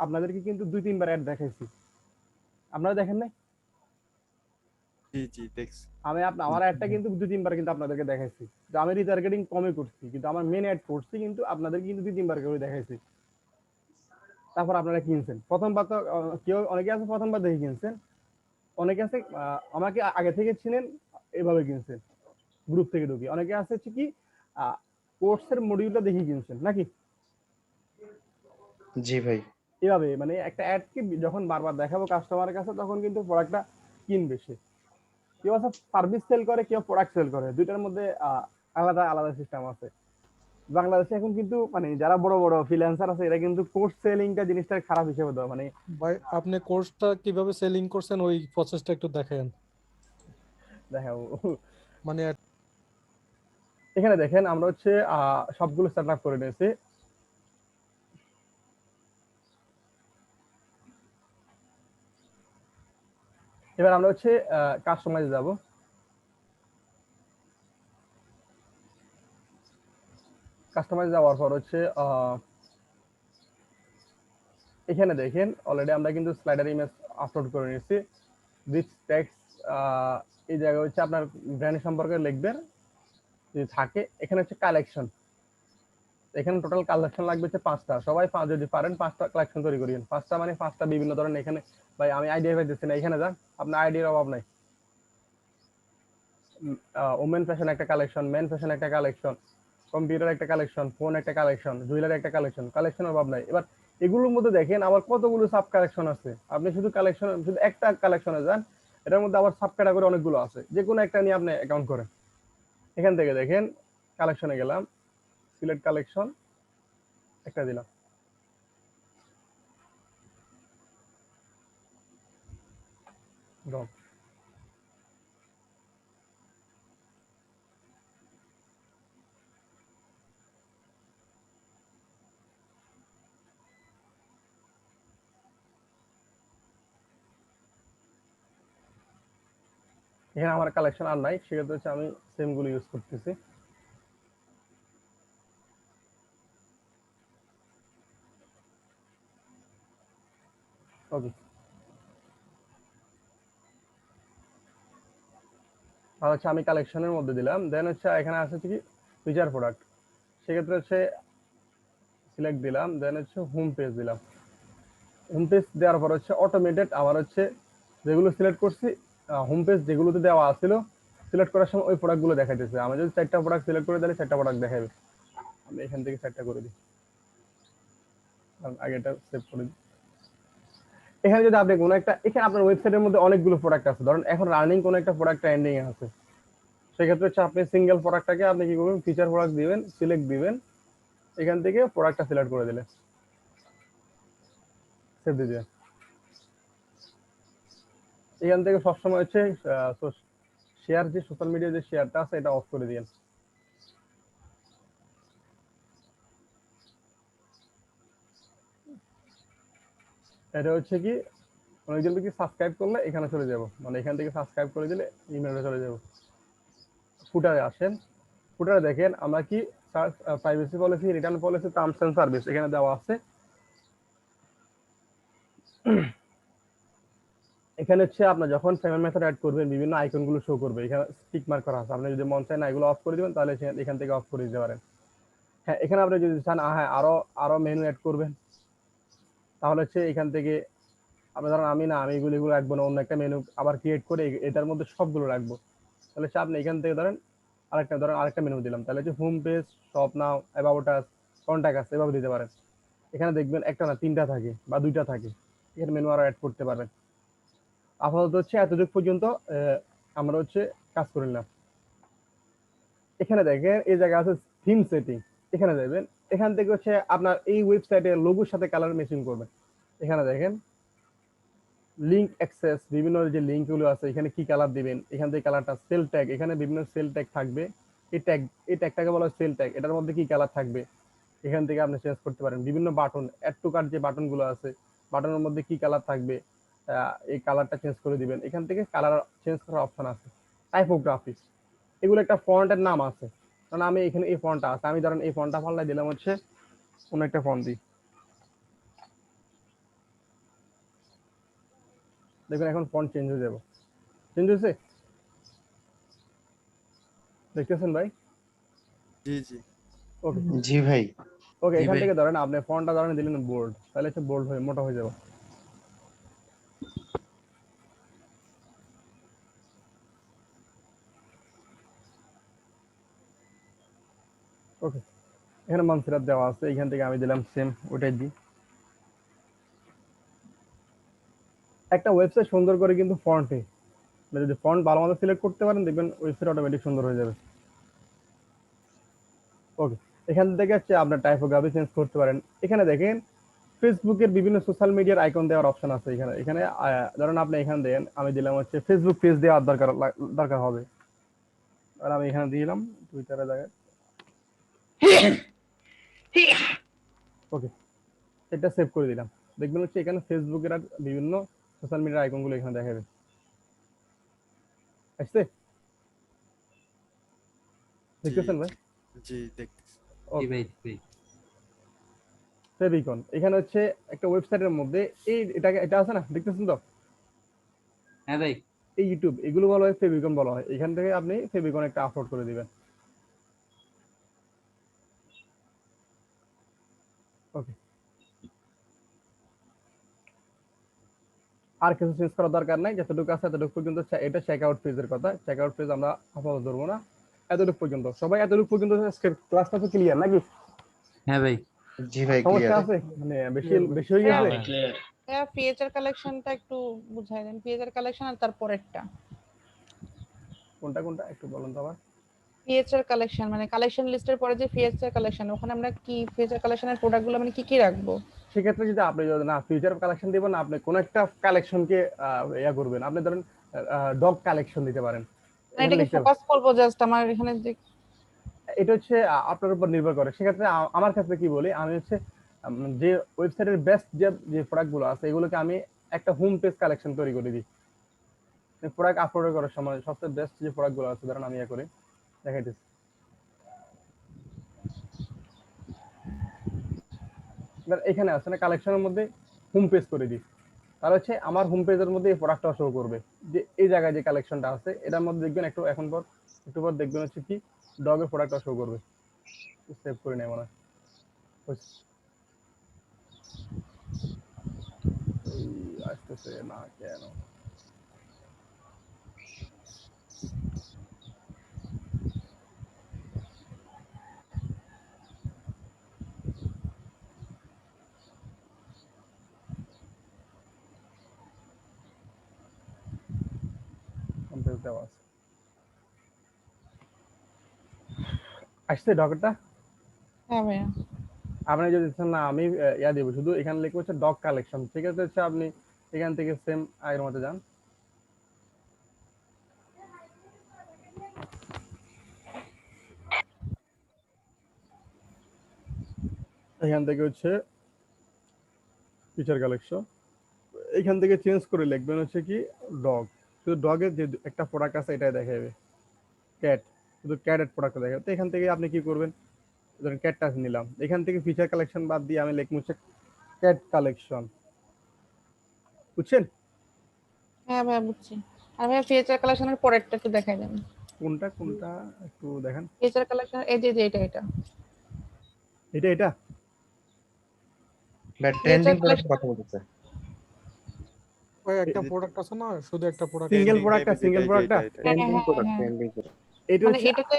আপনাদেরকে কিন্তু 2-3 বার অ্যাড দেখাইছি, আপনারা দেখেন নাই? জি জি দেখছি। আমি আমার অ্যাডটা কিন্তু 2-3 বার কিন্তু আপনাদেরকে দেখাইছি, যে আমি রিটার্গেটিং কমই করছি, কিন্তু আমার মেন অ্যাড করছি কিন্তু আপনাদেরকে কিন্তু 2-3 বার করে দেখাইছি। তারপর আপনারা কিনছেন প্রথমবার, তো কেউ অনেকে আছে প্রথমবার দেখে কিনছেন, অনেকে আছে আমাকে আগে থেকে চিনেন এভাবে কিনছেন গ্রুপ থেকে ঢুকে, অনেকে আছে হচ্ছে কি কোর্সের মডিউলটা দেখে কিনছেন নাকি? জি ভাই। এভাবে মানে একটা অ্যাডকে যখন বারবার দেখাবো কাস্টমারের কাছে তখন কিন্তু প্রোডাক্টটা কিনবে সে। কেউ আছে সার্ভিস সেল করে, কেউ প্রোডাক্ট সেল করে, দুইটার মধ্যে আলাদা আলাদা সিস্টেম আছে। বাংলাদেশে এখন কিন্তু মানে যারা বড় বড় ফ্রিল্যান্সার আছে এরা কিন্তু কোর্স সেলিংটা জিনিসটা খারাপ হিসেবে দেয়, মানে ভাই আপনি কোর্সটা কিভাবে সেলিং করছেন ওই প্রসেসটা একটু দেখেন। দেখো মানে এখানে দেখেন আমরা হচ্ছে সবগুলো সেট আপ করে নিয়েছি। এবার আমরা হচ্ছে কাস্টমাইজে যাব। কাস্টমাইজ যাওয়ার পর হচ্ছে এখানে দেখেন অলরেডি আমরা কিন্তু স্লাইডার ইমেজ আপলোড করে নিয়েছি। দিস টেক্সট এই জায়গায় হচ্ছে আপনার ব্র্যান্ড সম্পর্কে লিখবেন যদি থাকে। এখানে হচ্ছে কালেকশন, এখানে টোটাল কালেকশন লাগবে হচ্ছে 5টা। সবাই যদি পারেন 5টা কালেকশন তৈরি করিয়েন। 5টা মানে 5টা বিভিন্ন ধরনের। এখানে ভাই আমি আইডিয়া পাইতেছি না, এখানে যান, আপনার আইডিয়ার অভাব নাই। ওমেন ফ্যাশন একটা কালেকশন, মেন ফ্যাশন একটা কালেকশন, কম্পিউটার একটা কালেকশন, ফোন একটা কালেকশন, জুয়েলারি একটা কালেকশন। কালেকশনের অভাব নাই। এবার এগুলোর মধ্যে দেখেন আবার কতগুলো সাব কালেকশন আছে। আপনি শুধু কালেকশন, শুধু একটা কালেকশনে যান, এটার মধ্যে আবার সাব ক্যাটাগরি অনেকগুলো আছে। যে কোনো একটা নিয়ে আপনি অ্যাকাউন্ট করেন। এখান থেকে দেখেন কালেকশনে গেলাম, সিলেক্ট কালেকশন একটা দিলাম। এখানে আমার কালেকশন আর নাই, সেক্ষেত্রে হচ্ছে আমি সেম গুলো ইউজ করতেছি। ওকে, আর হচ্ছে আমি কালেকশনের মধ্যে দিলাম। দেন হচ্ছে এখানে আছে কি ফিচার প্রোডাক্ট, সেক্ষেত্রে হচ্ছে সিলেক্ট দিলাম। দেন হচ্ছে হোম পেজ দিলাম। হোম পেজ দেওয়ার পর হচ্ছে অটোমেটেড আমার হচ্ছে যেগুলো সিলেক্ট করছি, হোম পেজ যেগুলোতে দেওয়া আছিল সিলেক্ট করার সময় ওই প্রোডাক্টগুলো দেখাইতেছে। আমি যদি 4টা প্রোডাক্ট সিলেক্ট করে দিলে 4টা প্রোডাক্ট দেখাবে। আমি এখান থেকে 4টা করে দিই, আগেটা সেভ করে দিই। এখানে যদি আপনি কোনো একটা, এখানে আপনার ওয়েবসাইটের মধ্যে অনেকগুলো প্রোডাক্ট আছে, ধরেন এখন রানিং কোনো একটা প্রোডাক্ট ট্রেন্ডিং এ আছে, সেক্ষেত্রে হচ্ছে আপনি সিঙ্গেল প্রোডাক্টটাকে আপনি কি করবেন, ফিচার প্রোডাক্ট দিবেন, সিলেক্ট দিবেন, এখান থেকে প্রোডাক্টটা সিলেক্ট করে দিলে সেভ দিয়ে দিবেন। এখান থেকে সবসময় হচ্ছে শেয়ার, যে সোশ্যাল মিডিয়া যে শেয়ারটা আছে এটা অফ করে দিবেন। এটা হচ্ছে কি অনেকজন কি সাবস্ক্রাইব করলে এখানে চলে যাব, মানে এখান থেকে সাবস্ক্রাইব করে দিলে ইমেইলে চলে যাব। ফুটারে আসেন, ফুটারে দেখেন আমরা কি privacy policy, return policy, terms and service এখানে দেওয়া আছে। এখানে হচ্ছে আপনার যখন পেমেন্ট মেথড অ্যাড করবেন বিভিন্ন আইকন গুলো শো করবে, এখানে টিক মার্ক করা আছে। আপনি যদি মন চায় না এগুলো অফ করে দিবেন তাহলে এখান থেকে অফ করে দিতে পারেন। হ্যাঁ, এখানে আপনি যদি চান হ্যাঁ আরো মেনু অ্যাড করবেন, তাহলে হচ্ছে এখান থেকে আপনি ধরেন আমি এগুলো রাখবো না, অন্য একটা মেনু আবার ক্রিয়েট করে এটার মধ্যে সবগুলো রাখবো, তাহলে হচ্ছে আপনি এখান থেকে ধরেন আরেকটা মেনু দিলাম, তাহলে হচ্ছে home page, shop now, about us, contact আস এভাবে দিতে পারেন। এখানে দেখবেন একটা না 3টা থাকে বা 2টা থাকে, এখানে মেনু আরো অ্যাড করতে পারবেন। আপাতত হচ্ছে এতটুকু পর্যন্ত আমরা হচ্ছে কাজ করে নিলাম। এখানে দেখেন এই জায়গা আছে থিম সেটিং, এখানে যাবেন। এখান থেকে হচ্ছে আপনার এই ওয়েবসাইটের লোগোর সাথে কালার ম্যাচিং করবেন। এখানে দেখেন লিংক অ্যাক্সেস, বিভিন্ন যে লিংক গুলো আছে এখানে কি কালার দিবেন, এখান থেকে কালারটা, সেল ট্যাগ, এখানে বিভিন্ন সেল ট্যাগ থাকবে। এই ট্যাগটাকে বলা হয় সেল ট্যাগ, এটার মধ্যে কি কালার থাকবে এখান থেকে আপনি চেঞ্জ করতে পারেন। বিভিন্ন বাটন, অ্যাড টু কার্ট যে বাটন গুলো আছে, বাটনের মধ্যে কি কালার থাকবে এই কালারটা চেঞ্জ করে দিবেন। এখান থেকে কালার চেঞ্জ করার অপশন আছে। টাইপোগ্রাফি, এগুলো একটা ফন্টের নাম আছে, কারণ আমি এখানে এই ফন্টটা আছে, আমি ধরেন এই ফন্টটা পাল্লাই দিলাম হচ্ছে কোন একটা ফন্ট দিই, দেখবেন এখন ফন্ট চেঞ্জ হয়ে যাবে। চেঞ্জ হয়েছে, দেখতেছেন ভাই? জি জি ওকে জি ভাই। ওকে, জি এখান ভাই। থেকে ধরেন আপনি ফন্টটা ধরেন দিলেন বোল্ড, তাহলে হচ্ছে বোল্ড হয়ে মোটা হয়ে যাবে। ওকে, এখানে মানসিরাত দেওয়া আছে, এখান থেকে আমি দিলাম সেম ওটাই দিই। একটা ওয়েবসাইট সুন্দর করে কিন্তু ফন্টে আপনি যদি ফন্ট ভালো মতো সিলেক্ট করতে পারেন দেখবেন ওয়েবসাইট অটোমেটিক সুন্দর হয়ে যাবে। ওকে, এখান থেকে হচ্ছে আপনার টাইপোগ্রাফি চেঞ্জ করতে পারেন। এখানে দেখেন ফেসবুকের বিভিন্ন সোশ্যাল মিডিয়ার আইকন দেওয়ার অপশন আছে এখানে। এখানে ধরুন আপনি এখানে দেন, আমি দিলাম হচ্ছে ফেসবুক পেজ দেওয়ার দরকার হবে, আর আমি এখানে দিলাম টুইটারের জায়গায়। ওকে, এটা সেভ করে দিলাম। দেখবেন হচ্ছে এখানে ফেসবুকের আর বিভিন্ন সোশ্যাল মিডিয়ার আইকনগুলো এখানে দেখাবে। আসছে? দেখতেছেন ভাই? জি দেখতেছি। জি ভাই, জি। ফেভিকন এখানে হচ্ছে একটা ওয়েবসাইটের মধ্যে এটা আছে না, দেখতেছেন তো? হ্যাঁ ভাই। এই ইউটিউব এগুলো বলা হয় ফেভিকন বলা হয়। এখান থেকে আপনি ফেভিকন একটা আপলোড করে দিবেন। ওকে, আর কিছু চেঞ্জ করার দরকার নাই, যতটুকু আছে এতটুকু পর্যন্ত। এটা চেক আউট পেজের কথা, চেক আউট পেজ আমরা আপাতত ধরবো না। এতটুকু পর্যন্ত সবাই, এতটুকু পর্যন্ত ক্লাসটা তো ক্লিয়ার নাকি? হ্যাঁ ভাই। জি ভাই সমস্যা ক্লিয়ার। আছে মানে বেশি হয়ে গেছে? হ্যাঁ, ফিচার কালেকশনটা একটু বুঝাই দেন, ফিচার কালেকশন আর তারপরেরটা। কোনটা কোনটা একটু বলুন তো আবার। ফিচার কালেকশন মানে কালেকশন লিস্টের পরে যে ফিচার কালেকশন, ওখানে আমরা কি ফিচার কালেকশনের প্রোডাক্টগুলো মানে কি কি রাখবো? সেক্ষেত্রে যদি আপনি যদি না ফিউচার কালেকশন দিবেন না, আপনি কোন একটা কালেকশনকে ইয়া করবেন। আপনি ধরেন ডগ কালেকশন দিতে পারেন। মানে এটাকে ফোকাস করবো জাস্ট আমার এখানে যে এটা হচ্ছে আপনার উপর নির্ভর করে। সেক্ষেত্রে আমার ক্ষেত্রে কি বলি, আমি হচ্ছে যে ওয়েবসাইটের বেস্ট যে প্রোডাক্টগুলো আছে এগুলোকে আমি একটা হোম পেজ কালেকশন তৈরি করে দিই। প্রোডাক্ট আপলোড করার সময় সবচেয়ে বেস্ট যে প্রোডাক্টগুলো আছে ধরেন আমি ইয়া করি, দেখাইতেছি। এখানে আছে না কালেকশনের মধ্যে হোম পেজ করে দিই, তাহলে হচ্ছে আমার হোম পেজের মধ্যে এই প্রোডাক্টটা শো করবে যে এই জায়গায় যে কালেকশনটা আছে এটার মধ্যে দেখবেন একটু পর দেখবেন হচ্ছে কি ডগের প্রোডাক্টটা শো করবে। সেভ করে নেই মনে হয়। আসতেছে না কেন? দেওয়া আছে, আসছে ডগটা। হ্যাঁ ভাইয়া। আপনি যদি দিচ্ছেন না আমি ইয়া দেবো, শুধু এখানে লিখবো হচ্ছে ডগ কালেকশন। ঠিক আছে, হচ্ছে আপনি এখান থেকে সেম আগের মতো যান। এখান থেকে হচ্ছে ফিচার কালেকশন, এখান থেকে চেঞ্জ করে লিখবেন হচ্ছে কি ডগ। শুধু ডগের যে একটা প্রোডাক্ট আছে এটাই দেখাবে। ক্যাট, শুধু ক্যাটের প্রোডাক্ট দেখাবে। তো এখান থেকে আপনি কি করবেন, ধরেন ক্যাটটা নিলাম, এখান থেকে ফিচার কালেকশন বাদ দিয়ে আমি লিখবো হচ্ছে ক্যাট কালেকশন। বুঝছেন? হ্যাঁ ভাইয়া বুঝছি। আর ভাইয়া ফিচার কালেকশনের পরেরটা একটু দেখাই দেন। কোনটা কোনটা একটু দেখেন। ফিচার কালেকশন এই যে এটা এটা ট্রেন্ডিং প্রোডাক্ট কথা বলতেছে। ওই একটা প্রোডাক্ট আছে না, শুধু একটা প্রোডাক্ট, সিঙ্গেল প্রোডাক্টটা ট্রেন্ডিং প্রোডাক্ট ট্রেন্ডিং প্রোডাক্ট। এটা মানে হচ্ছে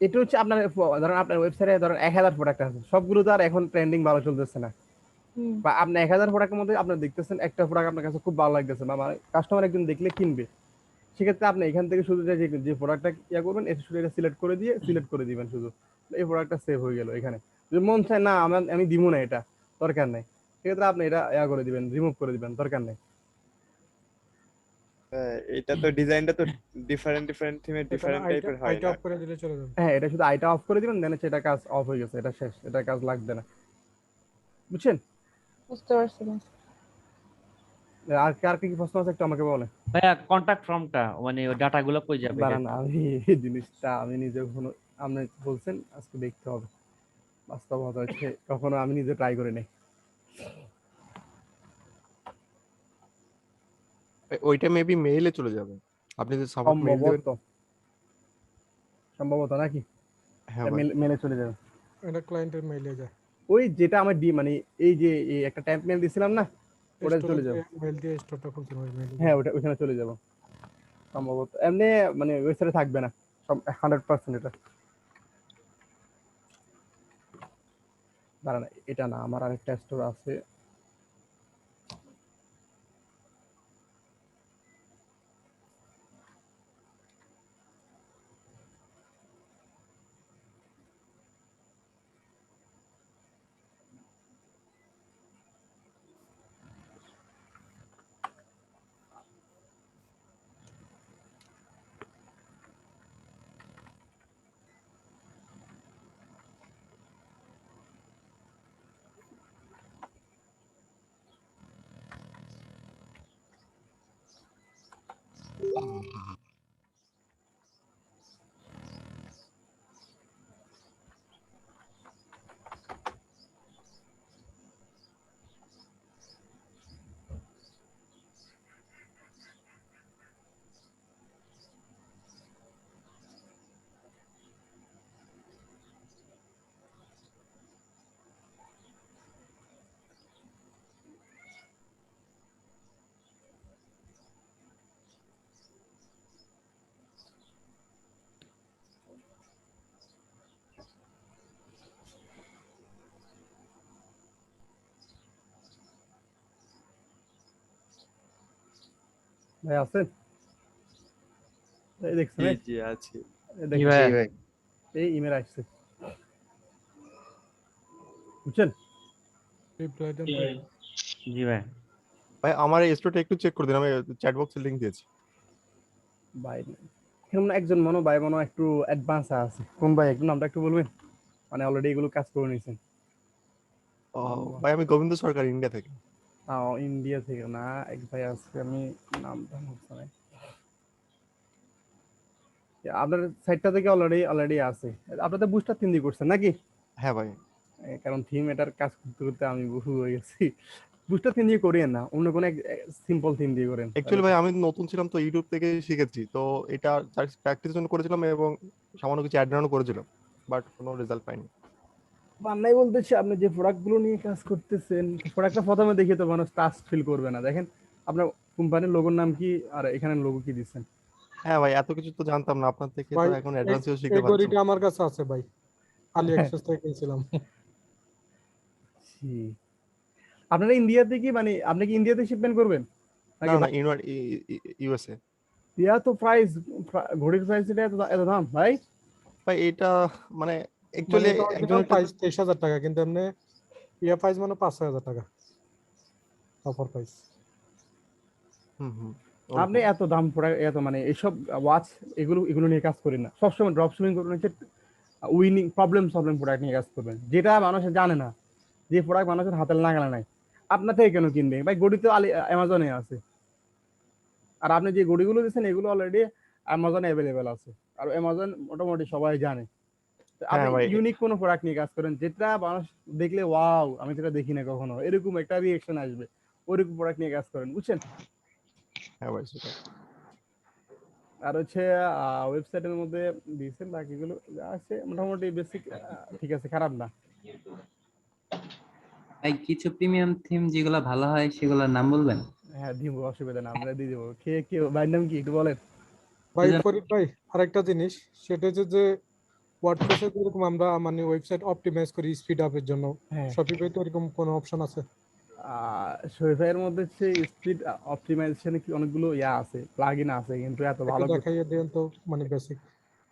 এটা হচ্ছে আপনার ধরেন আপনার ওয়েবসাইটে ধরেন 1000 প্রোডাক্ট আছে, সবগুলো তো আর এখন ট্রেন্ডিং ভালো চলতেছে না। বা আপনি 1000 প্রোডাক্টের মধ্যে আপনি দেখতেছেন একটা প্রোডাক্ট আপনার কাছে খুব ভালো লাগতেছে বা কাস্টমার একদিন দেখলে কিনবে, সেক্ষেত্রে আপনি এখান থেকে শুধু যে প্রোডাক্টটা ইয়া করবেন এটা শুধু এটা সিলেক্ট করে দিবেন, শুধু এই প্রোডাক্টটা সেভ হয়ে গেল। এখানে যদি মন চায় না আমি দিব না, এটা দরকার নাই, সেক্ষেত্রে আপনি এটা ইয়া করে দিবেন, রিমুভ করে দিবেন, দরকার নেই। এটা তো ডিজাইনটা তো ডিফারেন্ট থিমের ডিফারেন্ট টাইপের হয় আইটা না? অফ করে দিলে চলে যাবে। হ্যাঁ, এটা শুধু আইটা অফ করে দিবেন, দেন হচ্ছে এটা কাজ অফ হয়ে গেছে, এটা শেষ, এটা কাজ লাগবে না। বুঝছেন? বুঝতে পারছি। আর কার কি প্রশ্ন আছে একটু আমাকে বলে। ভাইয়া কন্টাক্ট ফর্মটা মানে ওই ডাটাগুলো কই যাবে? দাঁড়ান, আমি এই জিনিসটা আমি নিজে কখনো, আপনি বলছেন আজকে দেখতে হবে, বাস্তবতা হচ্ছে কখনো আমি নিজে ট্রাই করে নেই। ওইটা মেবি মেইলে চলে যাবে, আপনি যদি সাপোর্ট মেইল দেবেন। সম্ভবত নাকি? হ্যাঁ মেলে চলে যাবে, এটা ক্লায়েন্টের মেইলে যায়। ওই যেটা আমার মানে এই যে একটা ট্যাম্প মেল দিছিলাম না, ওটা চলে যাবে। মেইল দিয়ে স্টোরটা খুলতে হবে মেইল। হ্যাঁ, ওটা ওখানে চলে যাব সম্ভবত। এমনি মানে ওয়েবসাইটে থাকবে না সব 100%। এটা দাঁড়ান, এটা না, আমার আরেকটা স্টোর আছে। ভাই আছেন? এই দেখছেন জি এই? জি আছি। এই জি দেখেন ভাই এই ইমেল আসছে, বুঝছেন? রিপ্লাই দেন জি ভাই। ভাই। জি ভাই। ভাই আমার এই স্টোরটা একটু চেক করে দিন, আমি চ্যাট বক্সে লিংক দিয়েছি। ভাই এরকম একজন ভাই একটু অ্যাডভান্স আছে। কোন ভাই একটু নামটা একটু বলবেন? মানে অলরেডি এগুলো কাজ করে নিয়েছেন। ও ভাই, আমি গোবিন্দ সরকার, ইন্ডিয়া থেকে। ইন্ডিয়া থেকে না, এক ভাই আছে, আমি নামটা হচ্ছে না। আপনার সাইটটা থেকে অলরেডি আছে। আপনাদের বুস্টার থিম দিয়ে করছেন নাকি? হ্যাঁ ভাই। কারণ থিম এটার কাজ করতে করতে আমি বহু হয়ে গেছি। বুস্টার থিম দিয়ে করিয়েন না, অন্য কোনো সিম্পল থিম দিয়ে করেন। অ্যাকচুয়ালি ভাই আমি নতুন ছিলাম তো ইউটিউব থেকে শিখেছি, তো এটা প্র্যাকটিসের জন্য করেছিলাম এবং সামান্য কিছু অ্যাড রানও করেছিলাম, বাট কোনো রেজাল্ট পাইনি। বান্নাই বলতেছি, আপনি যে প্রোডাক্ট গুলো নিয়ে কাজ করতেছেন, প্রোডাক্টটা প্রথমে দেখে তো মানুষ ট্রাস্ট ফিল করবে না। দেখেন আপনার কোম্পানির লোগোর নাম কি আর এখানে লোগো কি দিচ্ছেন। হ্যাঁ ভাই, এত কিছু তো জানতাম না, আপনার থেকে তো ভাই এখন এই অ্যাডভান্সেও এই শিখতে পারছি। ঘড়িটা আমার কাছে আছে ভাই, আলি এক্সেস থেকে কিনছিলাম। জি। আপনারা ইন্ডিয়াতে কি মানে আপনি কি ইন্ডিয়াতে শিপমেন্ট করবেন না নাকি? না, ইউএসএ। ইয়া তো প্রাইস, ঘড়ির প্রাইস এটা এত দাম ভাই? ভাই এটা মানে মানে অ্যাকচুয়ালি এটা একজন অরিজিনাল প্রাইস 23,000 টাকা, কিন্তু এমনি ইয়া প্রাইস মানে 5-6,000 টাকা অফার প্রাইস। হুম হুম আপনি এত দাম পড়া এত মানে এইসব ওয়াচ এগুলো নিয়ে কাজ করেন না। সবসময় ড্রপ শিপিং করবেন হচ্ছে উইনিং প্রবলেম প্রোডাক্ট নিয়ে কাজ করবেন, যেটা মানুষ জানে না, যে প্রোডাক্ট মানুষের হাতের নাগালে নাই। আপনার থেকে কেন কিনবে ভাই? গড়ি তো অ্যামাজনে আছে, আর আপনি যে গড়িগুলো দিচ্ছেন এগুলো অলরেডি অ্যামাজনে অ্যাভেলেবেল আছে, আর অ্যামাজন মোটামুটি সবাই জানে। তো আপনি হ্যাঁ ভাই। ইউনিক কোনো প্রোডাক্ট নিয়ে কাজ করেন যেটা মানুষ দেখলে ওয়াও আমি সেটা দেখি না কখনো, এরকম একটা রিয়েকশন আসবে, ওইরকম প্রোডাক্ট নিয়ে কাজ করেন, বুঝছেন? হ্যাঁ ভাই সেটা। আর হচ্ছে ওয়েবসাইটের মধ্যে দিয়েছেন বাকিগুলো যা আছে মোটামুটি বেসিক ঠিক আছে, খারাপ না। ভাই কিছু প্রিমিয়াম থিম যেগুলো ভালো হয় সেগুলোর নাম বলবেন? হ্যাঁ দিব, অসুবিধা না, আমরা দিয়ে দেবো। কে ভাইয়ের নাম কি একটু বলেন? ভাই ফরিদ ভাই আরেকটা জিনিস, সেটা হচ্ছে যে ওয়ার্ডপ্রেসে যেরকম আমরা মানে ওয়েবসাইট অপটিমাইজ করি স্পিড আপের জন্য, হ্যাঁ। শপিফাইতে এরকম কোনো অপশন আছে? শরীফাইয়ের মধ্যে হচ্ছে স্পিড অপটিমাইজেশনে কি অনেকগুলো আছে, প্লাগইন আছে, কিন্তু এত একটু ভালো দেখাইয়ে দেন তো, মানে বেসিক।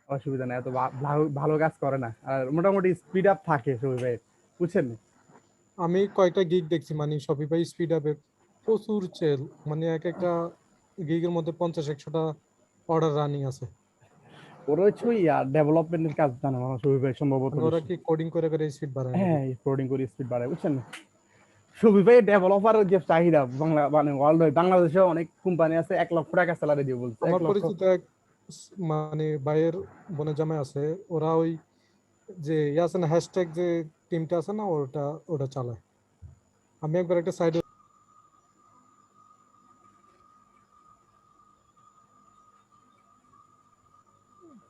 অসুবিধা না, এত ভালো কাজ করে না, আর মোটামুটি স্পিড আপ থাকে শরীফাইয়ের, বুঝছেন? আমি কয়েকটা গিগ দেখছি মানে শপিফাই স্পিড আপে প্রচুর সেল, মানে এক একটা গিগের মধ্যে 50-100টা অর্ডার রানিং আছে। ওরা হচ্ছে ডেভেলপমেন্টের কাজ জানে আমার শরীফাই সম্ভবত মানে ওরা বেশি। কি কোডিং করে করে স্পিড বাড়ায় নাকি? হ্যাঁ, কোডিং করে স্পিড বাড়ায়, বুঝছেন? শপিফাই ডেভেলপার যে চাহিদা বাংলা মানে ওয়ার্ল্ড বাংলাদেশে অনেক কোম্পানি আছে 1 লক্ষ টাকা স্যালারি দিয়ে বলছে, 1 আমার লক্ষ। পরিচিত এক মানে ভাইয়ের বোনের জামাই আছে, ওরা ওই যে ইয়ে আছে না, হ্যাশট্যাগ যে টিমটা আছে না, ওটা চালায়। আমি একবার একটা সাইডে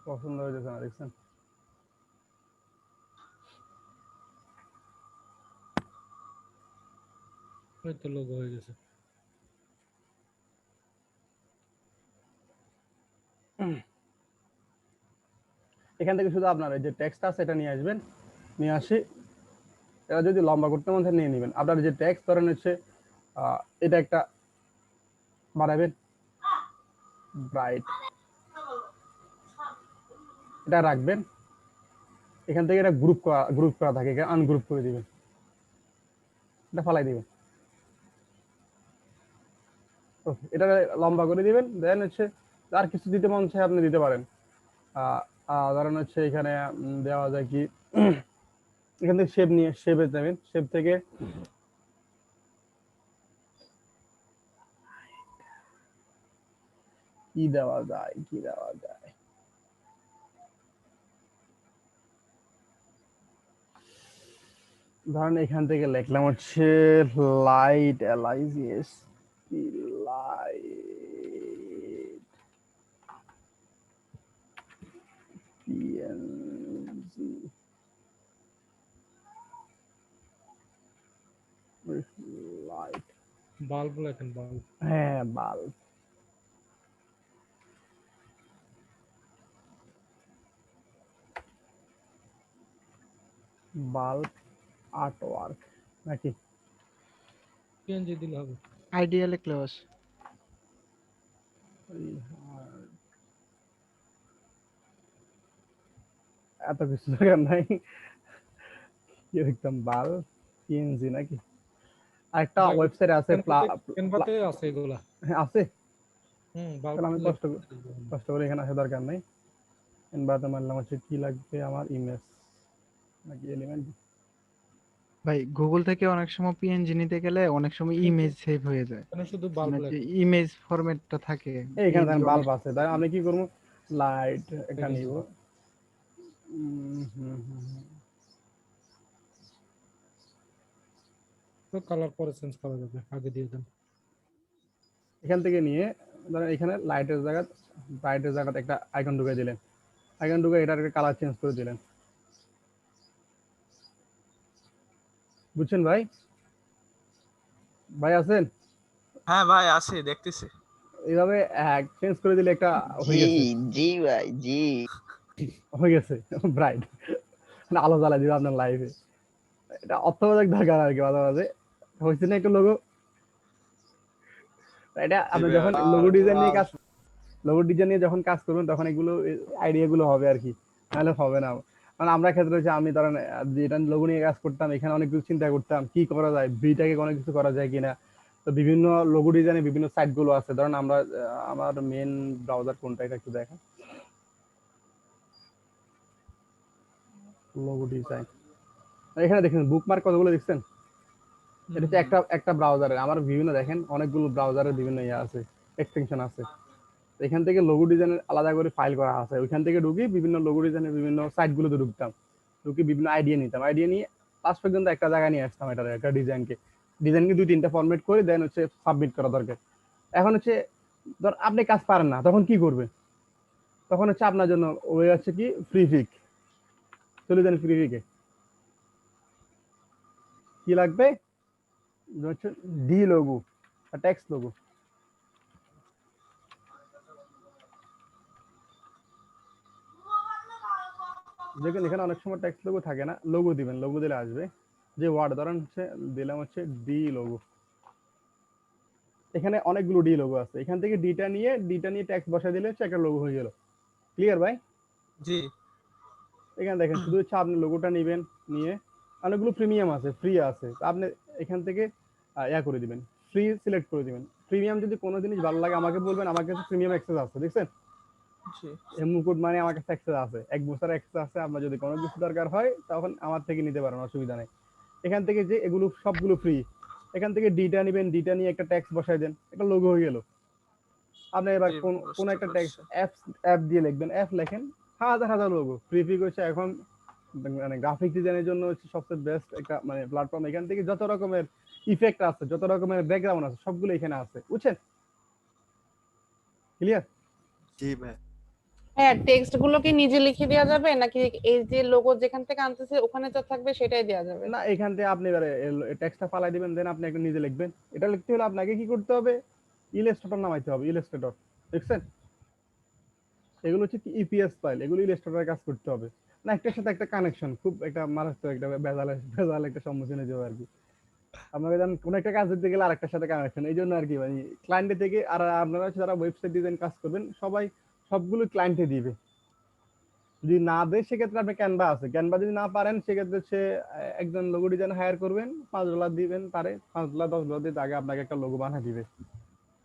পছন্দ হয়ে যাচ্ছে না, দেখছেন? হয়তো লোগো হয়ে গেছে। এখান থেকে শুধু আপনার এই যে টেক্সট আছে এটা নিয়ে আসবেন, নিয়ে আসি এটা যদি লম্বা করতে মন চায় নিয়ে নেবেন। আপনার যে টেক্সট ধরেন হচ্ছে এটা একটা বাড়াবেন ব্রাইট, এটা রাখবেন। এখান থেকে এটা গ্রুপ করা থাকে, এখানে আনগ্রুপ করে দিবেন, এটা ফালাই দিবেন। এটা লম্বা করে দিবেন, দেন হচ্ছে আর কিছু দিতে মন চায় আপনি দিতে পারেন। ধরেন হচ্ছে এখানে দেওয়া যায় কি, এখান থেকে শেপে যাবেন, শেপ থেকে কি দেওয়া যায়, কি দেওয়া যায়? ধরেন এখান থেকে লিখলাম হচ্ছে light, LIGS, light PNG light, bulb লেখেন, বাল্ব। হ্যাঁ বাল্ব। বাল্ব আর্টওয়ার্ক নাকি? পিএনজি দিলে হবে। আইডিয়া লিখলেও আছে। এত কিছু দরকার নাই, কি লিখতাম, বাল্ব PNG নাকি? আরেকটা ভাই, ওয়েবসাইট আছে ক্যানভাতে আছে এগুলা। হ্যাঁ আছে। বাল্ব তাহলে আমি কষ্ট করে এখানে আসা দরকার নেই। এনভায়রনমেন্ট মানলাম হচ্ছে কি লাগবে আমার, ইমেজ নাকি এলিমেন্ট। ভাই গুগল থেকে অনেক সময় পিএনজি নিতে গেলে অনেক সময় ইমেজ সেভ হয়ে যায়, এখানে শুধু বাল্ব মানে যে লেখেন। ইমেজ ফরম্যাটটা থাকে এইখানে PNG বাল্ব আছে, তাই আমি কি করবো, লাইট একটা দেখেন। নিব। তো কালার পরে চেঞ্জ করা যাবে, আগে দিয়ে দেন। এখান থেকে নিয়ে ধরেন এখানে লাইটের জায়গা, ব্রাইটের জায়গাতে একটা আইকন ঢুকিয়ে দিলেন, আইকন ঢুকে এটার কালার চেঞ্জ করে দিলেন। বুঝছেন ভাই? ভাই আছেন? হ্যাঁ ভাই আছি, দেখতেছি। এইভাবে চেঞ্জ করে দিলে একটা হয়ে গেছে, জি ভাই জি। হয়ে গেছে ব্রাইট, মানে আলো জ্বালা দিবে আপনার লাইফে। এটা অর্থবোধক দরকার আর কি, মাঝে মাঝে হয়েছে না একটা লোগো। এটা আপনি যখন লোগো ডিজাইন নিয়ে কাজ, লোগো ডিজাইন নিয়ে যখন কাজ করবেন তখন এগুলো আইডিয়া গুলো হবে আর কি, নাহলে হবে না। মানে আমরা ক্ষেত্রে হচ্ছে আমি ধরেন যেটা লোগো নিয়ে কাজ করতাম, এখানে অনেক কিছু চিন্তা করতাম কি করা যায়, বিটাকে অনেক কিছু করা যায় কিনা। তো বিভিন্ন লোগো ডিজাইনে বিভিন্ন সাইট গুলো আছে, ধরেন আমরা আমার মেন ব্রাউজার কোনটা এটা একটু দেখেন, লোগো ডিজাইন। এখানে দেখেন বুকমার্ক কতগুলো দেখছেন, এটা হচ্ছে একটা একটা ব্রাউজারের, আমার বিভিন্ন দেখেন অনেকগুলো ব্রাউজারের বিভিন্ন ইয়ে আছে, এক্সটেনশন আছে। এখান থেকে লোগো ডিজাইনের আলাদা করে ফাইল করা আছে, ওইখান থেকে ঢুকি বিভিন্ন লোগো ডিজাইনের বিভিন্ন সাইটগুলোতে ঢুকতাম, ঢুকি বিভিন্ন আইডিয়া নিতাম, আইডিয়া নিয়ে লাস্ট পর্যন্ত একটা জায়গায় নিয়ে আসতাম এটা, একটা ডিজাইনকে 2-3টা ফরম্যাট করে দেন হচ্ছে সাবমিট করা দরকার। এখন হচ্ছে ধর আপনি কাজ পারেন না, তখন কি করবেন? তখন হচ্ছে আপনার জন্য ওই হচ্ছে কি ফ্রি পিক, চলে যান ফ্রি পিকে। কি লাগবে হচ্ছে ডি লোগো, টেক্সট লোগো। দেখুন এখানে অনেক সময় টেক্সট লোগো থাকে না, লোগো দিবেন, লোগো দিলে আসবে। যে ওয়ার্ড ধরেন হচ্ছে দিলাম হচ্ছে ডি লোগো, এখানে অনেকগুলো ডি লোগো আছে, এখান থেকে ডিটা নিয়ে টেক্সট বসাই দিলে হচ্ছে একটা লোগো হয়ে গেল। ক্লিয়ার ভাই? জি। এখানে দেখেন শুধু হচ্ছে আপনি লোগোটা নেবেন, নিয়ে অনেকগুলো প্রিমিয়াম আছে, ফ্রি আছে, তো আপনি এখান থেকে ইয়া করে দিবেন, ফ্রি সিলেক্ট করে দিবেন। প্রিমিয়াম যদি কোনো জিনিস ভালো লাগে আমাকে বলবেন, আমার কাছে প্রিমিয়াম অ্যাক্সেস আছে, দেখছেন এমু কোড মানে আমার কাছে অ্যাক্সেস আছে, 1 বছর অ্যাক্সেস আছে। আপনার যদি কোনো কিছু দরকার হয় তখন আমার থেকে নিতে পারেন, অসুবিধা নেই। এখান থেকে যে এগুলো সবগুলো ফ্রি, এখান থেকে ডিটা নেবেন, ডিটা নিয়ে একটা ট্যাক্স বসাই দেন, একটা লোগো হয়ে গেল। আপনি এবার কোন একটা ট্যাক্স অ্যাপ দিয়ে লিখবেন, অ্যাপ লেখেন, হাজার হাজার লোগো। ফ্রি পিক হচ্ছে এখন মানে গ্রাফিক ডিজাইনের জন্য হচ্ছে সবচেয়ে বেস্ট একটা মানে প্ল্যাটফর্ম। এখান থেকে যত রকমের ইফেক্ট আছে, যত রকমের ব্যাকগ্রাউন্ড আছে, সবগুলো এখানে আছে, বুঝছেন? ক্লিয়ার? জি ভাই। হ্যাঁ, টেক্সট গুলো কি নিজে লিখে দেওয়া যাবে নাকি এই যে লোগো যেখান থেকে আনতেছে ওখানে যা থাকবে সেটাই দেওয়া যাবে? না, এখান থেকে আপনি এবারে টেক্সটটা ফালাই দিবেন, দেন আপনি একটা নিজে লিখবেন। এটা লিখতে হলে আপনাকে কি করতে হবে, ইলাস্ট্রেটর নামাইতে হবে, ইলাস্ট্রেটর, দেখছেন? এগুলো হচ্ছে কি ইপিএস ফাইল, এগুলো ইলাস্ট্রেটরের কাজ করতে হবে না, একটার সাথে একটা কানেকশন, খুব একটা মারাত্মক একটা ভেজাল একটা সম্মুখীন হয়ে যাবে আর কি। আপনাকে জানেন কোন একটা কাজ দিতে গেলে আরেকটার সাথে কানেকশন, এই জন্য আর কি মানে ক্লায়েন্টের থেকে। আর আপনারা যারা ওয়েবসাইট ডিজাইন কাজ করবেন সবাই সবগুলো ক্লায়েন্টে দিবে, যদি না দেয় সেক্ষেত্রে আপনি ক্যানভা আছে, ক্যানভা যদি না পারেন সেক্ষেত্রে হচ্ছে একজন লোগো ডিজাইন হায়ার করবেন, $5 দিবেন, পারে $5 $10 দিয়ে আগে আপনাকে একটা লোগো বানিয়ে দিবে।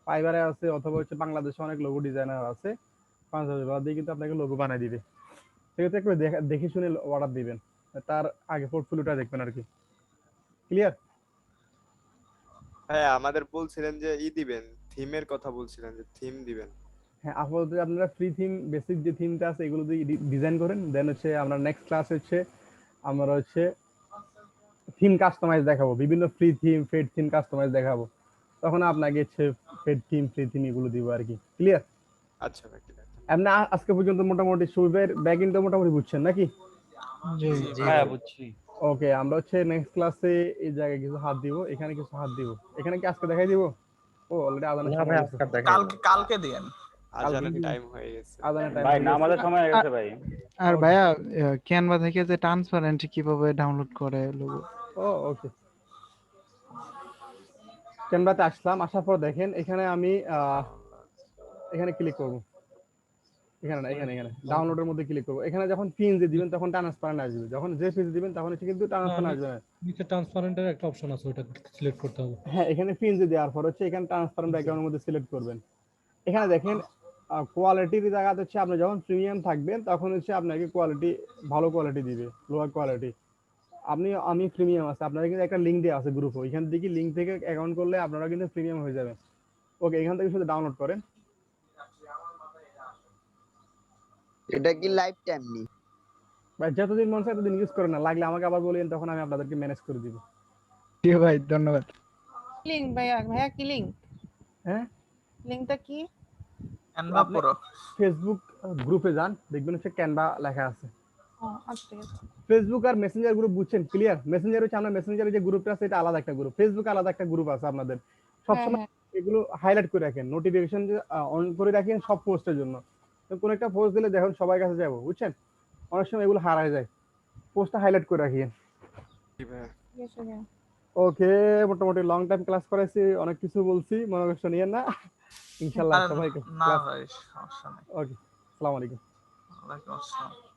ফাইবারে আছে অথবা হচ্ছে বাংলাদেশে অনেক লোগো ডিজাইনার আছে, $5000 দিয়ে কিন্তু আপনাকে লোগো বানিয়ে দিবে। সেক্ষেত্রে একটু দেখে শুনে অর্ডার দিবেন, তার আগে পোর্টফোলিওটা দেখবেন আর কি। ক্লিয়ার? হ্যাঁ আমাদের বলছিলেন যে দিবেন, থিমের কথা বলছিলেন যে থিম দিবেন। হ্যাঁ, আপাতত আপনারা ফ্রি থিম, বেসিক যে থিমটা আছে এগুলো দিয়ে ডিজাইন করেন, দেন হচ্ছে আমরা নেক্সট ক্লাস হচ্ছে আমরা হচ্ছে থিম কাস্টমাইজ দেখাবো, বিভিন্ন free theme, paid theme customise দেখাবো। তখন আপনাকে হচ্ছে পেড থিম, ফ্রি থিম এগুলো দিব আর কি। ক্লিয়ার? আচ্ছা ভাই clear। আপনি আজকে পর্যন্ত মোটামুটি সুবিধের ব্যাকএন্ডটা মোটামুটি বুঝছেন নাকি? জি হ্যাঁ বুঝছি। ওকে, আমরা হচ্ছে নেক্সট ক্লাসে এই জায়গায় কিছু হাত দিব, এখানে কিছু হাত দিব। এখানে কি আজকে দেখাই দিব? ও অলরেডি আজানের না সময় ভাই হয়েছে। আজকে দেখা কালকে কালকে দিয়েন। আজানের টাইম হয়ে গেছে। আজানের টাইম ভাই হয়ে নামাজের গেছে। সময় হয়ে গেছে ভাই। আর ভাইয়া ক্যানভা থেকে যে ট্রান্সপারেন্ট কিভাবে ডাউনলোড করে লোগো? ও ওকে, ক্যানভাতে আসলাম, আসার পর দেখেন এখানে আমি এখানে ক্লিক করব। এখানে না, এখানে ডাউনলোডের মধ্যে ক্লিক করব। এখানে যখন পিএনজি দিবেন তখন ট্রান্সপারেন্ট আসবে, যখন জেপিজি দিবেন তখন হচ্ছে কিন্তু ট্রান্সপারেন্ট আসবে না। নিচে ট্রান্সপারেন্টের একটা অপশন আছে, ওটা সিলেক্ট করতে হবে। হ্যাঁ, এখানে পিএনজি দেওয়ার পর হচ্ছে এখানে ট্রান্সপারেন্ট ব্যাকগ্রাউন্ডের মধ্যে সিলেক্ট করবেন। এখানে দেখেন কোয়ালিটির জায়গাতে হচ্ছে আপনি যখন প্রিমিয়াম থাকবেন তখন হচ্ছে আপনাকে কোয়ালিটি ভালো কোয়ালিটি দিবে, লোয়ার কোয়ালিটি। আমি প্রিমিয়াম আছে, আপনারা কিন্তু একটা লিংক দেওয়া আছে গ্রুপে, এখান থেকে লিংক থেকে অ্যাকাউন্ট করলে আপনারা কিন্তু প্রিমিয়াম হয়ে যাবেন। ওকে, এখান থেকে শুধু ডাউনলোড করেন। এটা কি লাইফ টাইম নি? ভাই যতদিন মন চায় ততদিন ইউজ করেন না, লাগলে আমাকে আবার বলেন, তখন আমি আপনাদেরকে ম্যানেজ করে দিব। ঠিক ভাই, ধন্যবাদ। লিংক ভাইয়া, ভাইয়া কি লিংক? হ্যাঁ, লিংকটা কি? ক্যানভা আপনি প্রো। ফেসবুক গ্রুপে যান, দেখবেন হচ্ছে ক্যানভা লেখা আছে। ও আচ্ছা ঠিক আছে। ফেসবুক আর মেসেঞ্জার গ্রুপ বুঝছেন? ক্লিয়ার? মেসেঞ্জার হচ্ছে আমরা মেসেঞ্জারে যে গ্রুপটা আছে এটা আলাদা একটা গ্রুপ, ফেসবুক আলাদা একটা গ্রুপ আছে আপনাদের। সবসময় এগুলো হাইলাইট করে রাখেন, নোটিফিকেশন অন করে রাখেন সব পোস্টের জন্য। তো কোন একটা পোস্ট দিলে দেখুন সবার কাছে যাবো, বুঝছেন? অনেক সময় এগুলো হারায় যায়, পোস্টটা হাইলাইট করে রাখিয়েন। জি ভাই। ঠিক আছে ভাইয়া। ওকে, মোটামুটি লং টাইম ক্লাস করাইছি, অনেক কিছু বলছি, মনে কষ্ট নিয়েন না। ইনশাআল্লাহ সবাইকে না ক্লাস। ভাই সমস্যা নেই। ওকে, আসসালামু আলাইকুম। ওয়ালাইকুম আসসালাম।